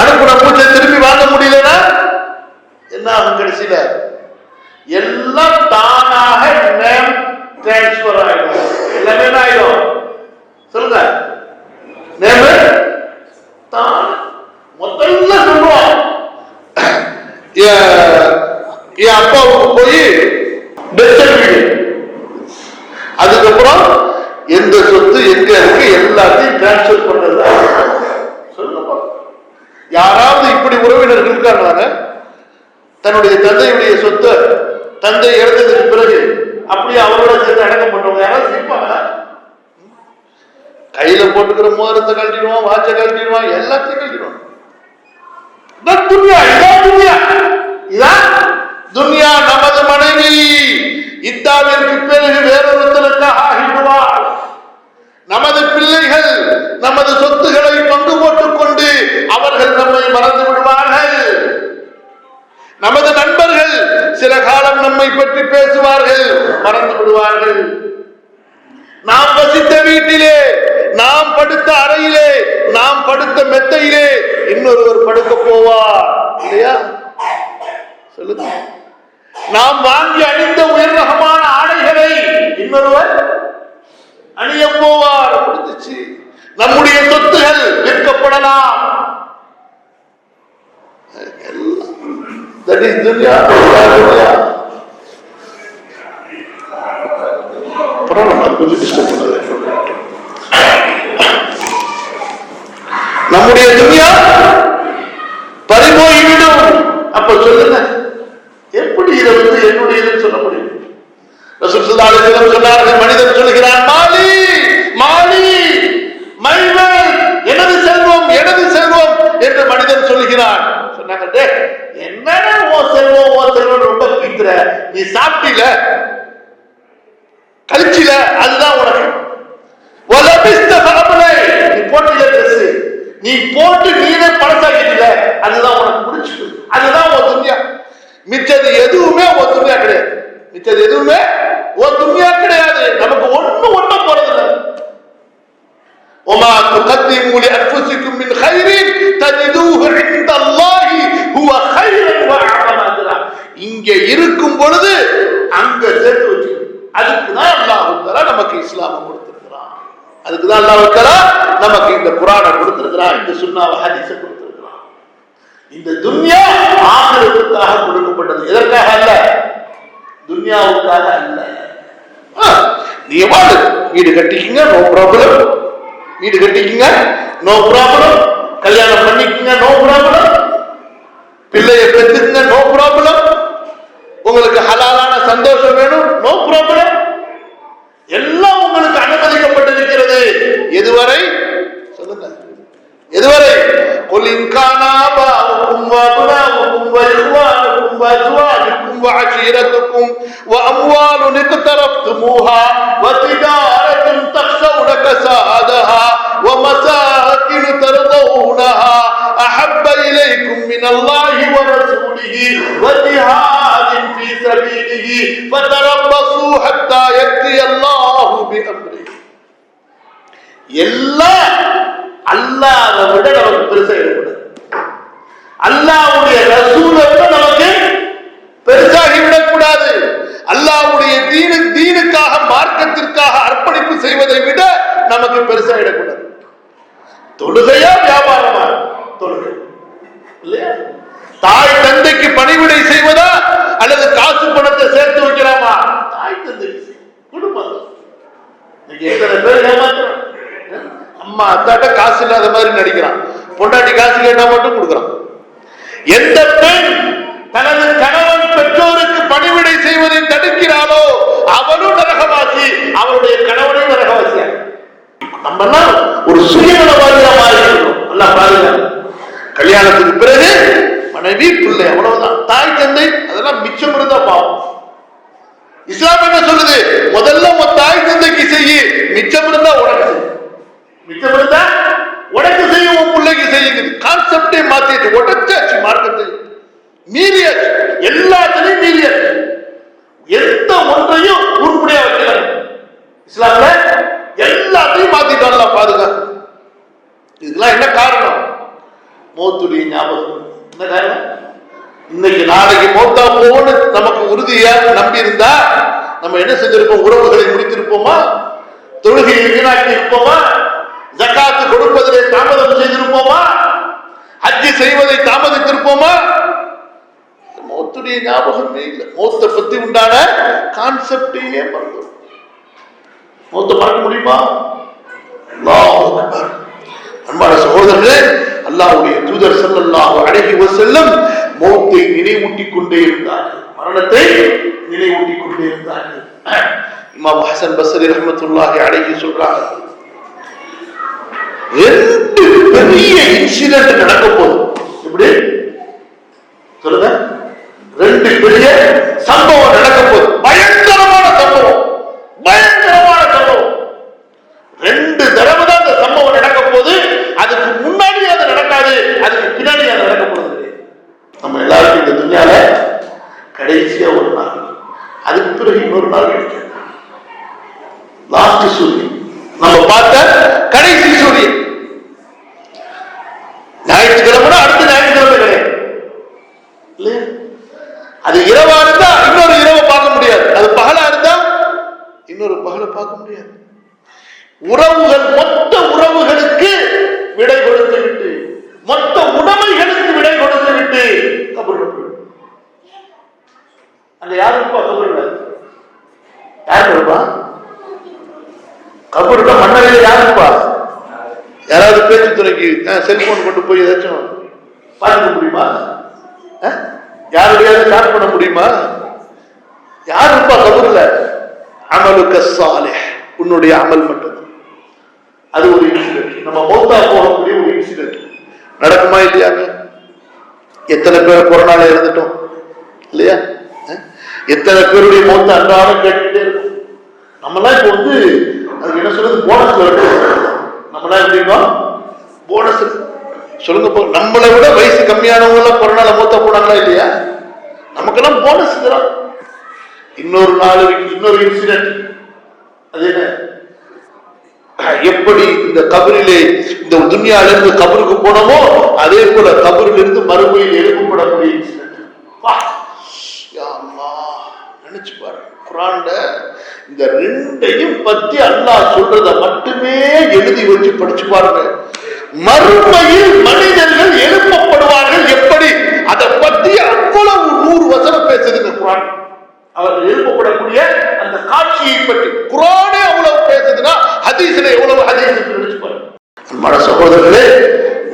அனுப்புன மூச்சை திரும்பி வாங்க முடியலன்னா என்ன ஆகும்? கடைசியில எல்லாம் தானாக நேம் டிரான்ஸ்பர் ஆயிடும். எல்லாமே என்ன ஆயிடும் சொல்லுங்க? நேம் தான். முதல்ல சொல்லுவோம், என் அப்பாவுக்கு போய் டெத் சர்டிபிகேட், அதுக்கப்புறம் எந்த சொத்து எங்க இருக்கு எல்லாத்தையும் டிரான்ஸ்பர் பண்றது. சொல்லுங்க, யாராவது இப்படி உறவினர்கள் இருக்காங்க? தன்னுடைய தந்தையுடைய சொத்து தந்தை இறந்ததுக்கு பிறகு அப்படியே அவரோட சேர்த்து அடக்கம் பண்றவங்க யாராவது இருப்பாங்க? கையில போட்டுக்கிற மோதிரத்தை கழட்டிடுவான், வாட்சை கழட்டிடுவான், எல்லாத்தையும் கழட்டிடுவான். இதான் துன்யா. நமது மனைவி இத்தாவிற்கு பிறகு வேறொருத்தருக்காக ஆகிடுவார். நமது பிள்ளைகள் நமது சொத்துக்களை பங்கு போட்டுக் கொண்டு அவர்கள் நம்மை மறந்து விடுவார்கள். நமது நண்பர்கள் சில காலம் நம்மை பற்றி பேசுவார்கள், மறந்து விடுவார்கள். நாம் வசித்த வீட்டிலே, நாம் படுத்த அறையிலே, நாம் படுத்த மெத்தையிலே இன்னொருவர் படுக்க போவார் இல்லையா? சொல்லுங்க. நாம் வாங்கி அணிந்த உயர் ரகமான ஆடைகளை இன்னொருவர் அணிய போவார். முடிஞ்சிச்சு. நம்முடைய சொத்துகள் விற்கப்படலாம். நம்முடைய துன்யா பறிபோய்விடும். அப்ப சொல்லுங்க, எப்படி இதை என்னுடையதுன்னு சொல்ல முடியும்? ரசூல் ஸல்லல்லாஹு அலைஹி வஸல்லம் சொன்னார்கள், மனிதன் சொல்கிறான், மாலி மாலி, மை வெல்த், எனது செல்வம் எனது செல்வம் என்று மனிதன் சொல்கிறான். சொன்னாங்க, என்னடா ஓ செல்வம் ஓ செல்வம் ரொம்ப பிடிக்கிற, நீ சாப்பிட்டில கழிச்சில, அதுதான் உனக்கு. நீ போட்டில ட்ரெஸ், நீ போட்டு நீனே பழசாக்கிட்டல, அதுதான் உனக்கு பிடிச்சிருக்கு, அதுதான் ஓ துன்யா. மிச்சது எதுவுமே ஓ துன்யா கிடையாது. மிச்சது எதுவுமே ஓ துன்யா கிடையாது. நமக்கு ஒண்ணு போறதில்ல. وما تقدموا لانفسكم من خير تجدوه عند الله هو خيرا واعظم اجرا. இங்க இருக்கும் பொழுது அங்க சேர்த்து வச்சு, அதுக்கு தான் அல்லாஹ் தஆலா நமக்கு இஸ்லாமை கொடுத்திருக்கிறான். அதுக்கு தான் அல்லாஹ் தஆலா நமக்கு இந்த குர்ஆனை கொடுத்திருக்கிறான், இந்த சுன்னாவை ஹதீஸை கொடுத்திருக்கிறான். இந்த துன்யா ஆகிரத்துக்காக கொடுக்கப்பட்டது, எதற்காக அல்ல, துன்யாவுக்காக அல்ல. நீ வாடு, வீடு கட்டிக்கிங்க, நோ ப்ராப்ளம். வீடு கட்டிக்கிங்க, நோ ப்ராப்ளம். கல்யாணம் பண்ணிக்கிங்க, நோ ப்ராப்ளம். பிள்ளையை பெற்றுக்குங்க, நோ ப்ராப்ளம். உங்களுக்கு ஹலாலான சந்தோஷம் வேணும், நோ ப்ராப்ளம். எல்லாம் உங்களுக்கு அனுமதிக்கப்பட்டிருக்கிறது. எதுவரை சொல்லுங்க, எதுவரை? قل إن كان آباؤكم وأبناؤكم وإخوانكم وأزواجكم وعشيرتكم وأموال اقترفتموها وتجارة تخشون كسادها ومساكن ترضونها أحب إليكم من الله ورسوله وجهاد في سبيله فتربصوا حتى يأتي الله بأمره. எல்லாம் அல்லாஹ்வை விட நமக்கு பெருசா இருக்கக்கூடாது. அல்லாஹ்வுடைய ரசூலை விட நமக்கு பெருசாகி விடக்கூடாது. அல்லாஹ்வுடைய தீனுக்காக, மார்க்கத்திற்காக அர்ப்பணிப்பு செய்வதை விட நமக்கு பெருசா இடக்கூடாது. தொழுகையா வியாபாரமா? தொழுகை இல்லையா? தாய் தந்தைக்கு பணிவிடை செய்வதா அல்லது காசு பணத்தை சேர்த்து வைக்கலாமா? தாய் தந்தைக்கு குடும்பம். எத்தனை பேர் ஏமாத்துறான்? அம்மா அத்தாட்ட காசு இல்லாத மாதிரி நடிக்கிறான், பொண்டாட்டி காசு கேட்டா மட்டும் கொடுக்கிறான். எந்த பெண் தனது கணவன் பெற்றோருக்கு பணிவிடை செய்வதை தடுக்கிறாளோ அவளும் நரகவாசி, அவருடைய கணவனையும் நரகவாசியா. நம்ம ஒரு சுயநலவாதியா மாறி இருக்கணும். நல்லா பாருங்க, கல்யாணத்துக்கு பிறகு மனைவி பிள்ளை அவ்வளவுதான். தாய் தந்தை அதெல்லாம் மிச்சம் இருந்தா பாவம். இஸ்லாம் என்ன சொல்லுது? முதல்ல உன் தாய் தந்தைக்கு செய்யு, மிச்சம் இருந்தா உனக்கு செய்யும். மிச்சம் இருந்தா உனக்கு செய்யும், உன் பிள்ளைக்கு செய்யுங்க. கான்செப்டே மாத்திட்டு உடச்சாச்சு, மார்க்கத்தை மீறியாச்சு, எல்லாத்திலையும் மீறியாச்சு. எந்த ஒன்றையும் உருப்படியா வைக்கல. இஸ்லாம்ல எல்லாத்தையும் மாத்திட்டாங்க. பாருங்க, இதுக்கெல்லாம் என்ன காரணம்? மௌத்துடைய ஞாபகம். என்ன காரணம்? இன்னைக்கு நாளைக்கு மௌத்தா போன்னு நமக்கு உறுதியா நம்பி இருந்தா நம்ம என்ன செஞ்சிருப்போம்? உறவுகளை முடித்திருப்போமா? தொழுகையை வீணாக்கி இருப்போமா? ஜகாத்து கொடுப்பதிலே தாமதம் செய்திருப்போமா? ஹஜ்ஜி செய்வதை தாமதித்திருப்போமா? மௌத்துடைய ஞாபகமே இல்லை. மௌத்தை பத்தி உண்டான கான்செப்டையே மறந்துடும். மௌத்தை மறக்க முடியுமா? அன்பான சகோதரர்களே, அல்லாஹ்வுடைய தூதர் ஸல்லல்லாஹு அலைஹி வஸல்லம் மௌத்தை நினைவூட்டிக் கொண்டே இருந்தார்கள், மரணத்தை நினைவூட்டிக் கொண்டே இருந்தார்கள். இமாம் ஹஸன் பஸ்ரி ரஹ்மத்துல்லாஹி அலைஹி சொல்றாங்க, ரெண்டு பெரிய இன்சிடென்ட் நடக்க போகுது. எப்படி சொல்லுங்க? ரெண்டு பெரிய சம்பவம் நடக்க போகுது, பயங்கரமான விடை கொடுத்து விட்டு, மொத்த உடைமைகளுக்கு விடை கொடுத்து விட்டு கபூர்ல போய் அங்க யாருப்பா கபூர்ல யார் இருப்பா? கபூர்ல மன்னரையில யாருப்பா? யாராவது பேச்சு துறைக்கு செல்போன் கொண்டு போய் ஏதாச்சும் பார்க்க முடியுமா? யாருடையாவது ஸ்டார்ட் பண்ண முடியுமா? யாருப்பா கபூர்ல? அமலுக்க சாலிஹ், உன்னுடைய அமல் மட்டும். அது ஒரு இன்சிடென்ட். நம்ம மௌத்தா போகக்கூடிய ஒரு இன்சிடென்ட் நடக்குமா இல்லையாங்க? எத்தனை பேர் கொரோனால இருந்துட்டோம் இல்லையா? எத்தனை பேருடைய மௌத்த அன்றாடம் கேட்டுட்டே இருக்கும். நம்மளாம் இப்போ வந்து அதுக்கு என்ன சொல்றது, போனஸ்ல இருக்கு. நம்மளாம் எப்படின்னா போனஸ் சொல்லுங்க. நம்மளை விட வயசு கம்மியானவங்க எல்லாம் கொரோனால மௌத்தா போனாங்களா இல்லையா? நமக்கெல்லாம் போனஸ் தரும். இன்னொரு நாளைக்கு இன்னொரு இன்சிடென்ட். அது என்ன, எப்படி இந்த கபரிலே இந்த துன்யால இருந்து கபருக்கு போனோமோ அதே போல கபரில் இருந்து மறுமையில் எழுப்பப்படக்கூடிய இன்சிடென்ட். நினைச்சு பாரு, குர்ஆன்ல இந்த ரெண்டையும் பத்தி அல்லாஹ் சொல்றத மட்டுமே எழுதி வச்சு படிச்சு பாருங்க. மறுமையில் மனிதர்கள் எழுப்பப்படுவார்கள் எப்படி, அதை பத்தி அவ்வளவு 100 வசனம் பேசுதுங்க குர்ஆன். அவர்கள் எழுப்பப்படக்கூடிய அந்த காட்சியை பற்றி குர்ஆனே அவ்வளவு பேசுதுன்னா ஹதீஸ்ல எவ்வளவு ஹதீஸ் நினைச்சு பாருங்க. அன்பான சகோதரர்களே,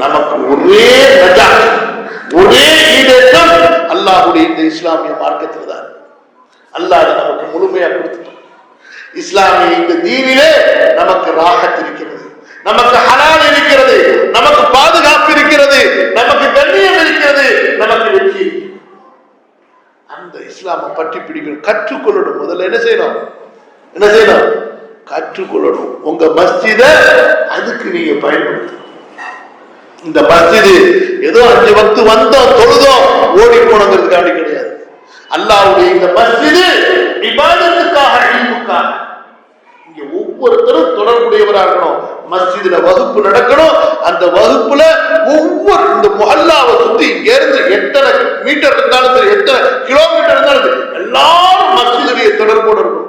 நமக்கு ஒரே நஜாத், ஒரே ஈடேற்றம் அல்லாஹ்வுடைய இந்த இஸ்லாமிய மார்க்கத்தில் தான். அல்லாஹ் நமக்கு முழுமையா கொடுத்துட்டான். இஸ்லாமிய இந்த தீனிலே நமக்கு ராஹத் இருக்கிறது, நமக்கு ஹலால் இருக்கிறது, நமக்கு பாதுகாப்பு இருக்கிறது, நமக்கு கண்ணியம் இருக்கிறது, நமக்கு வெற்றி. அந்த இஸ்லாமை பற்றி பிடிக்கணும், கற்றுக்கொள்ளணும். முதல்ல என்ன செய்யணும்? கற்றுக்கொள்ளணும். உங்க மஸ்ஜித அதுக்கு நீங்க பயன்படுத்தணும். இந்த மஸ்ஜிது ஏதோ 5 வக்து வந்தோம் தொழுதோம் ஓடி போனங்கிறதுக்காண்டி கிடையாது. அல்லாஹ்வுடைய இந்த மஸ்ஜிது இபாதத்துக்காக, இல்முக்காக. இங்க ஒவ்வொருத்தரும் தொடர்புடையவராக இருக்கணும். மஸ்ஜிதுல வகுப்பு நடக்கணும். அந்த வகுப்புல ஒவ்வொரு இந்த முஹல்லாவை சுத்தி இங்க இருந்து எத்தனை மீட்டர் இருந்தாலும் சரி, எத்தனை கிலோமீட்டர் இருந்தாலும் சரி, எல்லாரும் மஸ்ஜிதுடைய தொடர்போடு இருக்கணும்.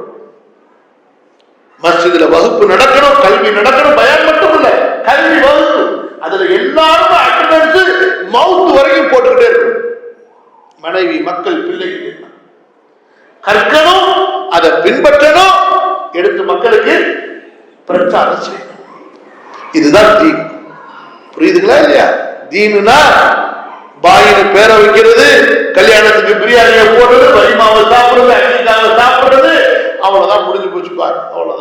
மஸ்ஜிதுல வகுப்பு நடக்கணும், கல்வி நடக்கணும். பயான் மட்டும் இல்ல, கல்வி வகுப்பு. அதுல எல்லாரும் அட்டெண்டன்ஸ் மவுத் வரைக்கும் போட்டுக்கிட்டே இருக்கணும். மனைவி, மக்கள், பிள்ளைகள் கற்கணும், அதை பின்பற்றணும், எடுத்து மக்களுக்கு பிரச்சாரம் செய்யணும். இதுதான் தீன். புரியுதுங்களா இல்லையா? தீனுனா பாயினு பேர வைக்கிறது, கல்யாணத்துக்கு பிரியாணியை போடுறது, வலிமாவை சாப்பிடுறது, அக்கீகாவை சாப்பிடுறது, அவ்வளவுதான், முடிஞ்சு போச்சு பாரு. அவ்வளவுதான்.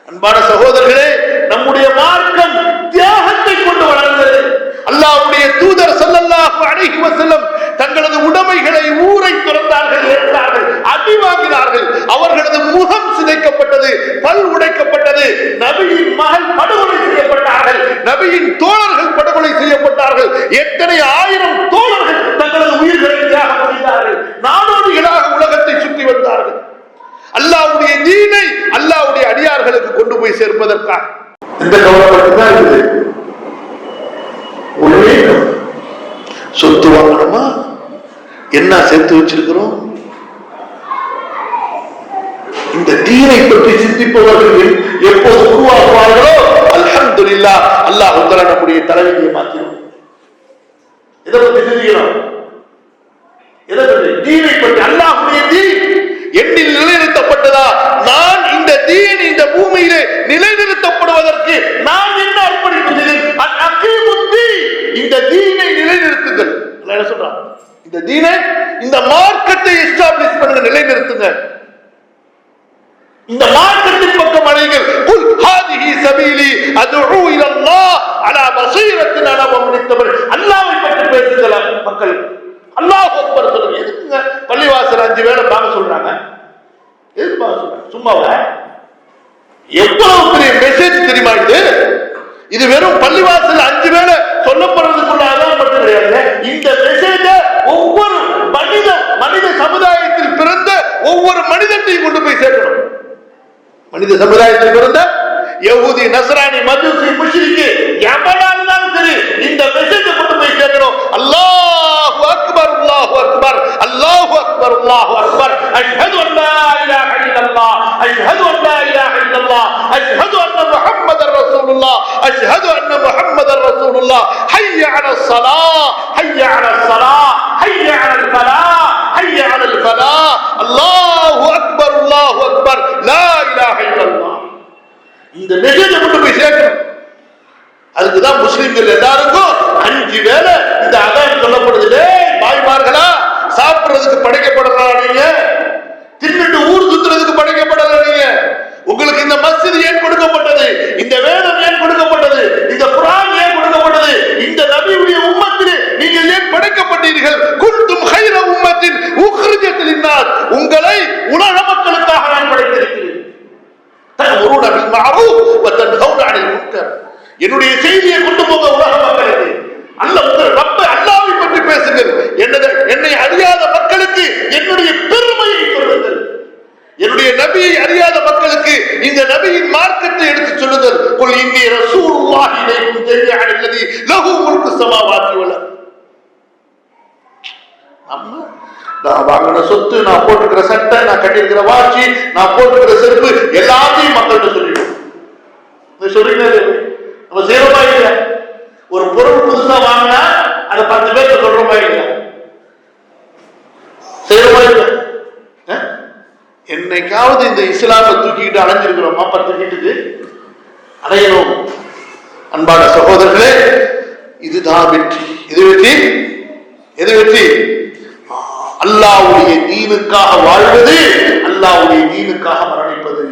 அன்பான சகோதரர்களே, நம்முடைய மார்க்கம் தியாகத்தை கொண்டு வளர்ந்தது. அல்லாஹ்வுடைய தூதர் ஸல்லல்லாஹு அலைஹி வஸல்லம் தங்களது உடைமைகளை ஊரை துறந்தார்கள், ஏற்றார்கள், அடி வாங்கினார்கள். அவர்களது முகம் சிதைக்கப்பட்டது, பல் உடைக்கப்பட்டது. நபியின் மகள் படுகொலை செய்யப்பட்டார்கள், நபியின் தோழர்கள் படுகொலை செய்யப்பட்டார்கள். எத்தனை ஆயிரம் தோழர்கள் தங்களது உயிர்களை தியாகம் செய்தார்கள். நாடோடிகளாக உலகத்தை சுற்றி வந்தார்கள். அல்லாஹ்வுடைய தீனை அல்லாஹ்வுடைய அடியார்களுக்கு கொண்டு போய் சேர்ப்பதற்காக. இந்த கவலைப்பட்டு தான் இருக்குது. ஒரே சொத்து வாங்கணுமா, என்ன சேர்த்து வச்சிருக்கிறோம்? இந்த தீனை பற்றி சிந்திப்பவர்கள் எப்போது உருவாக்குவார்களோ அல்ஹம்துலில்லாஹ், அல்லாஹ் தஆலா நம்முடைய தலைவியை மாற்றிடும். இதை பற்றி சிந்திக்கிறோம். எதை பற்றி? தீனை பற்றி. அல்லாஹ்வுடைய தீன் என்னில் நிலைநிறுத்தப்பட்டதா? நான் இந்த தீன் இந்த பூமியிலே நிலைநிறுத்தப்படுவதற்கு நான் என்ன அர்ப்பணிப்பு செய்தேன்? இந்த தீனை நிலைநிறுத்துங்கள். என்ன சொல்றான்? இந்த தீனை, இந்த மார்க்கத்தை எஸ்டாப்லிஷ் பண்ணுங்க, நிலைநிறுத்துங்க. இந்த மார்க்கத்தின் பக்கம் அழைங்கள். குல் ஹாதிஹி சபீலி அதுஉ இலல்லாஹ் அலா பஸீரத்தின் அனா வமனித்தபர். அல்லாஹ்வை பற்றி பேசுங்கள் மக்கள். அல்லாஹ் அக்பர் சொல்லுங்க. எதுக்குங்க பள்ளிவாசல் 5 வேளை பாங்க சொல்றாங்க? எதுக்கு பாங்க சொல்றாங்க? சும்மாவா? எவ்வளவு பெரிய மெசேஜ் தெரியுமா இது? இது வெறும் பள்ளிவாசல் 5 வேளை சொல்லப்படுறதுக்குள்ள ஆதாரம் மட்டும் கிடையாது. இந்த மெசேஜ ஒவ்வொரு மனித சமுதாயத்தில் பிறந்த ஒவ்வொரு மனிதத்தையும் கொண்டு போய் சேர்க்கணும். மனித சமுதாயத்தில் பிறந்த யஹூதி, நஸ்ரானி, மஜூசி, முஷ்ரிக் எவனா இருந்தாலும் சரி, இந்த மெசேஜ கொண்டு போய் சேர்க்கணும். அல்லாஹு அக்பர், அல்லாஹு அக்பர், அல்லாஹு அக்பர், அல்லாஹு அக்பர். அஷ்ஹது அல்லா இலாஹ இல்லல்லாஹ், அஷ்ஹது அல்லா இலாஹ இல்லல்லாஹ், அஷ்ஹது அன்ன முஹம்மதர் ரசூலுல்லாஹ். الصلاة حي على الصلاة حي على الفلاح حي على الفلاح الله أكبر الله أكبر لا إله إلا الله. இந்த மெசேஜை கொண்டு போய் சேர்க்கணும். அதுக்குதான் முஸ்லிம்கள் எல்லாருக்கும் 5 வேளை இந்த அதான் சொல்லப்படுது. பாய்மார்களா, சாப்பிடுறதுக்கு படைக்கப்படலாம், நீங்க தின்னுட்டு ஊர் சுத்துறதுக்கு படைக்கப்படல. நீங்க உங்களுக்கு இந்த மஸ்ஜித் ஏன் கொடுக்கப்பட்டது? இந்த வேதம் ஏன் கொடுக்கப்பட்டது? இந்த குர்ஆன் ஏன் கொடுக்கப்பட்டது? இந்த நபியுடைய உம்மத்திலே நீங்கள் ஏன் படைக்கப்பட்டீர்கள்? குன்தும் கைர உம்மத்தின் உக்ரிஜத் லின்னாஸ், உங்களை உலக மக்களுக்காக நான் படைத்திருக்கிறேன். தஅமுருன பில் மஅரூஃப் வ தன்ஹவுன அனில் முன்கர். என்னுடைய செய்தியை கொண்டு போக உலக மக்களுக்கு அல்லாஹ் உங்கள் ரப்ப அல்லாஹ்வை பற்றி பேசுங்கள். என்னை அறியாத மக்களுக்கு என்னுடைய பெருமையை சொல்லுங்கள். என்னுடைய நபியை அறியாத மக்களுக்கு இந்த நபியின் மார்க்கத்தை எடுத்து சொல்லுங்கள். குல் இன்னி ரசூலுல்லாஹி இலைக்கும் ஜமீஅன் அல்லதி லஹு முல்கு ஸமாவாத்தி வல் அர்த். நான் வாங்கின சொத்து, நான் போட்டுக்கிற சட்டை, நான் கட்டியிருக்கிற வாட்சி, நான் போட்டுக்கிற செருப்பு எல்லாத்தையும் மக்கள்கிட்ட சொல்லிடுவோம். சொல்றீங்க நம்ம செய்யறோமா இல்லையா? ஒரு பொருள் புதுசா வாங்கினா அதை 10 பேருக்கு சொல்றோமா இல்லையா? செய்யறோமா இல்லையா? என்னைக்காவது இந்த இஸ்லாமை தூக்கிக்கிட்டு அலைஞ்சிருக்கிறோமா? 10 வீட்டுக்கு அடையணும். அன்பான சகோதரர்களே, இதுதான் வெற்றி. இது வெற்றி. எது வெற்றி? அல்லாஹ்வுடைய தீனுக்காக வாழ்வது, அல்லாஹ்வுடைய தீனுக்காக மரணிப்பது.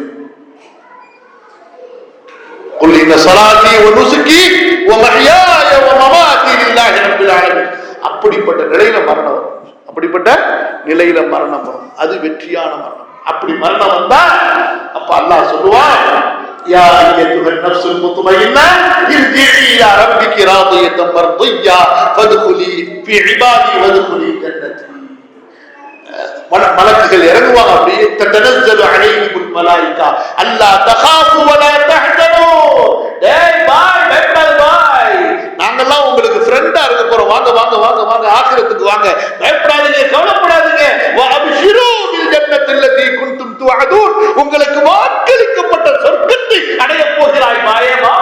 குல் இன்ன ஸலாத்தி வ நுசுகி வ மஹ்யாய வ மமாத்தி லில்லாஹி ரப்பில் ஆலமீன். அப்படிப்பட்ட நிலையில மரணம் வரும். அப்படிப்பட்ட நிலையில மரணம் வரும். அது வெற்றியான மரணம். அப்படி மரணம் வந்தா அப்ப அல்லாஹ் சொல்லுவான், யா அய்யுஹன் நஃப்ஸுல் முத்மஇன்னா இர்ஜிஇ இலா ரப்பிகி ராதியத்தன் மர்திய்யா ஃபத்குலி ஃபீ இபாதி வத்குலி ஜன்னதி. மலக்குகள் இறங்குவாங்க. அப்படியே ததனஸ்ஸலு அலைஹிமுல் மலாயிகா அல்லா தகாஃபு வ லா தஹ்சனு. டேய் பாய், பயப்படாத பாய், நாங்கெல்லாம் உங்களுக்கு ஃப்ரெண்டா இருக்க போறோம். வாங்க வாங்க வாங்க வாங்க, ஆகிரத்துக்கு வாங்க, பயப்படாதீங்க, கவலைப்படாதீங்க. வ அப்ஷிரு பில் ஜன்னத்தி அல்லதி குன்தும் துஅதுன், உங்களுக்கு வாக்களிக்கப்பட்ட சொர்க்கத்தை அடைய போகிறாய் பாயமா.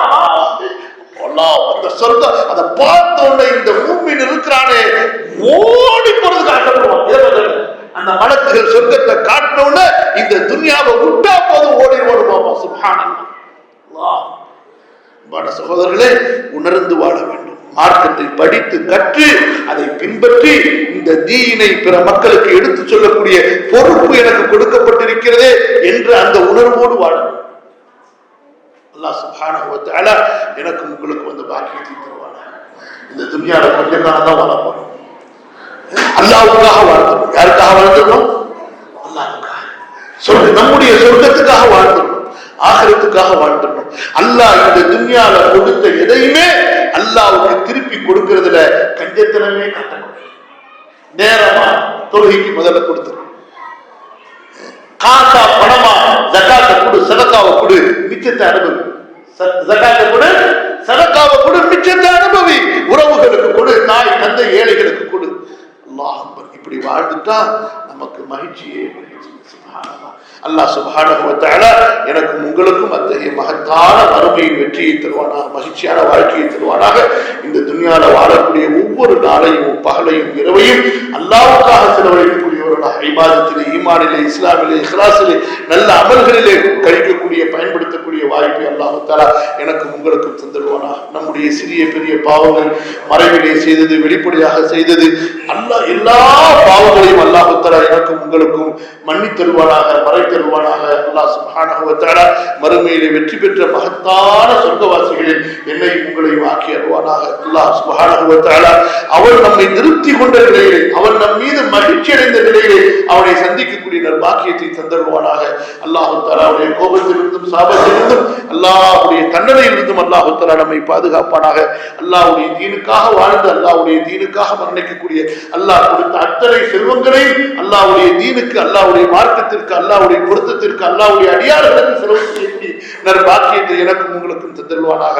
அல்லாஹ் அந்த சொர்க்கம் அத பார்த்த உடனே இந்த மூமின் இருக்கிறானே ஓடி போறதுக்கு ஆசைப்படுவான். அந்த மலக்குகள் சொர்க்கத்தை காட்டினோன்னு இந்த துன்யாவை விட்டா போதும் ஓடி ஓடுவாமா. சுப்ஹானல்லாஹ். சகோதரர்களே, உணர்ந்து வாழ வேண்டும். மார்க்கத்தை படித்து கற்று அதை பின்பற்றி இந்த தீனை பிற மக்களுக்கு எடுத்து சொல்லக்கூடிய பொறுப்பு எனக்கு கொடுக்கப்பட்டிருக்கிறதே என்ற அந்த உணர்வோடு வாழ வேண்டும். அல்லாஹ் சுப்ஹானஹு வ தஆலா எனக்கு உங்களுக்கு வந்து பாக்கியத்தை தருவானா. இந்த துன்யால கொஞ்ச காலம் தான் வாழ போறோம். அல்லாஹ்வுக்காக வாழ்ந்துடணும். யாருக்காக வாழ்ந்துடணும்? அல்லாஹ்வுக்காக. நம்முடைய சொர்க்கத்துக்காக வாழ்ந்துடணும், ஆகிரத்துக்காக வாழ்ந்துடணும். அல்லாஹ் இந்த துன்யால கொடுத்த எதையுமே அல்லாஹ்வுக்கு திருப்பி கொடுக்கிறதுல கஞ்சத்தனமே காட்டணும். நேரமா தொழுகைக்கு முதல்ல கொடுத்துரும். காசா பணமா ஜகாத்தை கொடு, சதகாவை கொடு, மிச்சத்தை அனுபவி. ஜகாத்தை கொடு, சதகாவை கொடு, மிச்சத்தை அனுபவி. உறவுகளுக்கு கொடு, தாய் தந்தை ஏழைகளுக்கு கொடு. அல்லாஹ் இப்படி வாழ்ந்துட்டா நமக்கு மகிழ்ச்சியே மகிழ்ச்சி. சுப்ஹானல்லாஹ். அல்லாஹ் சுப்ஹானஹு வ தஆலா எனக்கும் உங்களுக்கும் அத்தகைய மகத்தான மறுமையின் வெற்றியை தருவானாக, மகிழ்ச்சியான வாழ்க்கையை தருவானாக. இந்த துன்யால வாழக்கூடிய ஒவ்வொரு நாளையும் பகலையும் இரவையும் அல்லாஹ்வுக்காக செலவழிக்கக்கூடியவர்களாக, இபாதத்திலே, ஈமானிலே, இஸ்லாமிலே, இஹ்லாஸிலே, நல்ல அமல்களிலே கழிக்கக்கூடிய பயன்படுத்தக்கூடிய வாய்ப்பை அல்லாஹ் தஆலா எனக்கும் உங்களுக்கும் தந்துடுவானாக. நம்முடைய சிறிய பெரிய பாவங்கள், மறைவிலே செய்தது, வெளிப்படையாக செய்தது, அல்லாஹ் எல்லா பாவங்களையும் அல்லாஹ் தஆலா எனக்கும் உங்களுக்கும் மன்னித்தருவானாக, மறைத்தருவானாக. அல்லாஹ் சுப்ஹானஹு வ தஆலா மறுமையிலே வெற்றி பெற்ற மகத்தான சொர்க்கவாசிகளில் என்னை உங்களையும் ஆக்கி அருவானாக. அல்லாஹ் சுப்ஹானஹு வ தஆலா அவன் நம்மை திருப்தி கொண்ட நிலையிலே, அவன் நம் மீது மகிழ்ச்சி அடைந்த நிலையிலே அவனை சந்திக்கக்கூடிய நற்பாக்கியத்தை தந்தருவானாக. அல்லாஹ் தஆலா அவருடைய கோபத்திலிருந்தும் சாபத்திலிருந்தும் அல்லாஹ்வுடைய தண்டனையிலிருந்தும் அல்லாஹ் தஆலா நம்மை பாதுகாப்பானாக. அல்லாஹ்வுடைய தீனுக்காக வாழ்ந்து அல்லாஹ்வுடைய தீனுக்காக மரணிக்கக்கூடிய அல்லாஹ் கொடுத்த அத்தனை செல்வங்களையும் அல்லாஹ்வுடைய தீனுக்கு, அல்லாஹ்வுடைய மார்க்கத்திற்கு, அல்லாஹ்வுடைய பொருத்தத்திற்கு, அல்லாஹ்வுடைய அடியார்களுக்கு செலவு செய்யக்கூடிய நற்பாக்கியத்தை எனக்கும் உங்களுக்கும் தந்தருவானாக.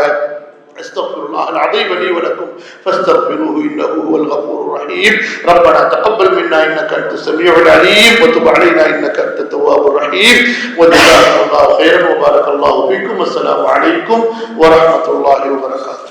أستغفر الله العظيم لي ولكم فاستغفروه إنه هو الغفور الرحيم. ربنا تقبل منا إنك أنت السميع العليم وتب علينا إنك أنت التواب الرحيم. وجزاكم الله خيرا وبارك الله فيكم. والسلام عليكم ورحمة الله وبركاته.